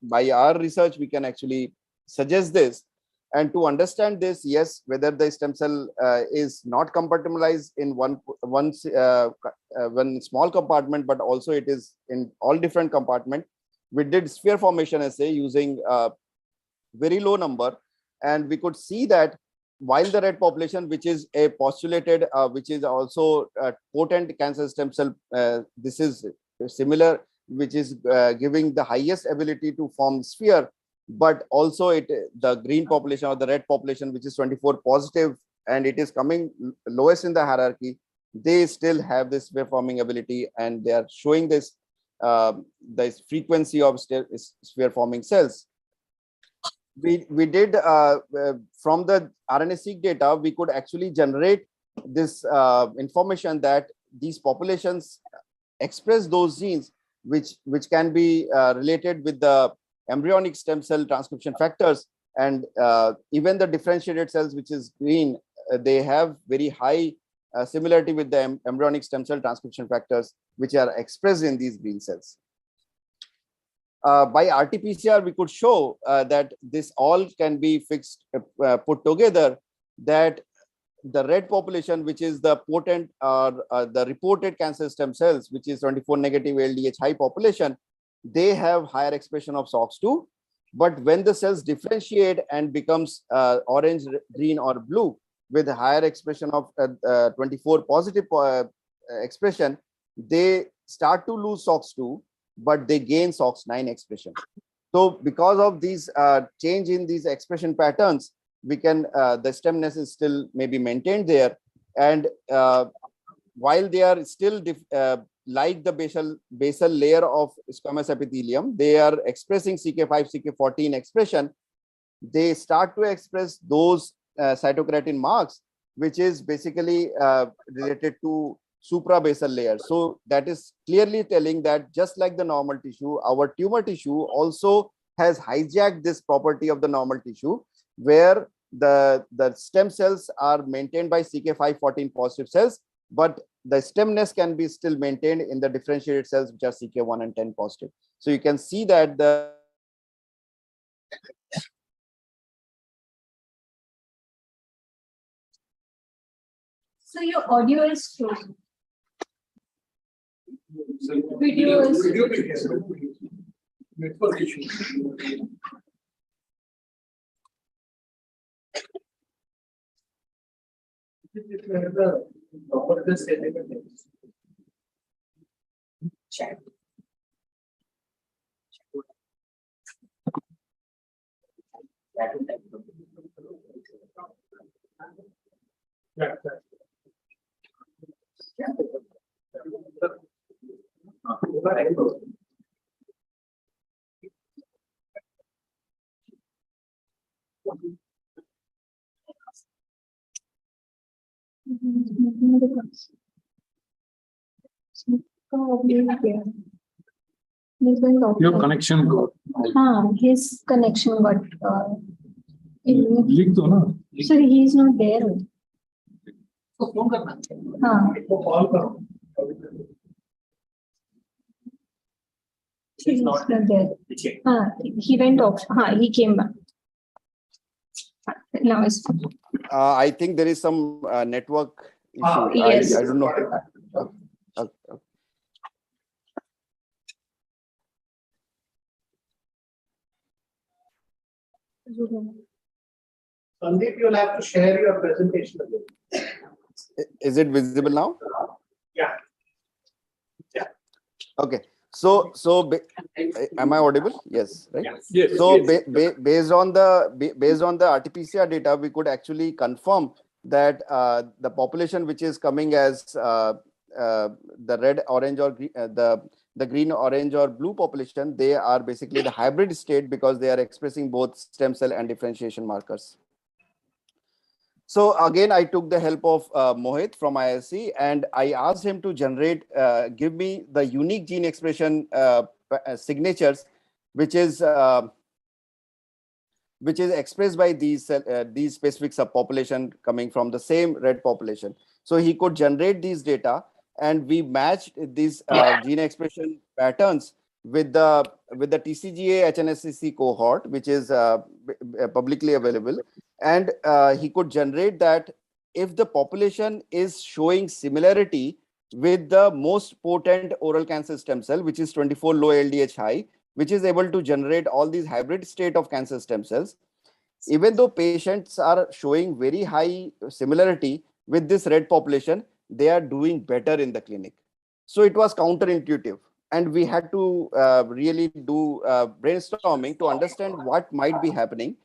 by our research we can actually suggest this. And to understand this, yes, whether the stem cell is not compartmentalized in one small compartment, but also it is in all different compartments. We did sphere formation assay using very low number, and we could see that while the red population, which is a postulated, which is also potent cancer stem cell, this is similar, which is giving the highest ability to form sphere, but also the green population or the red population, which is 24 positive, and it is coming lowest in the hierarchy, they still have this sphere forming ability, and they are showing this frequency of sphere forming cells. We did from the RNA-seq data, we could actually generate this information that these populations express those genes which can be related with the embryonic stem cell transcription factors, and even the differentiated cells, which is green, they have very high similarity with the embryonic stem cell transcription factors, which are expressed in these green cells. By RT-PCR, we could show that this all can be put together, that the red population, which is the potent the reported cancer stem cells, which is 24 negative ALDH high population, they have higher expression of SOX2. But when the cells differentiate and becomes orange, green, or blue with higher expression of 24 positive expression, they start to lose SOX2, but they gain SOX9 expression. So because of these change in these expression patterns, we can the stemness is still maybe maintained there, and while they are still like the basal layer of squamous epithelium, they are expressing CK5, CK14 expression. They start to express those cytokeratin marks, which is basically related to suprabasal layer. So that is clearly telling that just like the normal tissue, our tumor tissue also has hijacked this property of the normal tissue, where the stem cells are maintained by CK514 positive cells, but the stemness can be still maintained in the differentiated cells which are CK1 and 10 positive. So you can see that the So your audio is frozen. Video is. Network issue. Chat. Your connection got. His connection got. लिख दो ना. Sir, he is not there. तो phone करना. हाँ. तो call करो. He is not there. He went off. He came back. Now it's. I think there is some network issue. Yes. I don't know. Sandeep, you'll have to share your presentation again. Is it visible now? Yeah. Okay. Am I audible? Yes, right? Yes. So based on the RT-PCR data, we could actually confirm that the population which is coming as the red, orange, or the green, orange, or blue population, they are basically the hybrid state because they are expressing both stem cell and differentiation markers. So again, I took the help of Mohit from ISC, and I asked him to give me the unique gene expression signatures, which is expressed by these specific subpopulation coming from the same red population. So he could generate these data, and we matched these gene expression patterns with the TCGA HNSCC cohort, which is publicly available. And he could generate that if the population is showing similarity with the most potent oral cancer stem cell, which is 24 low LDH high, which is able to generate all these hybrid state of cancer stem cells, even though patients are showing very high similarity with this red population, they are doing better in the clinic. So it was counterintuitive, and we had to really do brainstorming to understand what might be happening.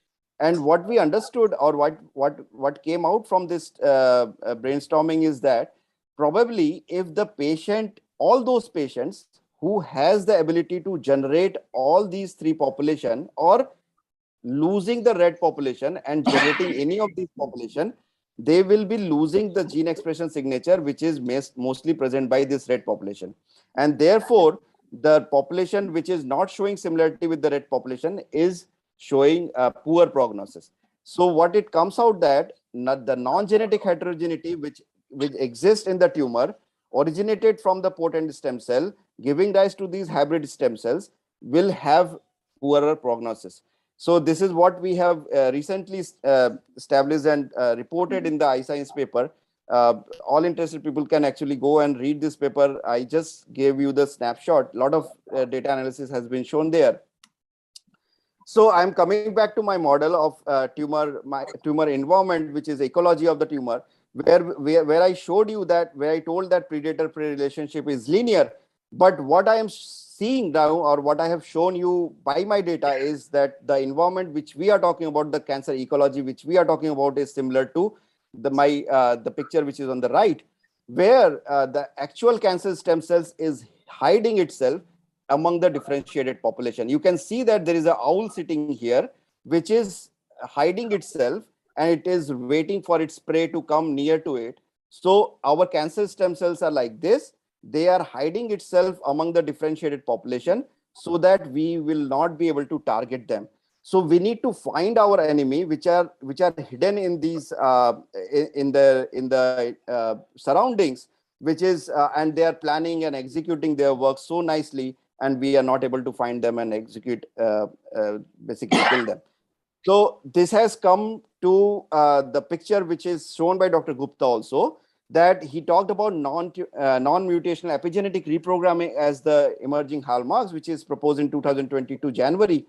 And what we understood, or what came out from this brainstorming, is that probably if the patient, all those patients who has the ability to generate all these three population, or losing the red population and generating any of these population, they will be losing the gene expression signature, which is mostly present by this red population. And therefore, the population which is not showing similarity with the red population is showing a poor prognosis. So what it comes out that the non-genetic heterogeneity which exists in the tumor originated from the potent stem cell, giving rise to these hybrid stem cells, will have poorer prognosis. So this is what we have recently established and reported in the iScience paper. All interested people can actually go and read this paper. I just gave you the snapshot. A lot of data analysis has been shown there. So I'm coming back to my model of tumor environment, which is ecology of the tumor, where I showed you that, where I told that predator-prey relationship is linear. But what I am seeing now, or what I have shown you by my data, is that the environment which we are talking about, the cancer ecology which we are talking about, is similar to the picture which is on the right, where the actual cancer stem cells is hiding itself among the differentiated population. You can see that there is an owl sitting here, which is hiding itself, and it is waiting for its prey to come near to it. So our cancer stem cells are like this. They are hiding itself among the differentiated population so that we will not be able to target them. So we need to find our enemy, which are hidden in these in the surroundings, which is and they are planning and executing their work so nicely, and we are not able to find them and execute basically kill them. So this has come to the picture which is shown by Dr. Gupta also, that he talked about non-mutational epigenetic reprogramming as the emerging hallmarks, which is proposed in 2022 January.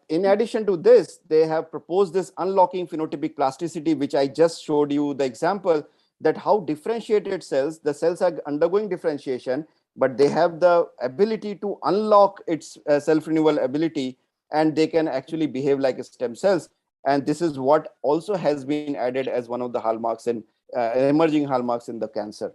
In addition to this, they have proposed this unlocking phenotypic plasticity, which I just showed you the example, that how differentiated cells, the cells are undergoing differentiation, but they have the ability to unlock its self-renewal ability, and they can actually behave like stem cells. And this is what also has been added as one of the hallmarks in emerging hallmarks in the cancer.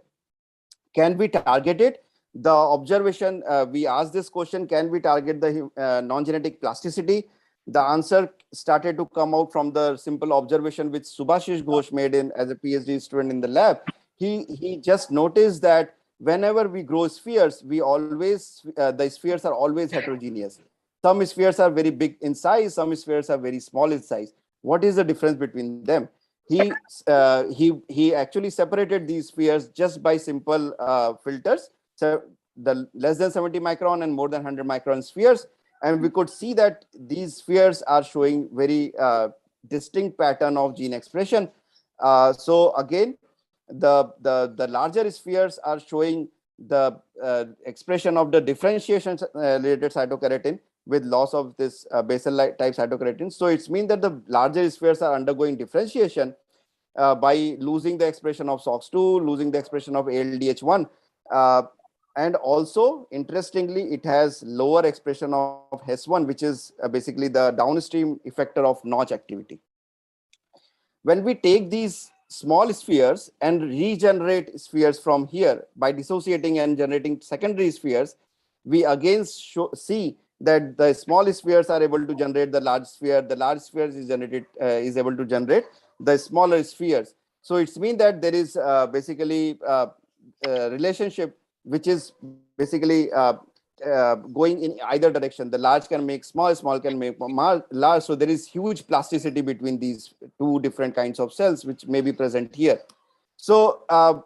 Can we target it? The observation, we asked this question, can we target the non-genetic plasticity? The answer started to come out from the simple observation which Subhashish Ghosh made in as a PhD student in the lab. He just noticed that whenever we grow spheres, we always, the spheres are always heterogeneous. Some spheres are very big in size, some spheres are very small in size. What is the difference between them? He actually separated these spheres just by simple filters. So the less than 70 micron and more than 100 micron spheres, and we could see that these spheres are showing very distinct pattern of gene expression. So again, the larger spheres are showing the expression of the differentiation related cytokeratin with loss of this basal type cytokeratin. So it's mean that the larger spheres are undergoing differentiation by losing the expression of SOX2, losing the expression of ALDH1. And also, interestingly, it has lower expression of HES1, which is basically the downstream effector of Notch activity. When we take these small spheres and regenerate spheres from here by dissociating and generating secondary spheres, we again see that the small spheres are able to generate the large sphere. The large spheres is able to generate the smaller spheres. So it's mean that there is basically a relationship which is basically going in either direction. The large can make small, small can make large. So there is huge plasticity between these two different kinds of cells, which may be present here. So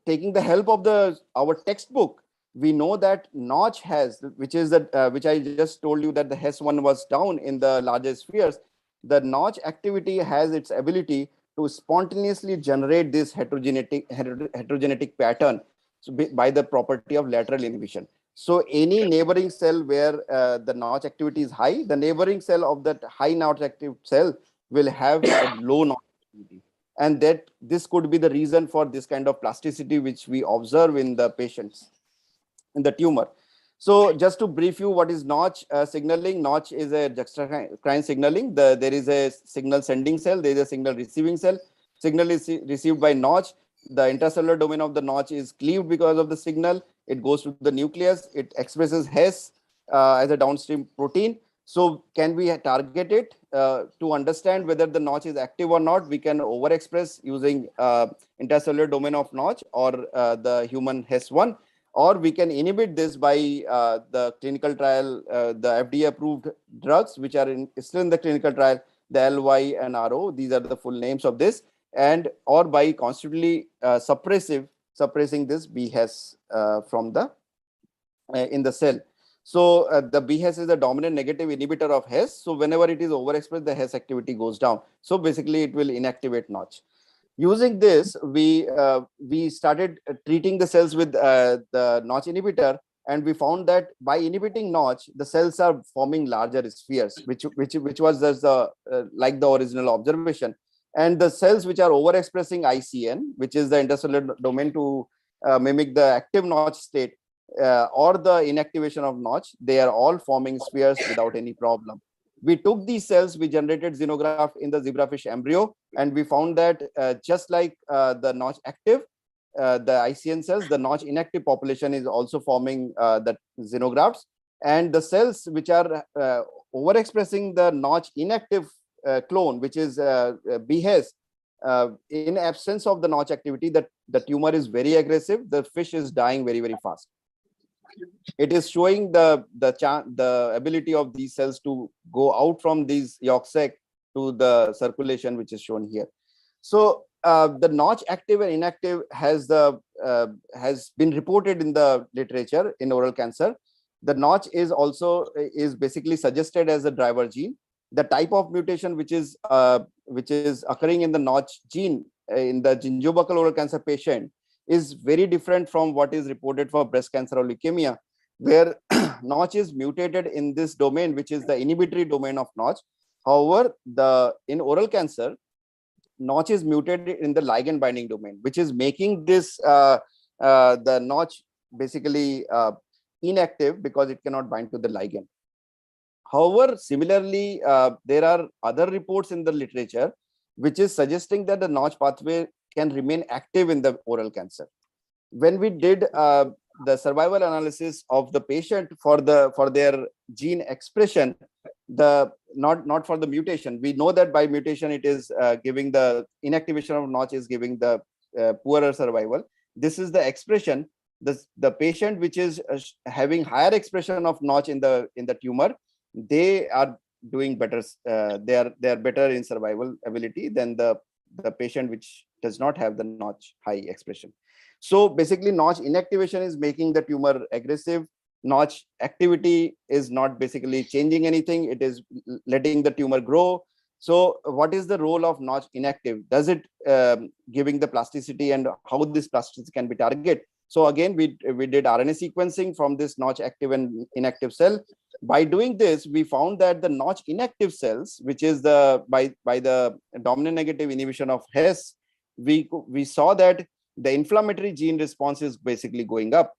taking the help of our textbook, we know that Notch has, which is that which I just told you that the HES1 was down in the larger spheres. The Notch activity has its ability to spontaneously generate this heterogenetic pattern, so by the property of lateral inhibition. So any neighboring cell where the Notch activity is high, the neighboring cell of that high Notch active cell will have a low Notch activity. And that this could be the reason for this kind of plasticity which we observe in the patients, in the tumor. So just to brief you, what is Notch signaling? Notch is a juxtacrine signaling. There is a signal sending cell, there is a signal receiving cell. Signal is received by Notch. The intracellular domain of the Notch is cleaved because of the signal. It goes to the nucleus. It expresses HES as a downstream protein. So can we target it to understand whether the Notch is active or not? We can overexpress using intracellular domain of Notch or the human HES1, or we can inhibit this by the clinical trial, the FDA approved drugs, which are still in the clinical trial, the LY and RO. These are the full names of this. And or by constantly suppressing this BHES from the in the cell. So the BHES is the dominant negative inhibitor of HES. So whenever it is overexpressed, the HES activity goes down. So basically, it will inactivate Notch. Using this, we started treating the cells with the Notch inhibitor, and we found that by inhibiting Notch, the cells are forming larger spheres, which was just like the original observation. And the cells which are overexpressing ICN, which is the intracellular domain to mimic the active Notch state, or the inactivation of Notch, they are all forming spheres without any problem. We took these cells, we generated xenograft in the zebrafish embryo, and we found that just like the Notch active, the ICN cells, the Notch inactive population is also forming the xenografts. And the cells which are overexpressing the Notch inactive clone, which is BHES, in absence of the Notch activity, the tumor is very aggressive, the fish is dying very, very fast. it is showing the ability of these cells to go out from these yolk sac to the circulation, which is shown here. So the notch active and inactive has been reported in the literature in oral cancer. The notch is also basically suggested as a driver gene. The type of mutation which is occurring in the notch gene in the gingivobuccal oral cancer patient is very different from what is reported for breast cancer or leukemia, where notch is mutated in this domain, which is the inhibitory domain of notch. However, in oral cancer, notch is mutated in the ligand binding domain, which is making this the notch basically inactive because it cannot bind to the ligand. However, similarly, there are other reports in the literature which is suggesting that the notch pathway can remain active in the oral cancer. When we did the survival analysis of the patient for their gene expression, not for the mutation, we know that by mutation it is giving the inactivation of notch is giving the poorer survival. This is the expression. The patient which is having higher expression of notch in the tumor, they are doing better. They are better in survival ability than the patient which does not have the notch high expression. So basically, notch inactivation is making the tumor aggressive. Notch activity is not basically changing anything. It is letting the tumor grow. So what is the role of notch inactive? Does it giving the plasticity, and how this plasticity can be targeted? So again, we did RNA sequencing from this notch active and inactive cell. By doing this, we found that the notch inactive cells, which is by the dominant negative inhibition of HES, we saw that the inflammatory gene response is basically going up,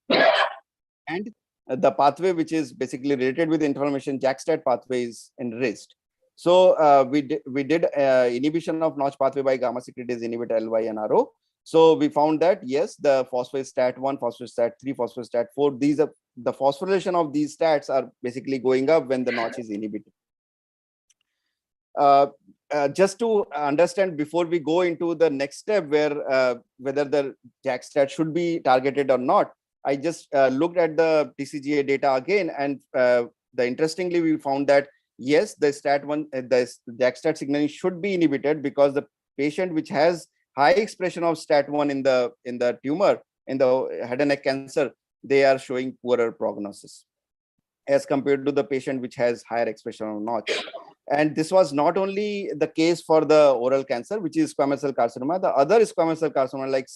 and the pathway which is basically related with inflammation, JAK-STAT pathway, is enriched. So we did inhibition of notch pathway by gamma secretase inhibitor LY and RO. So we found that yes, the phospho-STAT1, phospho-STAT3, phospho-STAT4, these are the phosphorylation of these stats are basically going up when the notch is inhibited. Just to understand before we go into the next step, where whether the JAK-STAT should be targeted or not, I just looked at the TCGA data again, and interestingly we found that yes, the STAT1, the JAK-STAT signaling should be inhibited, because the patient which has high expression of STAT1 in the tumor, in the head and neck cancer, they are showing poorer prognosis as compared to the patient which has higher expression of notch. And this was not only the case for the oral cancer, which is squamous cell carcinoma. The other squamous cell carcinoma, like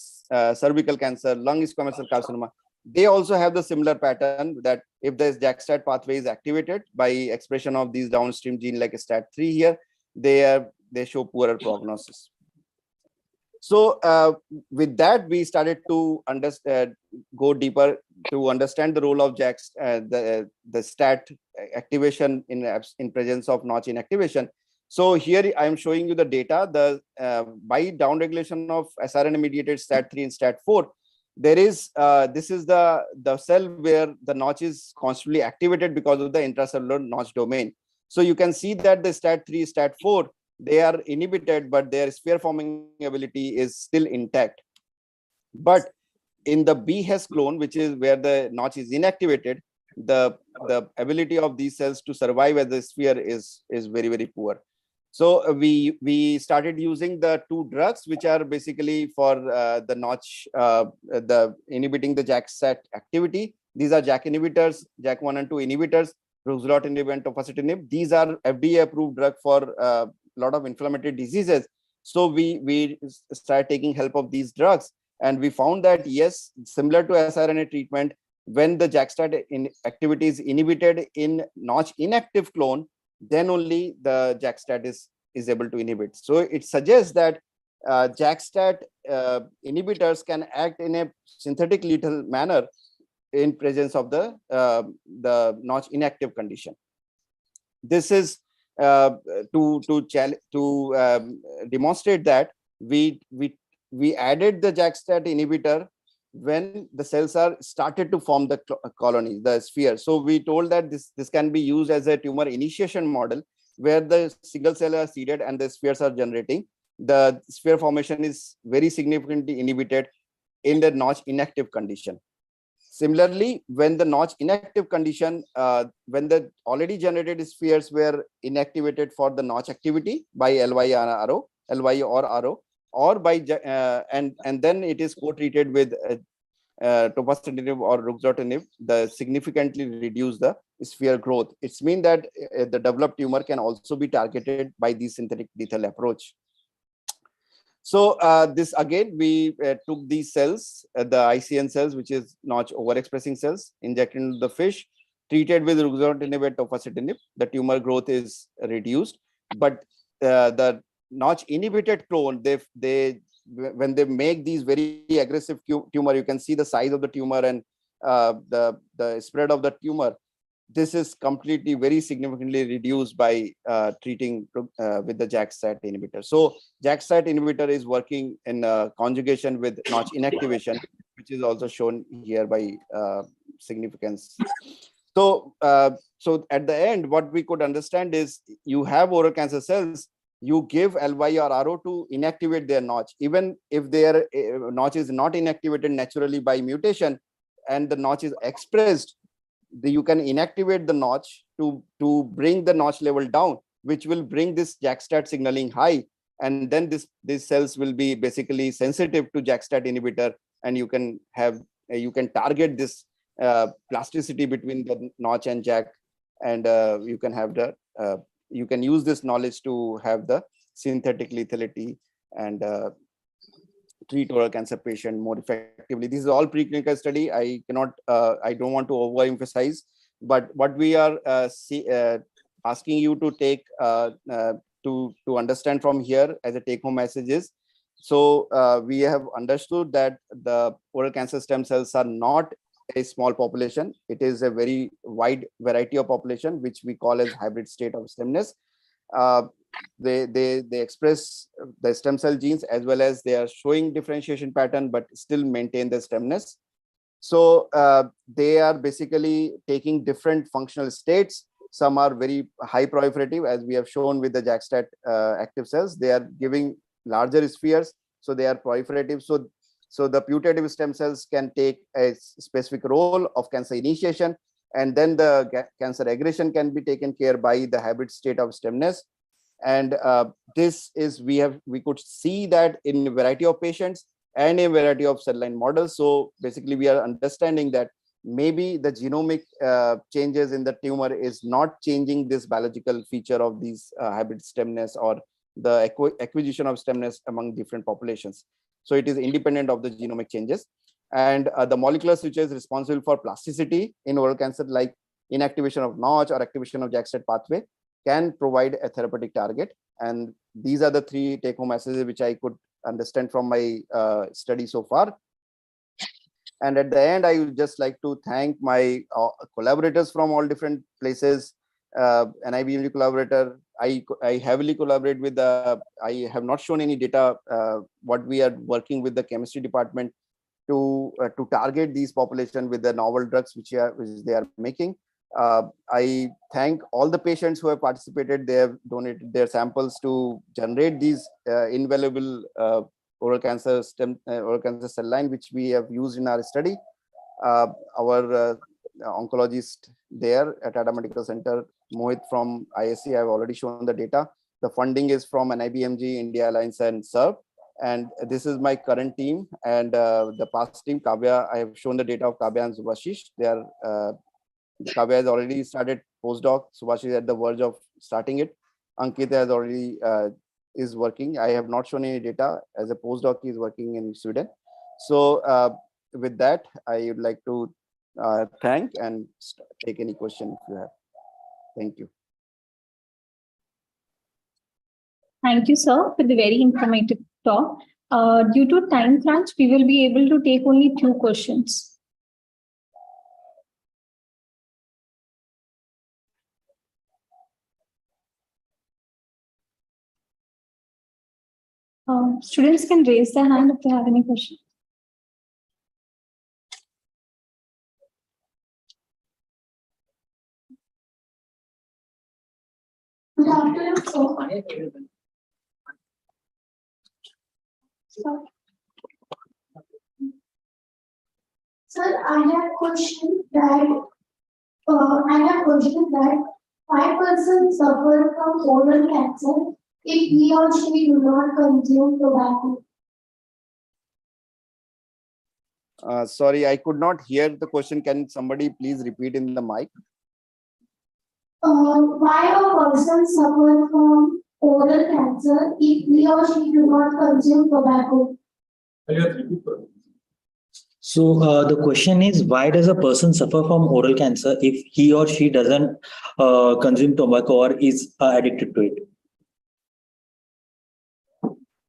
cervical cancer, lung squamous cell carcinoma, they also have the similar pattern, that if the JAK-STAT pathway is activated by expression of these downstream gene like STAT3 here, they show poorer prognosis. So with that, we started to go deeper to understand the role of the STAT activation in presence of notch inactivation. So here I am showing you the data. By downregulation of siRNA mediated STAT3 and STAT4, there is this is the cell where the notch is constantly activated because of the intracellular notch domain. So you can see that the STAT3, STAT4, they are inhibited, but their sphere forming ability is still intact. But in the BHES clone, which is where the notch is inactivated, the ability of these cells to survive as a sphere is very, very poor. So we started using the two drugs, which are basically for the notch, inhibiting the JAK-STAT activity. These are JAK inhibitors, JAK1 and 2 inhibitors, ruxolitinib and tofacitinib. These are FDA approved drug for a lot of inflammatory diseases. So we started taking help of these drugs, and we found that yes, similar to siRNA treatment, when the JAK-STAT activity is inhibited in notch inactive clone, then only the JAK-STAT is able to inhibit. So it suggests that JAK-STAT inhibitors can act in a synthetic lethal manner in presence of the notch inactive condition. This is to demonstrate that we added the JAK-STAT inhibitor when the cells are started to form the colony, the sphere. So we told that this can be used as a tumor initiation model, where the single cell are seeded and the spheres are generating. The sphere formation is very significantly inhibited in the notch inactive condition. Similarly, when the notch inactive condition, when the already generated spheres were inactivated for the notch activity by LY or RO, or by and then it is co-treated with tofacitinib or ruxolitinib, the significantly reduce the sphere growth. It's mean that the developed tumor can also be targeted by the synthetic lethal approach. So this again, we took these cells, the ICN cells, which is notch overexpressing cells, injected into the fish, treated with ruxolitinib and tofacitinib. The tumor growth is reduced, but the notch inhibited clone, when they make these very aggressive tumor, you can see the size of the tumor and the spread of the tumor. This is completely very significantly reduced by treating with the JAK-STAT inhibitor. So JAK-STAT inhibitor is working in conjugation with notch inactivation, which is also shown here by significance. So, so at the end, what we could understand is you have oral cancer cells, you give LY or RO to inactivate their notch. Even if their notch is not inactivated naturally by mutation and the notch is expressed, you can inactivate the notch to bring the notch level down, which will bring this JAK-STAT signaling high. And then these cells will be basically sensitive to JAK-STAT inhibitor, and you can target this plasticity between the notch and JAK, and you can have the you can use this knowledge to have the synthetic lethality and treat oral cancer patient more effectively. This is all preclinical study. I don't want to overemphasize, but what we are asking you to take to understand from here as a take-home message is, so we have understood that the oral cancer stem cells are not a small population. It is a very wide variety of population, which we call as hybrid state of stemness. They express the stem cell genes, as well as they are showing differentiation pattern, but still maintain the stemness. So they are basically taking different functional states. Some are very high proliferative, as we have shown with the JAK-STAT active cells. They are giving larger spheres, so they are proliferative. So the putative stem cells can take a specific role of cancer initiation, and then the cancer aggression can be taken care by the hybrid state of stemness. And this is, we could see that in a variety of patients and a variety of cell line models. So basically we are understanding that maybe the genomic changes in the tumor is not changing this biological feature of these hybrid stemness or the acquisition of stemness among different populations. So it is independent of the genomic changes. And the molecular switches responsible for plasticity in oral cancer, like inactivation of notch or activation of JAK-STAT pathway, can provide a therapeutic target. And these are the three take-home messages which I could understand from my study so far. And at the end, I would just like to thank my collaborators from all different places. An IBMG collaborator, I heavily collaborate with I have not shown any data, what we are working with the chemistry department to target these population with the novel drugs which they are making. I thank all the patients who have participated. They have donated their samples to generate these invaluable oral cancer cell line, which we have used in our study. Our oncologist there at Tata Medical Center, Mohit from ISC, I have already shown the data. The funding is from an IBMG, India Alliance, and Sept. And this is my current team, and the past team, Kavya. I have shown the data of Kavya and Subhashish. They are Kavya has already started postdoc. Subhashish is at the verge of starting it. Ankita has already is working. I have not shown any data. As a postdoc, he is working in Sweden. So with that, I would like to thank and take any question if you have. Thank you. Thank you, sir, for the very informative talk. Due to time crunch, we will be able to take only 2 questions. Students can raise their hand if they have any questions. Good afternoon, sir. Sir, I have question that 5% suffer from oral cancer if he or she do not consume tobacco. Sorry, I could not hear the question. Can somebody please repeat in the mic? Why a person suffer from oral cancer if he or she do not consume tobacco? So the question is, why does a person suffer from oral cancer if he or she doesn't consume tobacco or is addicted to it?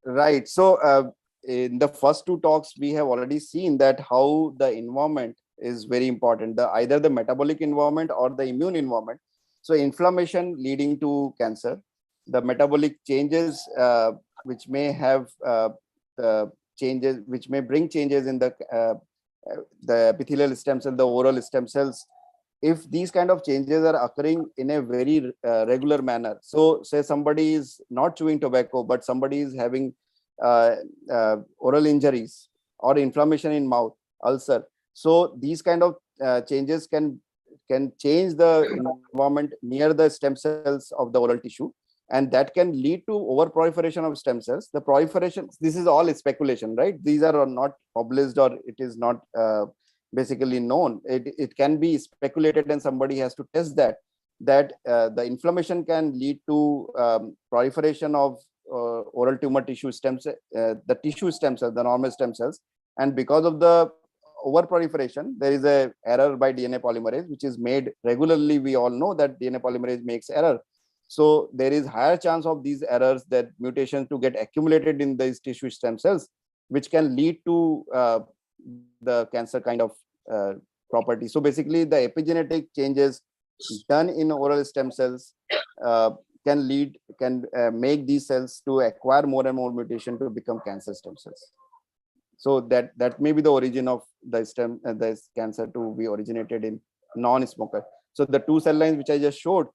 Right. So in the first two talks, we have already seen that how the environment is very important, either the metabolic environment or the immune environment. So inflammation leading to cancer, the metabolic changes which may have changes, which may bring changes in the epithelial stem cell, the oral stem cells. If these kind of changes are occurring in a very regular manner, so say somebody is not chewing tobacco, but somebody is having oral injuries or inflammation in mouth, ulcer. So these kind of changes can change the environment near the stem cells of the oral tissue, and that can lead to overproliferation of stem cells. The proliferation, this is all speculation, right? These are not published, or it is not basically known. It can be speculated, and somebody has to test that the inflammation can lead to proliferation of oral tumor tissue stem cell, the tissue stem cells, the normal stem cells, and because of the overproliferation, there is a error by DNA polymerase, which is made regularly. We all know that DNA polymerase makes error. So there is higher chance of these errors, that mutations to get accumulated in these tissue stem cells, which can lead to the cancer kind of property. So basically, the epigenetic changes done in oral stem cells can make these cells to acquire more and more mutation to become cancer stem cells. So that may be the origin of the cancer to be originated in non-smoker. So the two cell lines which I just showed,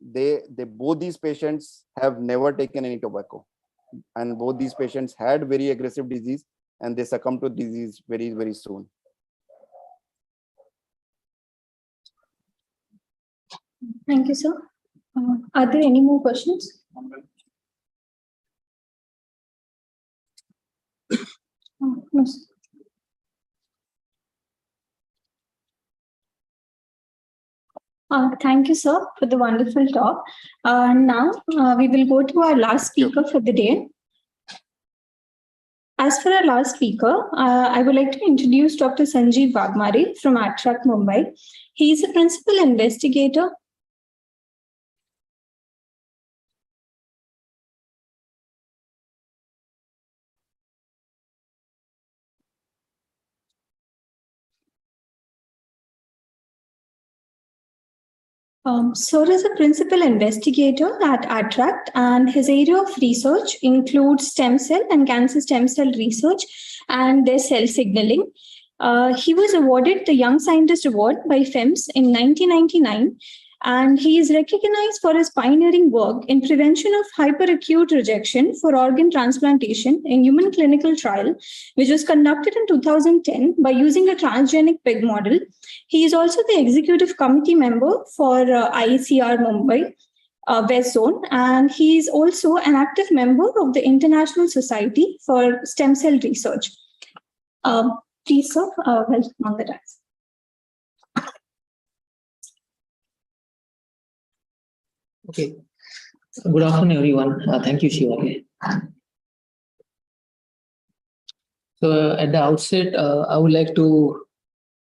they both these patients have never taken any tobacco, and both these patients had very aggressive disease, and they succumbed to disease very, very soon. Thank you, sir. Are there any more questions? No, sir. Thank you, sir, for the wonderful talk. Now we will go to our last speaker for the day. As for our last speaker, I would like to introduce Dr. Sanjeev Wagmare from Attract Mumbai. He is a principal investigator. Sir is a principal investigator at Attract, and his area of research includes stem cell and cancer stem cell research and their cell signaling. He was awarded the Young Scientist Award by FEMS in 1999, and he is recognized for his pioneering work in prevention of hyperacute rejection for organ transplantation in human clinical trial, which was conducted in 2010 by using a transgenic pig model. He is also the executive committee member for ICR Mumbai West Zone, and he is also an active member of the International Society for Stem Cell Research. Please, sir, welcome on the dais. Okay. Good afternoon, everyone. Thank you, Shiva. So at the outset, I would like to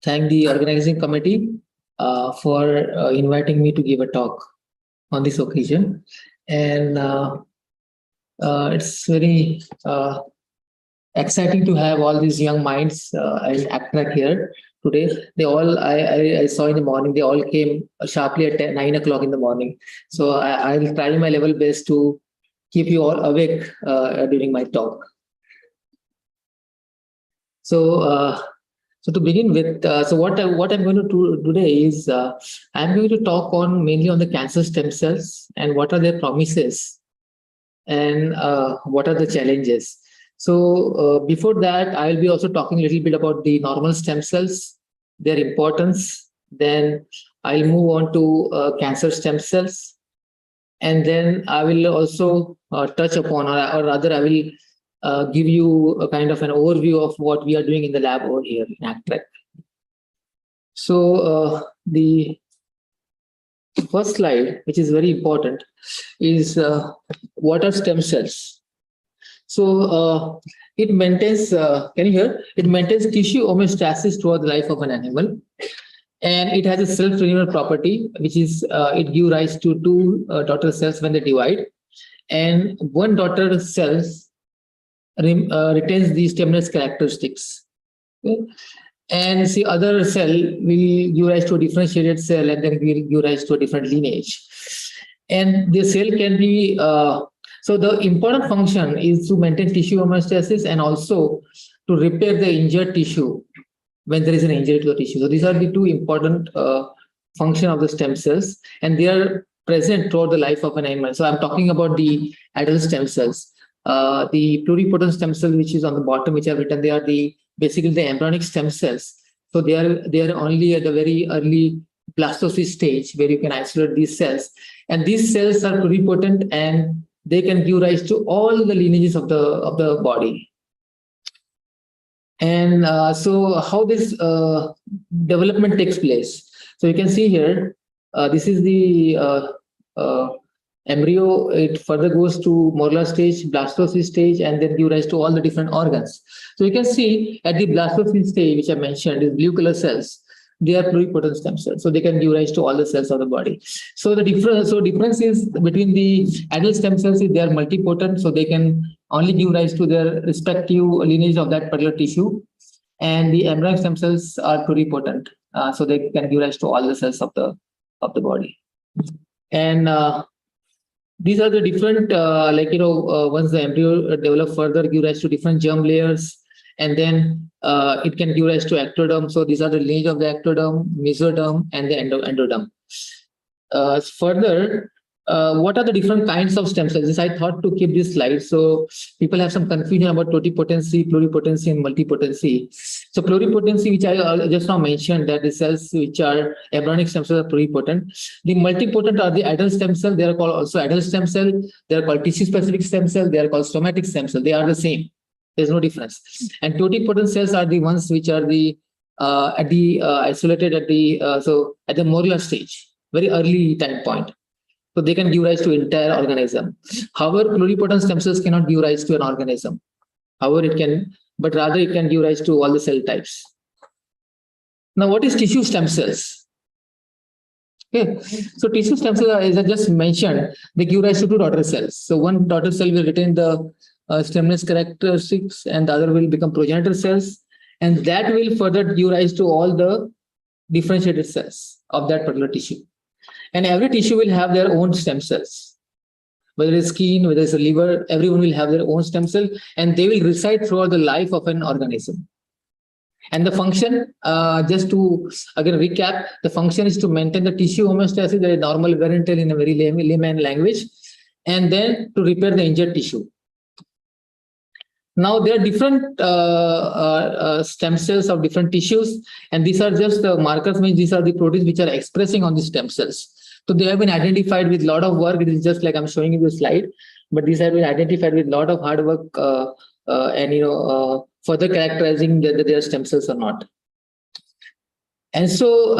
thank the organizing committee for inviting me to give a talk on this occasion. And it's very exciting to have all these young minds in Attract here today. They all, I saw in the morning, they all came sharply at 9 o'clock in the morning. So I'll try my level best to keep you all awake during my talk. So to begin with, so what I'm going to do today is I'm going to talk on mainly on the cancer stem cells and what are their promises and what are the challenges. So before that, I will be also talking a little bit about the normal stem cells, their importance. Then I'll move on to cancer stem cells. And then I will also touch upon, or rather, I will give you a kind of an overview of what we are doing in the lab over here in ACTREC. So the first slide, which is very important, is what are stem cells? So it maintains, can you hear? It maintains tissue homeostasis throughout the life of an animal. And it has a self-renewal property, which is it gives rise to two daughter cells when they divide. And one daughter cells retains these stemness characteristics. Okay? And the other cell will give rise to a differentiated cell and then will give rise to a different lineage. And the cell can be, so the important function is to maintain tissue homeostasis and also to repair the injured tissue when there is an injury to the tissue. So these are the two important functions of the stem cells, and they are present throughout the life of an animal. So I'm talking about the adult stem cells. The pluripotent stem cell, which is on the bottom, which I've written, they are basically the embryonic stem cells. So they are only at the very early blastocyst stage where you can isolate these cells. And these cells are pluripotent and they can give rise to all the lineages of the body. And so how this development takes place. So you can see here, this is the embryo. It further goes to molar stage, blastocyst stage, and then give rise to all the different organs. So you can see at the blastocyst stage, which I mentioned, is blue color cells. They are pluripotent stem cells, so they can give rise to all the cells of the body. So the difference is between the adult stem cells is they are multipotent, so they can only give rise to their respective lineage of that particular tissue, and the embryonic stem cells are pluripotent, so they can give rise to all the cells of the body. And these are the different, once the embryo develop further, give rise to different germ layers. And then it can give rise to ectoderm. So these are the lineage of the ectoderm, mesoderm, and the endoderm. Further, what are the different kinds of stem cells? I thought to keep this slide so people have some confusion about totipotency, pluripotency, and multipotency. So pluripotency, which I just now mentioned, that the cells which are embryonic stem cells are pluripotent. The multipotent are the adult stem cell. They are called also adult stem cell. They are called tissue-specific stem cell. They are called somatic stem cell. They are the same. There's no difference. And totipotent cells are the ones which are isolated at the molar stage, very early time point. So they can give rise to entire organism. However, pluripotent stem cells cannot give rise to an organism. However, but rather it can give rise to all the cell types. Now, what is tissue stem cells? Okay, so tissue stem cells, as I just mentioned, they give rise to two daughter cells. So one daughter cell will retain the stemness characteristics, and the other will become progenitor cells, and that will further give rise to all the differentiated cells of that particular tissue. And every tissue will have their own stem cells. Whether it's skin, whether it's a liver, everyone will have their own stem cell, and they will reside throughout the life of an organism. And the function, just to again recap, the function is to maintain the tissue homeostasis, the normal wear and tear in a very layman language, and then to repair the injured tissue. Now, there are different stem cells of different tissues, and these are just the markers, means these are the proteins which are expressing on the stem cells. So they have been identified with a lot of work. It is just like I'm showing you the slide, but these have been identified with a lot of hard work and further characterizing whether they are stem cells or not. And so,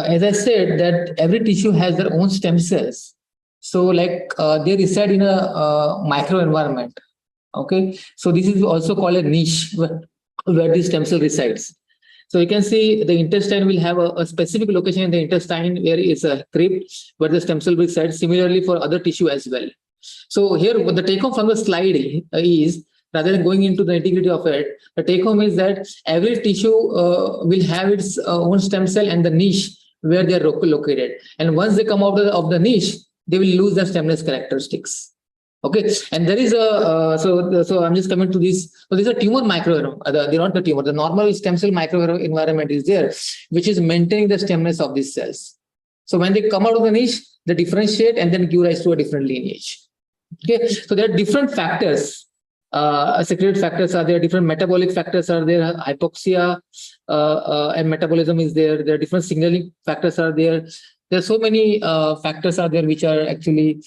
as I said, that every tissue has their own stem cells. So, like they reside in a microenvironment. Okay, so this is also called a niche where the stem cell resides. So you can see the intestine will have a specific location in the intestine where it's a crypt where the stem cell resides. Similarly for other tissue as well. So here, what the take home from the slide is, rather than going into the nitty-gritty of it, the take home is that every tissue will have its own stem cell and the niche where they are located. And once they come out of the niche, they will lose their stemness characteristics. Okay, and there is a so I'm just coming to this. So there's a tumor microenvironment. They're not the tumor. The normal stem cell microenvironment is there, which is maintaining the stemness of these cells. So when they come out of the niche, they differentiate and then give rise to a different lineage. Okay, so there are different factors secretory factors are there, different metabolic factors are there, hypoxia and metabolism is there. There are different signaling factors are there. There are so many factors are there which are actually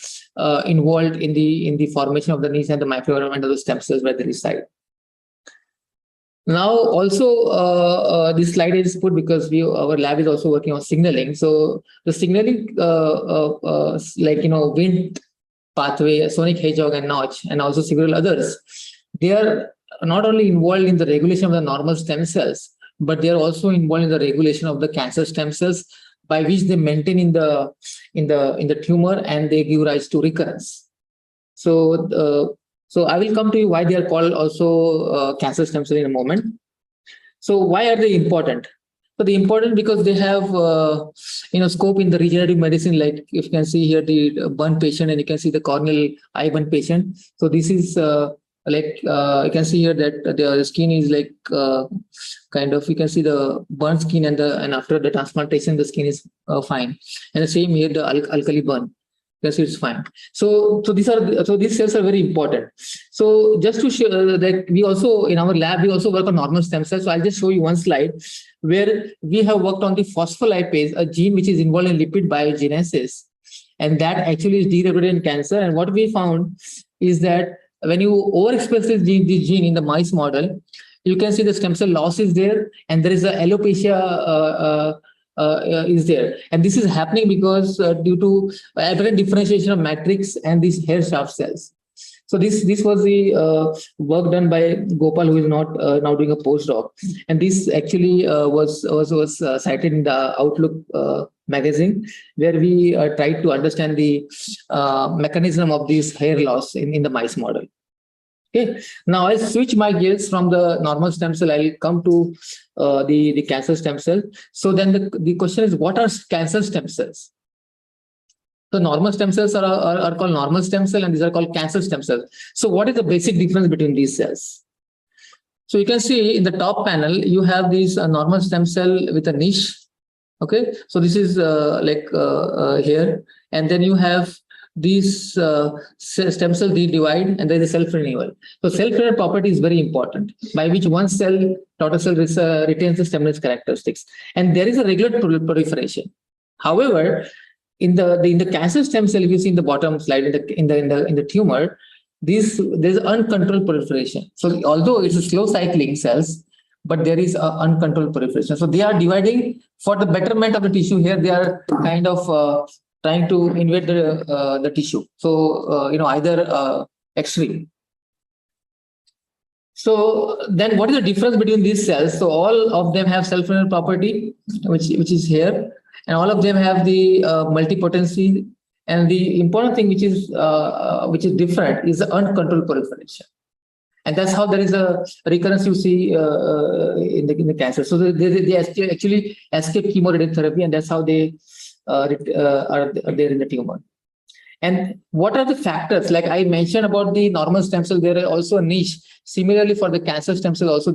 involved in the formation of the niche and the microenvironment of the stem cells where they reside. Now, also this slide is put because our lab is also working on signaling. So the signaling, like Wind pathway, sonic hedgehog and notch, and also several others, they are not only involved in the regulation of the normal stem cells, but they are also involved in the regulation of the cancer stem cells, by which they maintain in the tumor and they give rise to recurrence. So so I will come to you why they are called also cancer stem cell in a moment. So why are they important? So they're important because they have scope in the regenerative medicine. Like if you can see here the burn patient, and you can see the corneal eye burn patient. So this is you can see here that the skin is like kind of, you can see the burn skin, and after the transplantation the skin is fine. And the same here, the alkali burn. Yes, it's fine. So these cells are very important. So just to show that we also in our lab we also work on normal stem cells. So I'll just show you one slide where we have worked on the phospholipase, a gene which is involved in lipid biogenesis, and that actually is deregulated in cancer. And what we found is that when you overexpress this gene in the mice model, you can see the stem cell loss is there, and there is a alopecia is there, and this is happening because due to aberrant differentiation of matrix and these hair shaft cells. So this was the work done by Gopal, who is not now doing a postdoc, and this actually was cited in the Outlook magazine, where we tried to understand the mechanism of this hair loss in the mice model. Okay, now I'll switch my gears from the normal stem cell. I'll come to the cancer stem cell. So then the question is, what are cancer stem cells? So normal stem cells are called normal stem cell, and these are called cancer stem cells. So what is the basic difference between these cells? So you can see in the top panel, you have this normal stem cell with a niche. Okay, so this is here, and then you have these stem cells divide, and there is a self-renewal. So self-renewal property is very important, by which one cell, daughter cell, retains the stemness characteristics, and there is a regular proliferation. However, in the cancer stem cell, if you see in the bottom slide, in the tumor, there's uncontrolled proliferation. So although it's a slow cycling cells, but there is uncontrolled proliferation. So they are dividing for the betterment of the tissue. Here they are kind of trying to invade the tissue. So either extreme. So then what is the difference between these cells? So all of them have self-renewal property, which is here, and all of them have the multipotency. And the important thing which is different is the uncontrolled proliferation. And that's how there is a recurrence you see in the cancer. So they actually escape chemoradiotherapy, and that's how they are there in the tumor. And what are the factors? Like I mentioned about the normal stem cell, there are also a niche. Similarly, for the cancer stem cell, also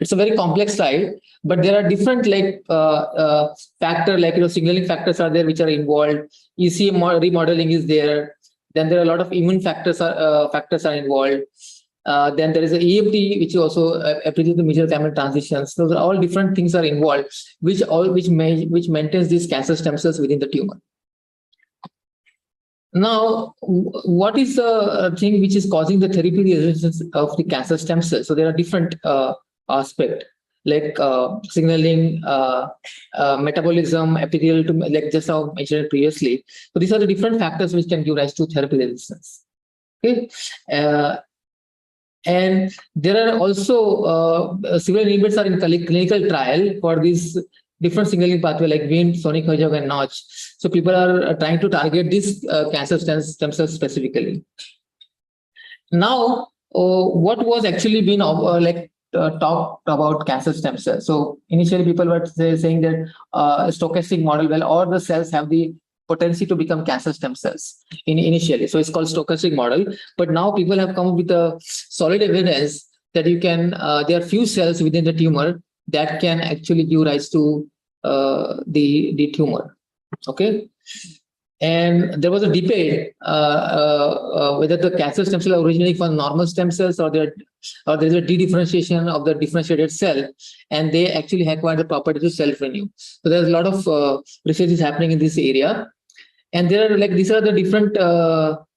it's a very complex slide, but there are different factors, like signaling factors are there which are involved. ECM remodeling is there. Then there are a lot of immune factors are involved. Then there is an EFT, which also appreciates the major thermal transitions. Those are all different things are involved, which maintains these cancer stem cells within the tumor. Now, what is the thing which is causing the therapy resistance of the cancer stem cells? So there are different aspects like signaling, metabolism, epithelial, like just how I mentioned previously. So these are the different factors which can give rise to therapy resistance. Okay. And there are also several inhibitors are in clinical trial for these different signaling pathway like Wind, sonic hedgehog, and notch. So people are trying to target this cancer stem cells specifically. Now, what was actually been talked about cancer stem cells? So initially people were saying that stochastic model, well, all the cells have the potency to become cancer stem cells initially. So it's called stochastic model. But now people have come up with a solid evidence that you can, there are few cells within the tumor that can actually give rise to the tumor. Okay. And there was a debate whether the cancer stem cell are originating from normal stem cells or there is a de-differentiation of the differentiated cell, and they actually acquire the property to self-renew. So there's a lot of research is happening in this area, and there are like these are the different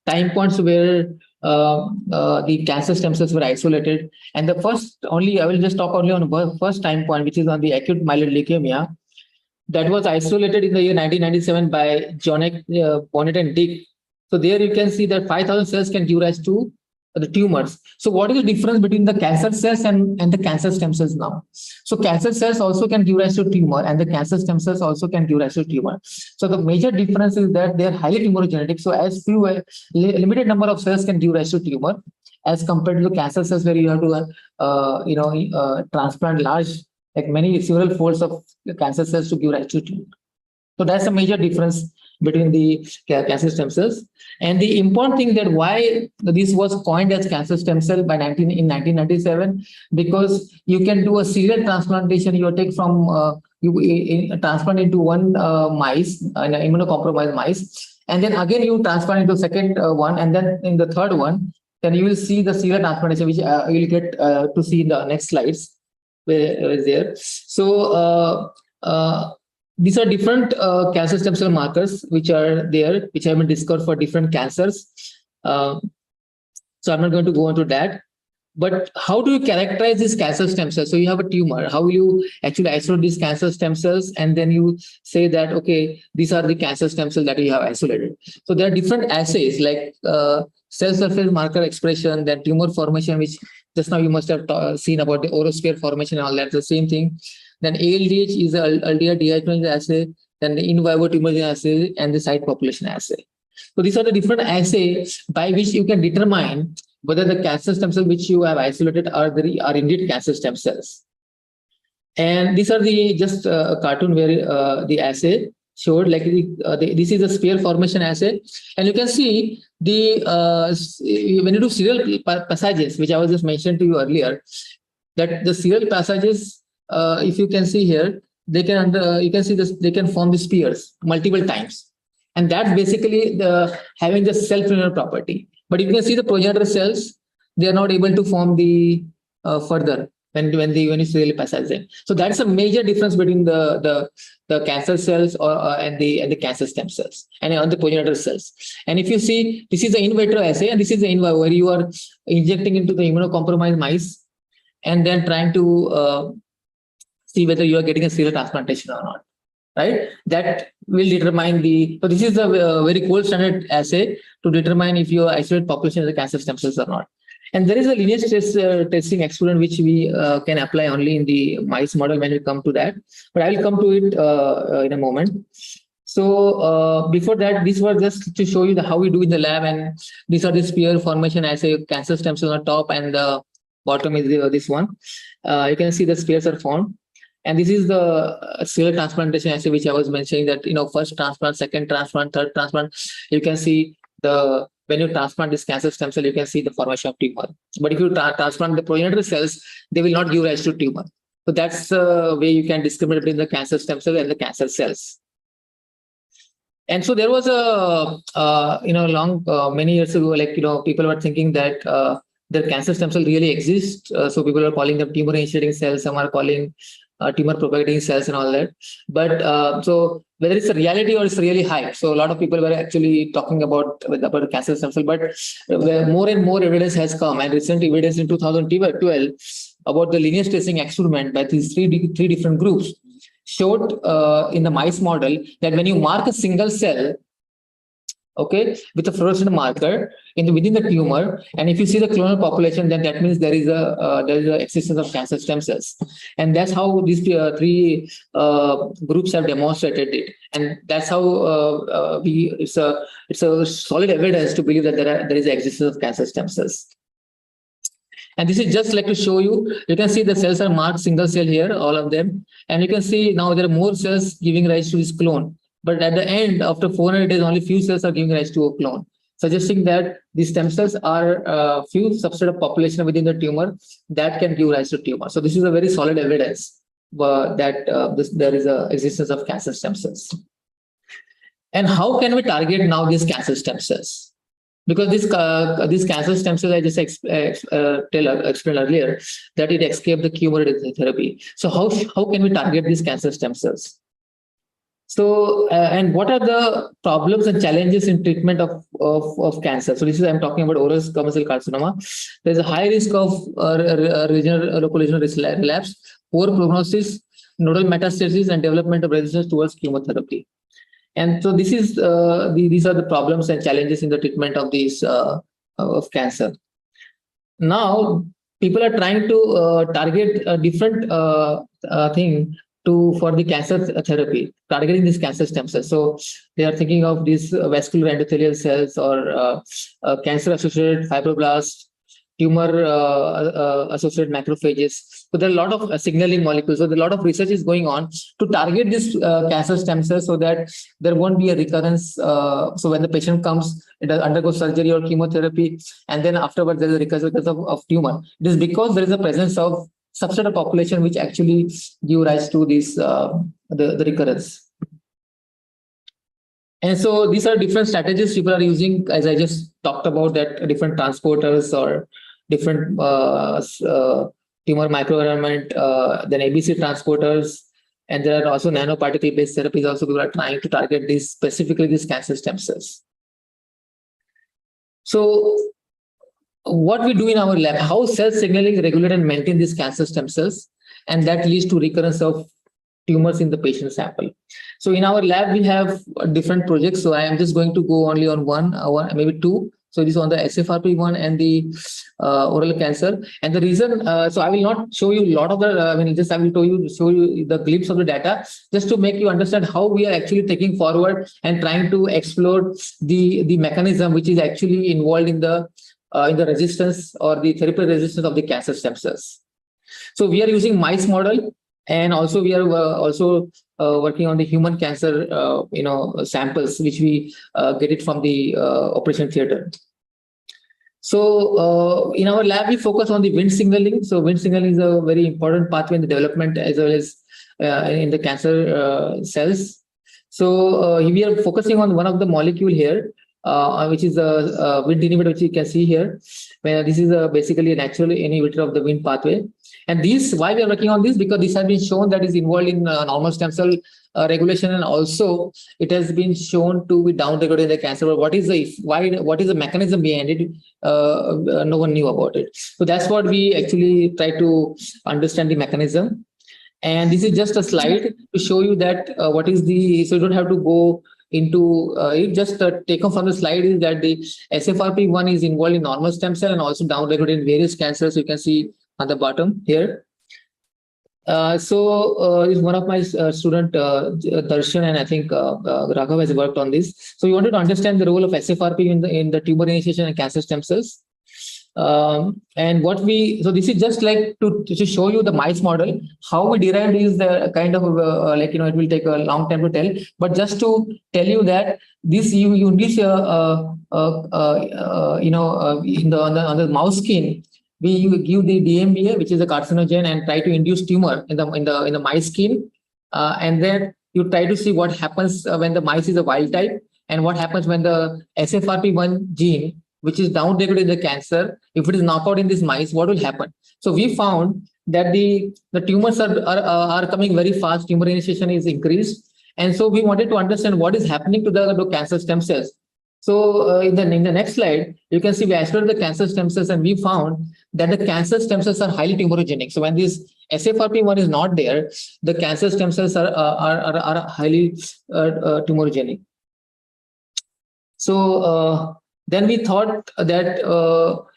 time points where the cancer stem cells were isolated. And the first only I will just talk only on the first time point, which is on the acute myeloid leukemia. That was isolated in the year 1997 by Bonnet and Dick. So there you can see that 5,000 cells can give rise to the tumors. So what is the difference between the cancer cells and the cancer stem cells now? So cancer cells also can give rise to tumor, and the cancer stem cells also can give rise to tumor. So the major difference is that they are highly tumorigenic. So as few limited number of cells can give rise to tumor, as compared to the cancer cells where you have to transplant large, like many several folds of cancer cells to give rise to tumor. So that's a major difference between the cancer stem cells. And the important thing that why this was coined as cancer stem cell in 1997, because you can do a serial transplantation. You take from transplant into one mice, an immunocompromised mice, and then again you transplant into second one, and then in the third one, then you will see the serial transplantation, which you will get to see in the next slides. Where is there? So these are different cancer stem cell markers which are there, which have been discovered for different cancers. So I'm not going to go into that. But how do you characterize these cancer stem cells? So you have a tumor. How will you actually isolate these cancer stem cells? And then you say that, okay, these are the cancer stem cells that you have isolated. So there are different assays like cell surface marker expression, then tumor formation, which just now you must have seen about the orosphere formation and all that, the same thing. Then ALDH is the aldehyde dehydrogenase assay, then the in vivo tumor assay, and the site population assay. So these are the different assays by which you can determine whether the cancer stem cells which you have isolated are indeed cancer stem cells. And these are the just a cartoon where the assay showed like this is a sphere formation assay, and you can see the when you do serial passages, which I was just mentioned to you earlier, that the serial passages, if you can see here, they can you can see this, they can form the spheres multiple times, and that's basically having the self-renewal property. But you can see the progenitor cells, they are not able to form the further when you serially passage them. So that's a major difference between the cancer cells and the cancer stem cells and on the progenitor cells. And if you see, this is the in vitro assay, and this is the in vivo, where you are injecting into the immunocompromised mice and then trying to see whether you are getting a serial transplantation or not. Right, that will determine the. So this is a very gold standard assay to determine if your isolate population of the cancer stem cells or not. And there is a lineage testing experiment which we can apply only in the mice model when we come to that. But I will come to it in a moment. So before that, this was just to show you how we do in the lab, and these are the sphere formation assay, cancer stem cells on top, and the bottom is this one. You can see the spheres are formed. And this is the serial transplantation assay, which I was mentioning that, first transplant, second transplant, third transplant, you can see when you transplant this cancer stem cell, you can see the formation of tumor. But if you transplant the progenitor cells, they will not give rise to tumor. So that's the way you can discriminate between the cancer stem cell and the cancer cells. And so there was many years ago, like, people were thinking that the cancer stem cell really exists. So people are calling them tumor initiating cells, some are calling tumor propagating cells and all that. But so whether it's a reality or it's really hype. So a lot of people were actually talking about cancer stem cell, but more and more evidence has come, and recent evidence in 2012 about the lineage testing experiment by these three different groups showed in the mice model that when you mark a single cell, okay, with a fluorescent marker within the tumor, and if you see the clonal population, then that means there is a existence of cancer stem cells, and that's how these three groups have demonstrated it, and that's how it's a solid evidence to believe that there is the existence of cancer stem cells. And this is just like to show you. You can see the cells are marked single cell here, all of them, and you can see now there are more cells giving rise to this clone. But at the end, after 400 days, only few cells are giving rise to a clone, suggesting that these stem cells are few subset of population within the tumor that can give rise to tumor. So this is a very solid evidence that there is a existence of cancer stem cells. And how can we target now these cancer stem cells? Because these cancer stem cells, I just explained earlier, that it escaped the chemotherapy. So how can we target these cancer stem cells? So, and what are the problems and challenges in treatment of cancer? So this is, I'm talking about oral squamous cell carcinoma. There's a high risk of local regional relapse, poor prognosis, nodal metastasis, and development of resistance towards chemotherapy. And so this is these are the problems and challenges in the treatment of these of cancer. Now, people are trying to target a different thing for the cancer therapy, targeting these cancer stem cells. So they are thinking of these vascular endothelial cells or cancer-associated fibroblasts, tumor-associated macrophages. So there are a lot of signaling molecules. So there are a lot of research is going on to target these cancer stem cells so that there won't be a recurrence. So when the patient comes, it undergoes surgery or chemotherapy, and then afterwards there is a recurrence of tumor. It is because there is a presence of subset of population which actually give rise to this the recurrence. And so these are different strategies people are using, as I just talked about, that different transporters or different tumor microenvironment, then ABC transporters, and there are also nanoparticle-based therapies. Also, people are trying to target these specifically these cancer stem cells. So, what we do in our lab, how cell signaling regulate and maintain these cancer stem cells, and that leads to recurrence of tumors in the patient sample. So in our lab, we have different projects. So I am just going to go only on one, maybe two. So this is on the SFRP1 and the oral cancer. And the reason, so I will not show you a lot of the, I will show you the glimpse of the data, just to make you understand how we are actually taking forward and trying to explore the mechanism which is actually involved in the resistance or the therapy resistance of the cancer stem cells. So we are using mice model, and also we are working on the human cancer, samples, which we get it from the operation theater. So in our lab, we focus on the Wnt signaling. So Wnt signaling is a very important pathway in the development as well as in the cancer cells. So we are focusing on one of the molecule here, which is a Wnt inhibitor, which you can see here. This is basically a natural inhibitor of the Wnt pathway. And why we are working on this? Because this has been shown that is involved in normal stem cell regulation, and also it has been shown to be downregulated in the cancer. But what is the mechanism behind it? No one knew about it. So that's what we actually try to understand the mechanism. And this is just a slide to show you that what is the, so you don't have to go into it, just taken from the slide is that the SFRP1 is involved in normal stem cell and also downregulated in various cancers. You can see on the bottom here. So is one of my student Darshan, and I think Raghav has worked on this. So we wanted to understand the role of SFRP in the tumor initiation and cancer stem cells. And so this is just like to show you the mice model. How we derived is the kind of it will take a long time to tell, but just to tell you that this you need on the mouse skin, we give the DMBA, which is a carcinogen, and try to induce tumor in the mice skin, and then you try to see what happens when the mice is a wild type, and what happens when the SFRP1 gene, which is downregulated in the cancer, if it is knocked out in these mice, what will happen? So we found that the tumors are coming very fast, tumor initiation is increased, and so we wanted to understand what is happening to the cancer stem cells. So in the next slide, you can see we isolated the cancer stem cells, and we found that the cancer stem cells are highly tumorigenic. So when this SFRP1 is not there, the cancer stem cells are highly tumorigenic. So then we thought that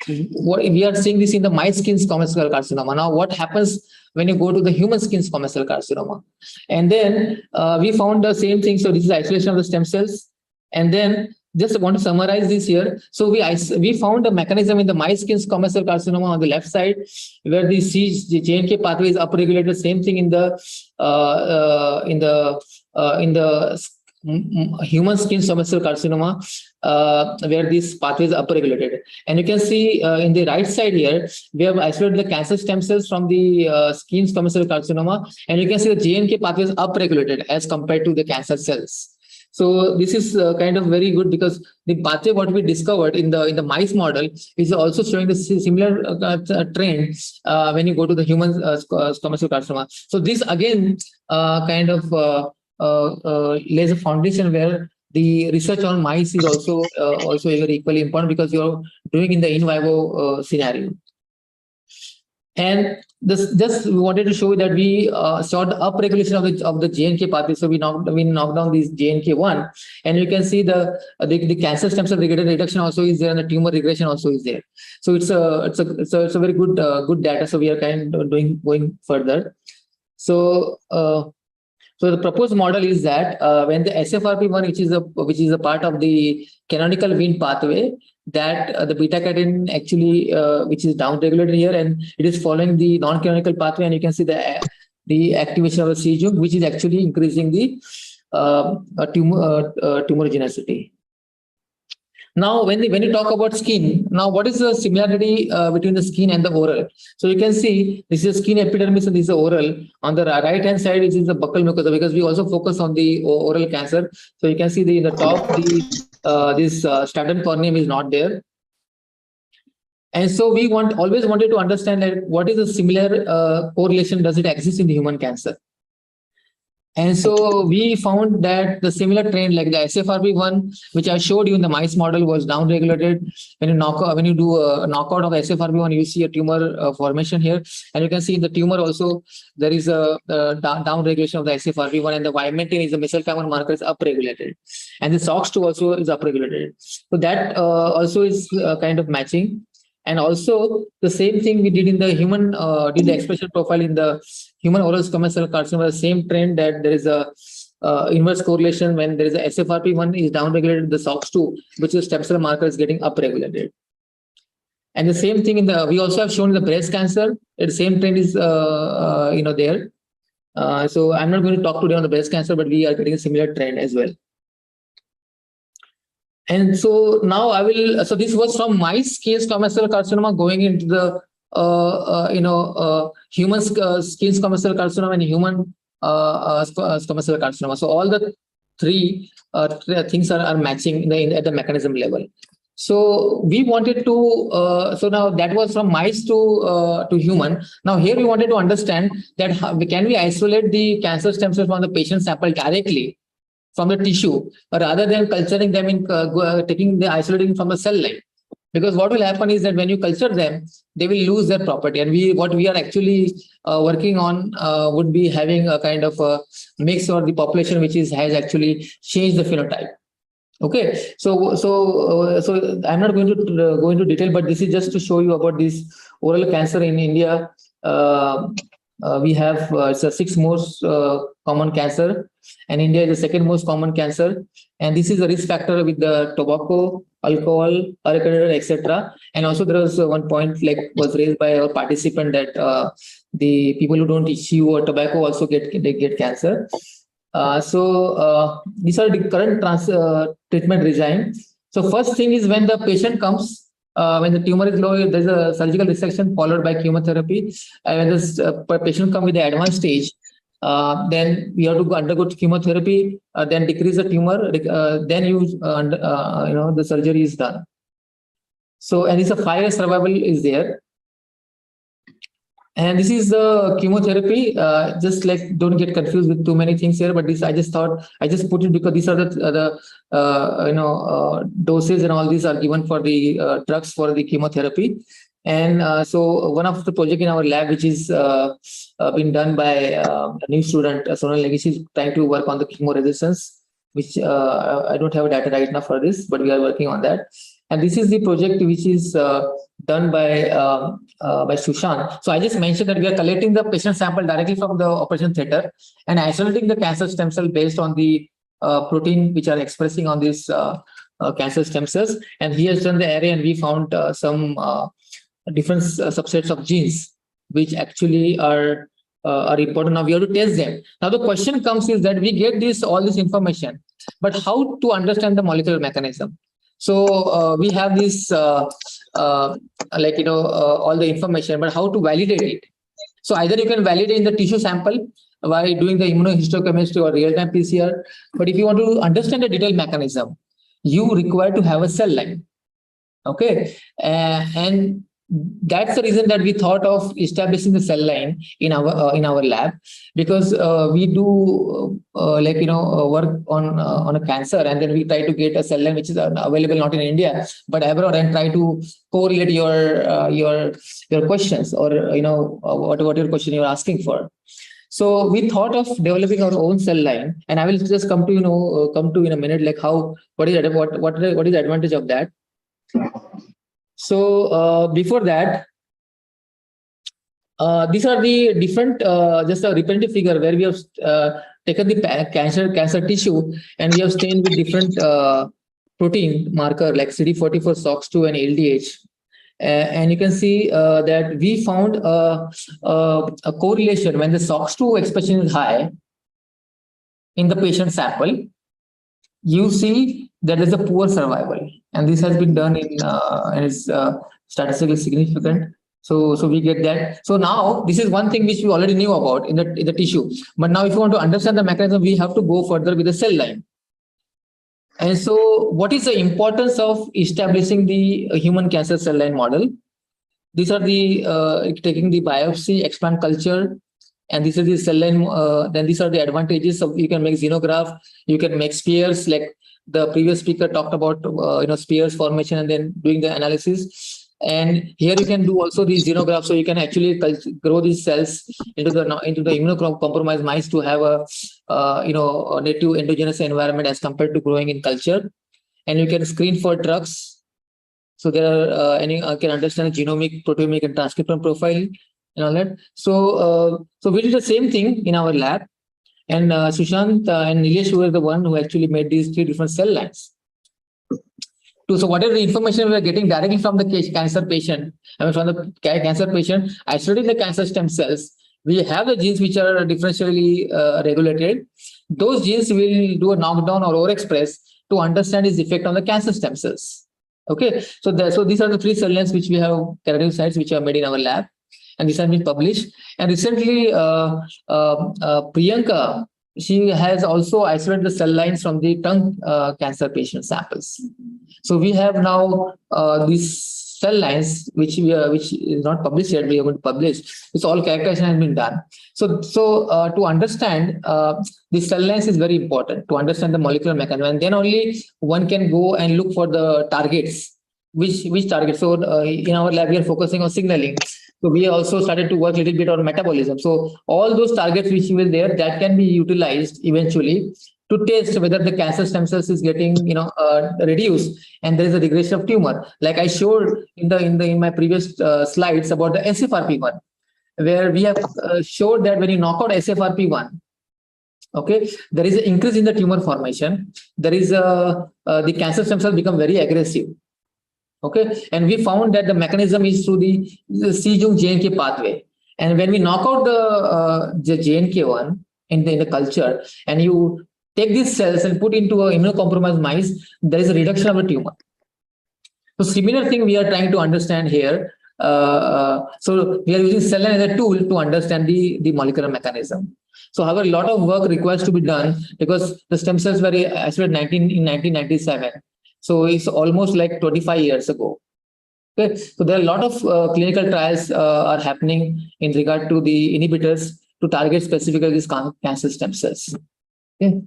we are seeing this in the mice skin squamous cell carcinoma. Now, what happens when you go to the human skin squamous cell carcinoma? And then we found the same thing. So this is isolation of the stem cells, and then just want to summarize this here. So we found a mechanism in the mice skin squamous cell carcinoma on the left side, where the JNK pathway is upregulated. Same thing in the human skin squamous cell carcinoma, where these pathways are upregulated. And you can see in the right side here, we have isolated the cancer stem cells from the skin squamous cell carcinoma, and you can see the JNK pathways upregulated as compared to the cancer cells. So this is kind of very good because the pathway what we discovered in the mice model is also showing the similar trend when you go to the human squamous cell carcinoma. So this again kind of lays a foundation where the research on mice is also very equally important because you're doing in the in vivo scenario. And this just we wanted to show that we saw the upregulation of the JNK pathway. So we knocked down this JNK1, and you can see the cancer stem cell reduction also is there, and the tumor regression also is there. So it's a very good good data. So we are kind of going further. So so the proposed model is that when the SFRP1, which is a part of the canonical Wnt pathway, that the beta catenin actually which is downregulated here, and it is following the non-canonical pathway, and you can see the activation of the c-junk, which is actually increasing the tumorigenicity. Now, when you talk about skin, now what is the similarity between the skin and the oral? So you can see this is skin epidermis and this is the oral. On the right hand side, this is the buccal mucosa because we also focus on the oral cancer. So you can see in the top this stratum corneum is not there. And so we always wanted to understand like what is the similar correlation does it exist in the human cancer? And so we found that the similar trend like the SFRP1, which I showed you in the mice model, was downregulated. When you do a knockout of SFRP1, you see a tumor formation here. And you can see in the tumor also, there is a downregulation of the SFRP1, and the vimentin is the mesenchymal marker is upregulated. And the SOX2 also is upregulated. So that also is kind of matching. And also the same thing we did in the human, did the expression profile in the human oral squamous cell carcinoma, the same trend that there is a inverse correlation when there is a SFRP1 is downregulated, the SOX2, which is stem cell marker is getting upregulated. And the same thing we also have shown in the breast cancer, the same trend is, there. So I'm not going to talk today on the breast cancer, but we are getting a similar trend as well. And so now so this was from mice case squamous cell carcinoma going into the, human skin squamous cell carcinoma and human squamous cell carcinoma. So all the three things are matching at the mechanism level. So we wanted to, so now that was from mice to human. Now here we wanted to understand that can we isolate the cancer stem cells from the patient sample directly from the tissue, rather than culturing them in isolating from the cell line. Because what will happen is that when you culture them, they will lose their property. And what we are actually working on would be having a kind of a mix or the population which has actually changed the phenotype. Okay, so I'm not going to go into detail, but this is just to show you about this oral cancer in India. We have it's the 6th most common cancer, and India is the 2nd most common cancer. And this is a risk factor with the tobacco, alcohol, alcohol, etc. And also there was one point was raised by a participant that the people who don't chew or tobacco also get cancer. So these are the current treatment regime. So first thing is when the patient comes. When the tumor is low, there's a surgical resection followed by chemotherapy. When the patient comes with the advanced stage, then we have to undergo chemotherapy, then decrease the tumor, then the surgery is done. So, and it's a 5-year survival is there. And this is the chemotherapy. Just don't get confused with too many things here. But this, I just put it because these are the doses and all these are given for the drugs for the chemotherapy. And so one of the project in our lab, which is been done by a new student, Sonal Legacy, is trying to work on the chemoresistance, which I don't have data right now for this, but we are working on that. And this is the project which is done by Sushant. So I just mentioned that we are collecting the patient sample directly from the operation theater and isolating the cancer stem cell based on the protein which are expressing on these cancer stem cells. And he has done the array, and we found some different subsets of genes which actually are important. Now we have to test them. Now the question comes is that we get all this information, but how to understand the molecular mechanism? So we have this all the information, but how to validate it? So either you can validate in the tissue sample, by doing the immunohistochemistry or real-time PCR. But if you want to understand the detailed mechanism, you require to have a cell line. Okay, and that's the reason that we thought of establishing the cell line in our lab, because we do work on a cancer, and then we try to get a cell line which is available not in India but abroad, and try to correlate your questions, or what your question you're asking for. So we thought of developing our own cell line, and I will just come to in a minute, like what is the advantage of that. So before that, these are the different, just a representative figure where we have taken the cancer tissue, and we have stained with different protein marker like CD44, SOX2, and LDH. And you can see that we found a correlation when the SOX2 expression is high in the patient sample. You see that there is a poor survival, and this has been done and is statistically significant. So we get that. So now this is one thing which we already knew about in the tissue. But now if you want to understand the mechanism, we have to go further with the cell line. And so what is the importance of establishing the human cancer cell line model? These are the taking the biopsy, explant culture, and this is the cell line. Then these are the advantages of, you can make xenograph, you can make spheres, like the previous speaker talked about, spheres formation and then doing the analysis. And here you can do also the xenograph, so you can actually grow these cells into the immunocompromised mice to have a native endogenous environment as compared to growing in culture. And you can screen for drugs. So there are can understand genomic, proteomic, and transcriptome profile and all that. So we did the same thing in our lab, and Sushant and Nilesh were the one who actually made these 3 different cell lines. So whatever the information we are getting directly from the cancer patient, from the cancer patient, isolating the cancer stem cells, we have the genes which are differentially regulated. Those genes will do a knockdown or overexpress to understand its effect on the cancer stem cells. Okay, so these are the 3 cell lines which we have, keratinocytes, which are made in our lab, and this has been published. And recently, Priyanka, she has also isolated the cell lines from the tongue cancer patient samples. So we have now these cell lines, which is not published yet. We are going to publish. It's all characterization has been done. So to understand the cell lines is very important to understand the molecular mechanism, and then only one can go and look for the targets. Which target? So in our lab we are focusing on signaling. So we also started to work a little bit on metabolism. So all those targets which were there, that can be utilized eventually to test whether the cancer stem cells is getting reduced and there is a regression of tumor. Like I showed in my previous slides about the SFRP1, where we have showed that when you knock out SFRP1, okay, there is an increase in the tumor formation. There is the cancer stem cells become very aggressive. Okay, and we found that the mechanism is through the C-Jung JNK pathway. And when we knock out the JNK1 in the culture, and you take these cells and put into an immunocompromised mice, there is a reduction of the tumor. So similar thing we are trying to understand here. So we are using cell line as a tool to understand the molecular mechanism. So however, a lot of work requires to be done because the stem cells were isolated in 1997. So it's almost like 25 years ago. Okay, so there are a lot of clinical trials are happening in regard to the inhibitors to target specifically these cancer stem cells. Okay,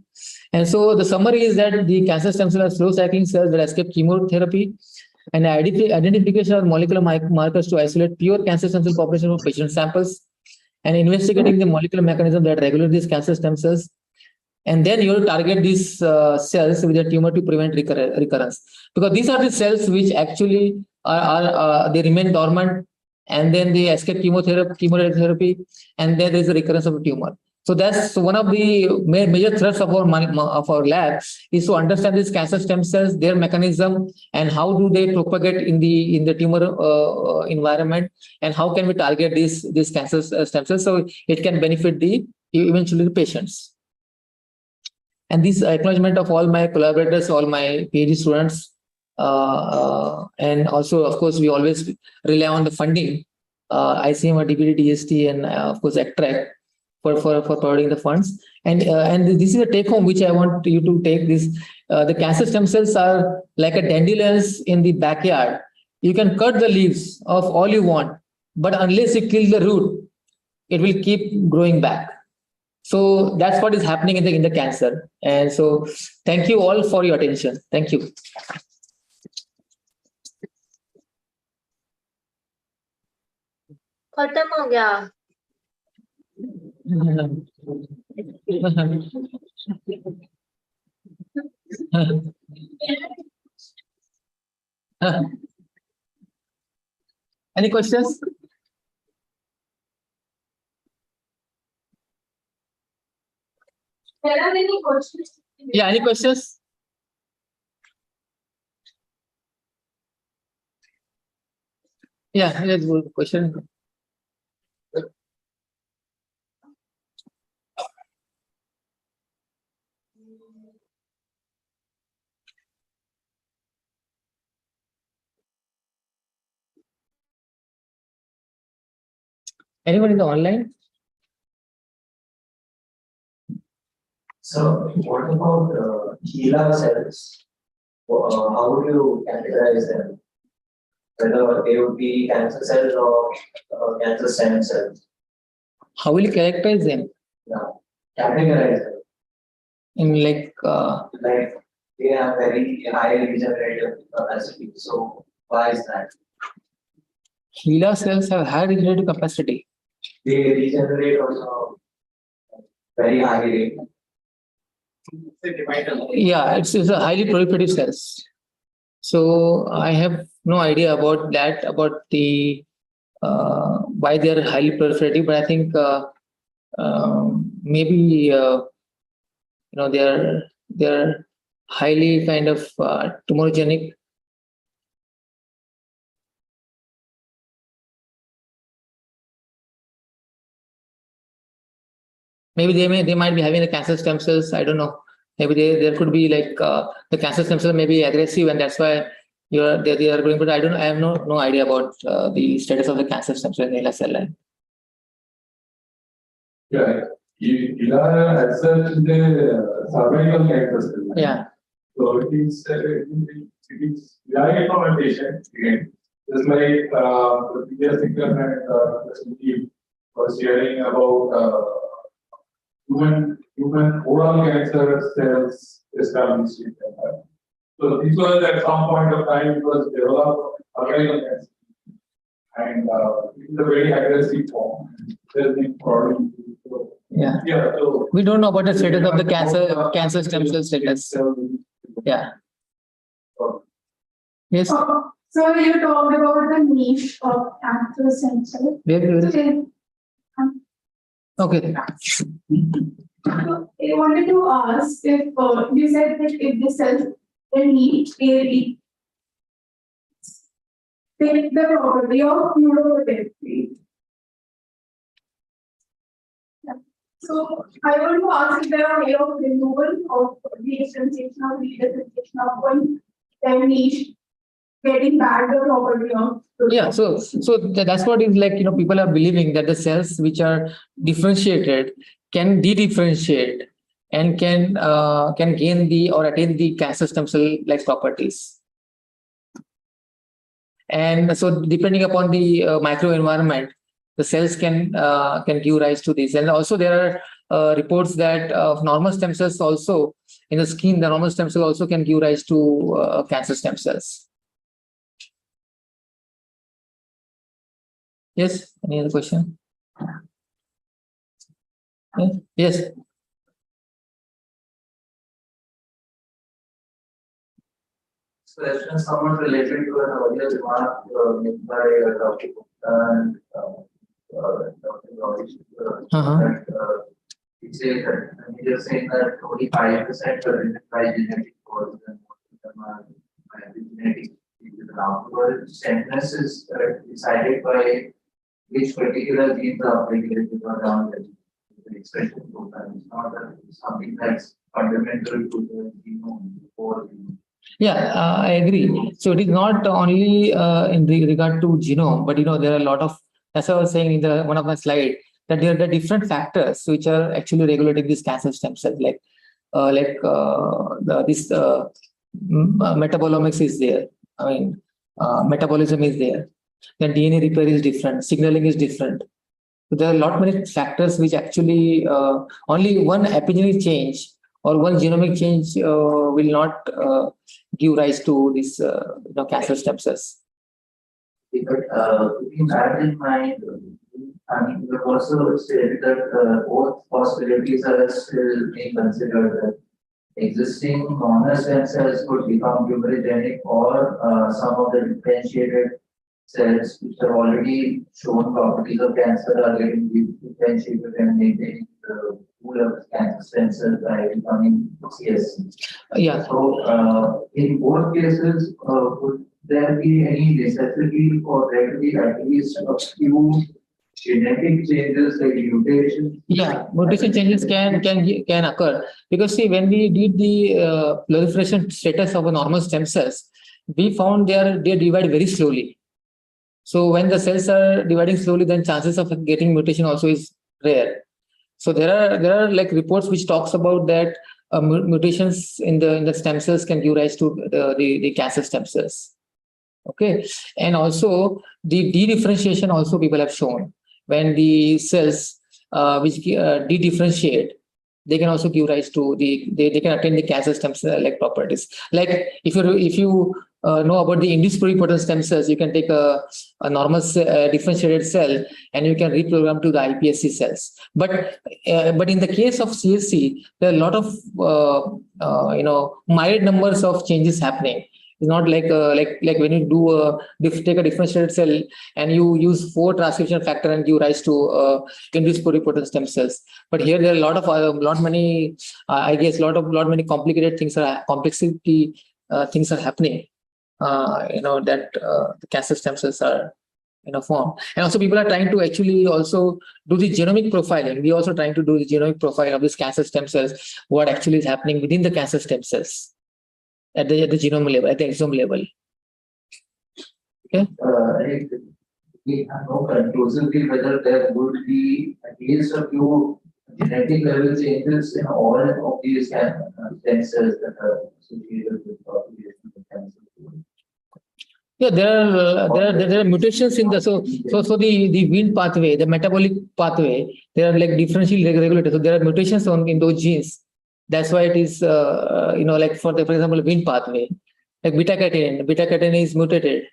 and so the summary is that the cancer stem cells are slow cycling cells that escape chemotherapy, and identification of molecular markers to isolate pure cancer stem cell population from patient samples, and investigating the molecular mechanism that regulate these cancer stem cells. And then you will target these cells with a tumor to prevent recurrence, because these are the cells which actually they remain dormant, and then they escape chemotherapy, and then there is a recurrence of a tumor. So that's one of the major thrusts of our lab is to understand these cancer stem cells, their mechanism, and how do they propagate in the tumor environment, and how can we target these cancer stem cells so it can benefit eventually the patients. And this acknowledgement of all my collaborators, all my PhD students, and also, of course, we always rely on the funding, ICM, DPT, DST, and of course, ECTRAC. for providing the funds. And this is a take home which I want you to take this. The cancer stem cells are like a dandelions in the backyard. You can cut the leaves of all you want, but unless you kill the root, it will keep growing back. So that's what is happening in the cancer. And so thank you all for your attention. Thank you. खत्म हो गया. Any questions? There are any questions? Yeah, any questions? Yeah, let's go to question. Anyone in the online? So what about HeLa cells? How would you categorize them? Whether they would be cancer cells or cancer stem cells? How will you characterize them? Now, categorize them. In like Like they have very high regenerative capacity. So why is that? HeLa cells have high regenerative capacity. They regenerate also very high rate. Yeah, it's a highly proliferative cells. So I have no idea about that, about the why they are highly proliferative, but I think maybe they're highly kind of tumorigenic. Maybe they might be having the cancer stem cells. I don't know. Maybe there could be like the cancer stem cell may be aggressive, and that's why they are growing. But I have no idea about the status of the cancer stem cell in HeLa cell line. Yeah, HeLa as such is a survival cancer cell. Yeah. So it is derived from a patient again. Just like the previous speaker and was sharing about human oral cancer cells established in the. So this was at some point of time it was developed survival cancer. And it is a very aggressive form. There's been problem. Yeah. Yeah. So We don't know about the status of the cancer stem cell status. Yeah. Yes. So you talked about the niche of cancer stem cells. Okay. So I wanted to ask if you said that if the cells they need take the property of neuroprotective. So I want to ask if there are way of removal of the differentiation of redifferentiation of one their niche getting back the property of. Yeah, so that's what is like, people are believing that the cells which are differentiated can de-differentiate and can gain the or attain the cancer stem cell like properties. And so depending upon the microenvironment, the cells can give rise to this. And also there are reports that normal stem cells also in the skin, the normal stem cell also can give rise to cancer stem cells. Yes, any other question? Yes. So that's been somewhat related to an earlier remark made by Dr. Gupta and Dr. Ravish. He said that he was saying that only 5% are identified genetic causes and most of them are genetic. Afterwards, stemness is decided by which particular genes are upregulated or down the expression profile. It's not something that's fundamental to the genome or genome. Yeah, I agree. So it is not only in regard to genome, but there are a lot of. That's what I was saying in one of my slide. that there are different factors which are actually regulating these cancer stem cells, metabolomics is there. I mean, metabolism is there. Then DNA repair is different. Signaling is different. So there are a lot many factors which actually only one epigenetic change or one genomic change will not give rise to this cancer stem cells. But keeping that in mind, I mean, you also said that both possibilities are still being considered. That existing donor stem cells could become tumorigenic, or some of the differentiated cells which have already shown properties of cancer are getting differentiated and maintaining the pool of cancer stem cells by becoming CSC. Yeah. So in both cases, would there be any necessity for there to be at least a few genetic changes like mutations? Yeah, mutation changes can occur, because see, when we did the proliferation status of a normal stem cells, we found they divide very slowly. So when the cells are dividing slowly, then chances of getting mutation also is rare. So there are like reports which talks about that mutations in the stem cells can give rise to the cancer stem cells. Okay, and also the de-differentiation also people have shown when the cells which de-differentiate, they can also give rise to they can attain the cancer stem cell like properties. Like if you know about the induced pluripotent stem cells, you can take a normal differentiated cell and you can reprogram to the iPSC cells. But in the case of CSC, there are a lot of mild numbers of changes happening. It's not like when you take a differentiated cell and you use 4 transcription factor and give rise to induced pluripotent stem cells. But here there are lot many complicated things things are happening. That the cancer stem cells are formed. And also people are trying to actually also do the genomic profiling. We are also trying to do the genomic profile of these cancer stem cells, what actually is happening within the cancer stem cells at the genome level, at the exome level. Okay. We have no conclusively whether there would be at least a few genetic level changes in all of these stem cells that are associated with population of cancer. Yeah, there are mutations in the so the Wnt pathway, the metabolic pathway, there are like differentially regulated. So there are mutations in those genes. That's why it is like for example Wnt pathway, like beta catenin is mutated.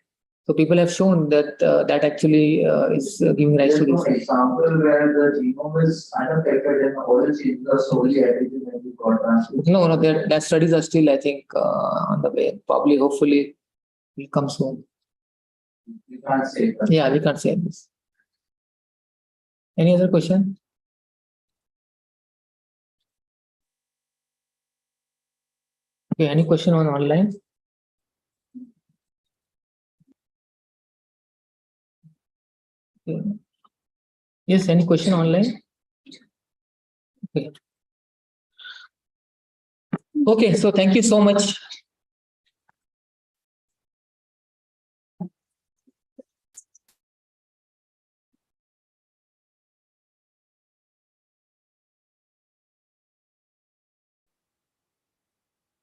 So people have shown that that actually is giving rise to this. For example, where the genome is unaffected and all the changes are solely epigenetic or transcription. No, that studies are still, I think, on the way. Probably, hopefully, will come soon. We can't say that. Yeah, we can't say this. Any other question? Okay, any question on online? Okay. Yes, any question online? Okay. Okay, so thank you so much.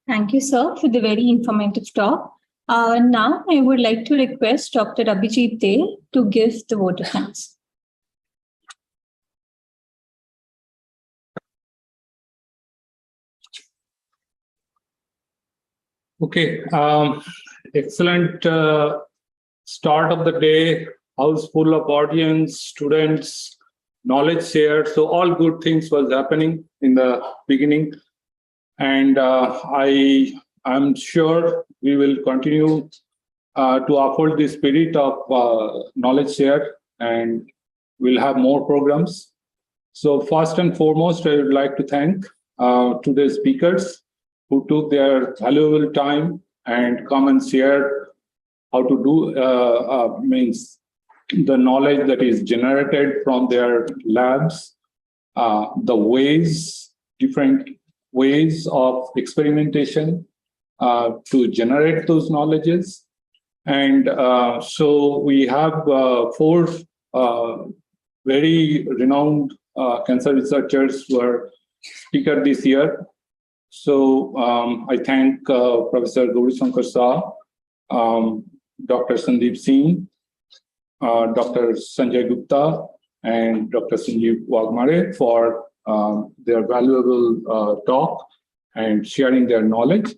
Thank you, sir, for the very informative talk. Now, I would like to request Dr. Abhijit Dey to give the vote of thanks. Okay, excellent start of the day, house full of audience, students, knowledge shared. So all good things was happening in the beginning. And I'm sure we will continue to uphold the spirit of knowledge share, and we'll have more programs. So first and foremost, I would like to thank today's speakers who took their valuable time and come and share how to do means the knowledge that is generated from their labs, the different ways of experimentation to generate those knowledges. And so we have 4 very renowned cancer researchers were speaker this year. So I thank Professor Gauri Shankar Saha, Dr. Sandeep Singh, Dr. Sanjay Gupta, and Dr. Sanjeev Wagmare for their valuable talk and sharing their knowledge.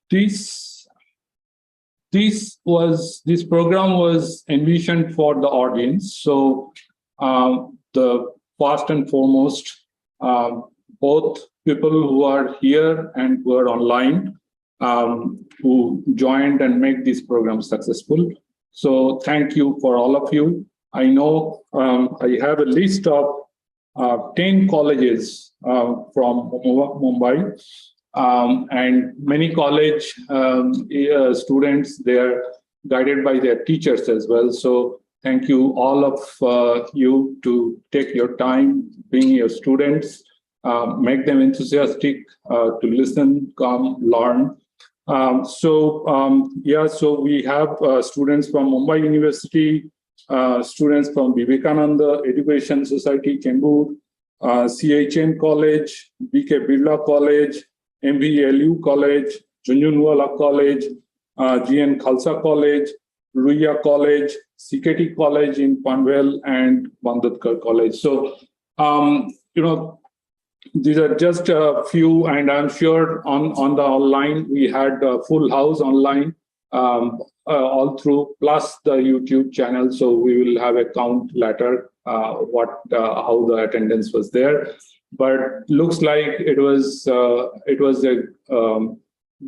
This program was envisioned for the audience. So the first and foremost, both people who are here and who are online, who joined and make this program successful. So thank you for all of you. I know I have a list of 10 colleges from Mumbai, and many college students, they are guided by their teachers as well. So thank you all of you to take your time, bring your students, make them enthusiastic to listen, come, learn. So we have students from Mumbai University, students from Vivekananda Education Society, Chembur, CHN College, BK Birla College, MVLU College, Junjunwala College, GN Khalsa College, Ruia College, CKT College in Panvel, and Bandadkar College. So, these are just a few, and I'm sure on the online, we had a full house online all through, plus the YouTube channel. So we will have a count later how the attendance was there. But looks like it was a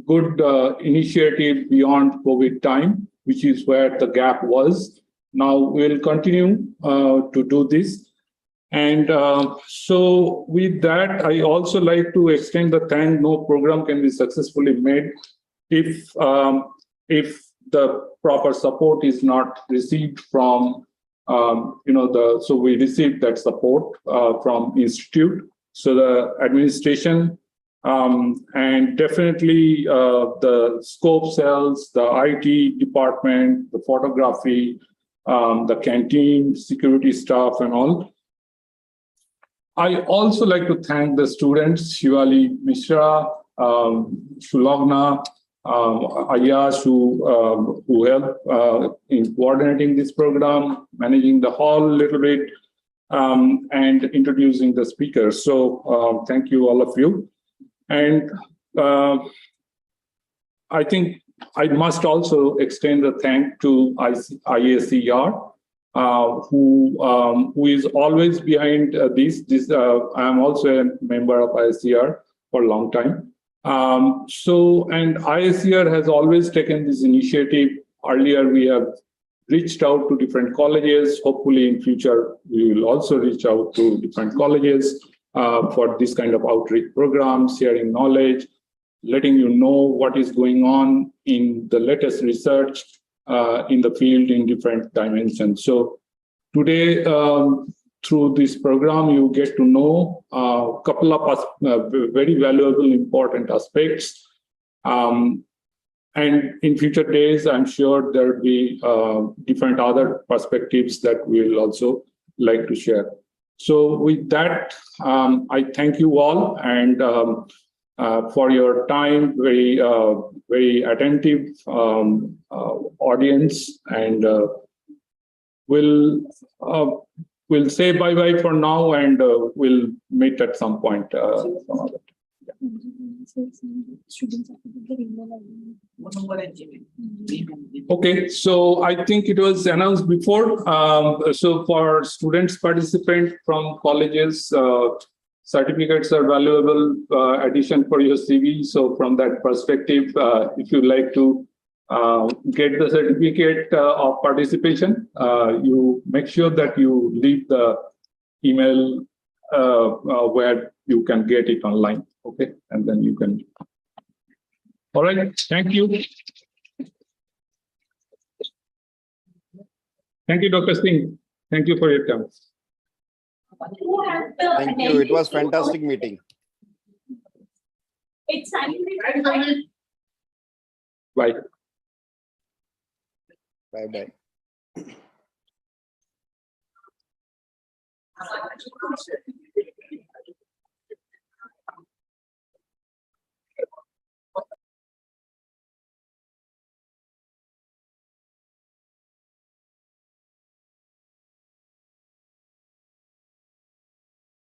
good initiative beyond COVID time, which is where the gap was. Now we'll continue to do this. And so with that, I also like to extend the thank. No program can be successfully made if the proper support is not received from, so we received that support from Institute. So the administration and definitely the scope cells, the IT department, the photography, the canteen, security staff and all. I also like to thank the students, Shivali Mishra, Shulagna, Ayash, who helped in coordinating this program, managing the hall a little bit, and introducing the speakers. So thank you, all of you. And I think I must also extend a thank to IACR, who is always behind this. I am also a member of IACR for a long time. And IACR has always taken this initiative. Earlier, we have reached out to different colleges. Hopefully, in future, we will also reach out to different colleges for this kind of outreach programs, sharing knowledge, letting you know what is going on in the latest research in the field in different dimensions. So today, through this program, you get to know a couple of very valuable, important aspects. And in future days, I'm sure there will be different other perspectives that we'll also like to share. So with that, I thank you all and for your time, very attentive audience, and we'll say bye-bye for now, and we'll meet at some point. Okay, so I think it was announced before. So for students participant from colleges, certificates are valuable addition for your CV. So from that perspective, if you like to get the certificate of participation, you make sure that you leave the email where you can get it online. Okay, and then you can. All right, thank you. Thank you, Dr. Singh. Thank you for your time. Thank you. It was fantastic meeting. It's Bye. Bye-bye.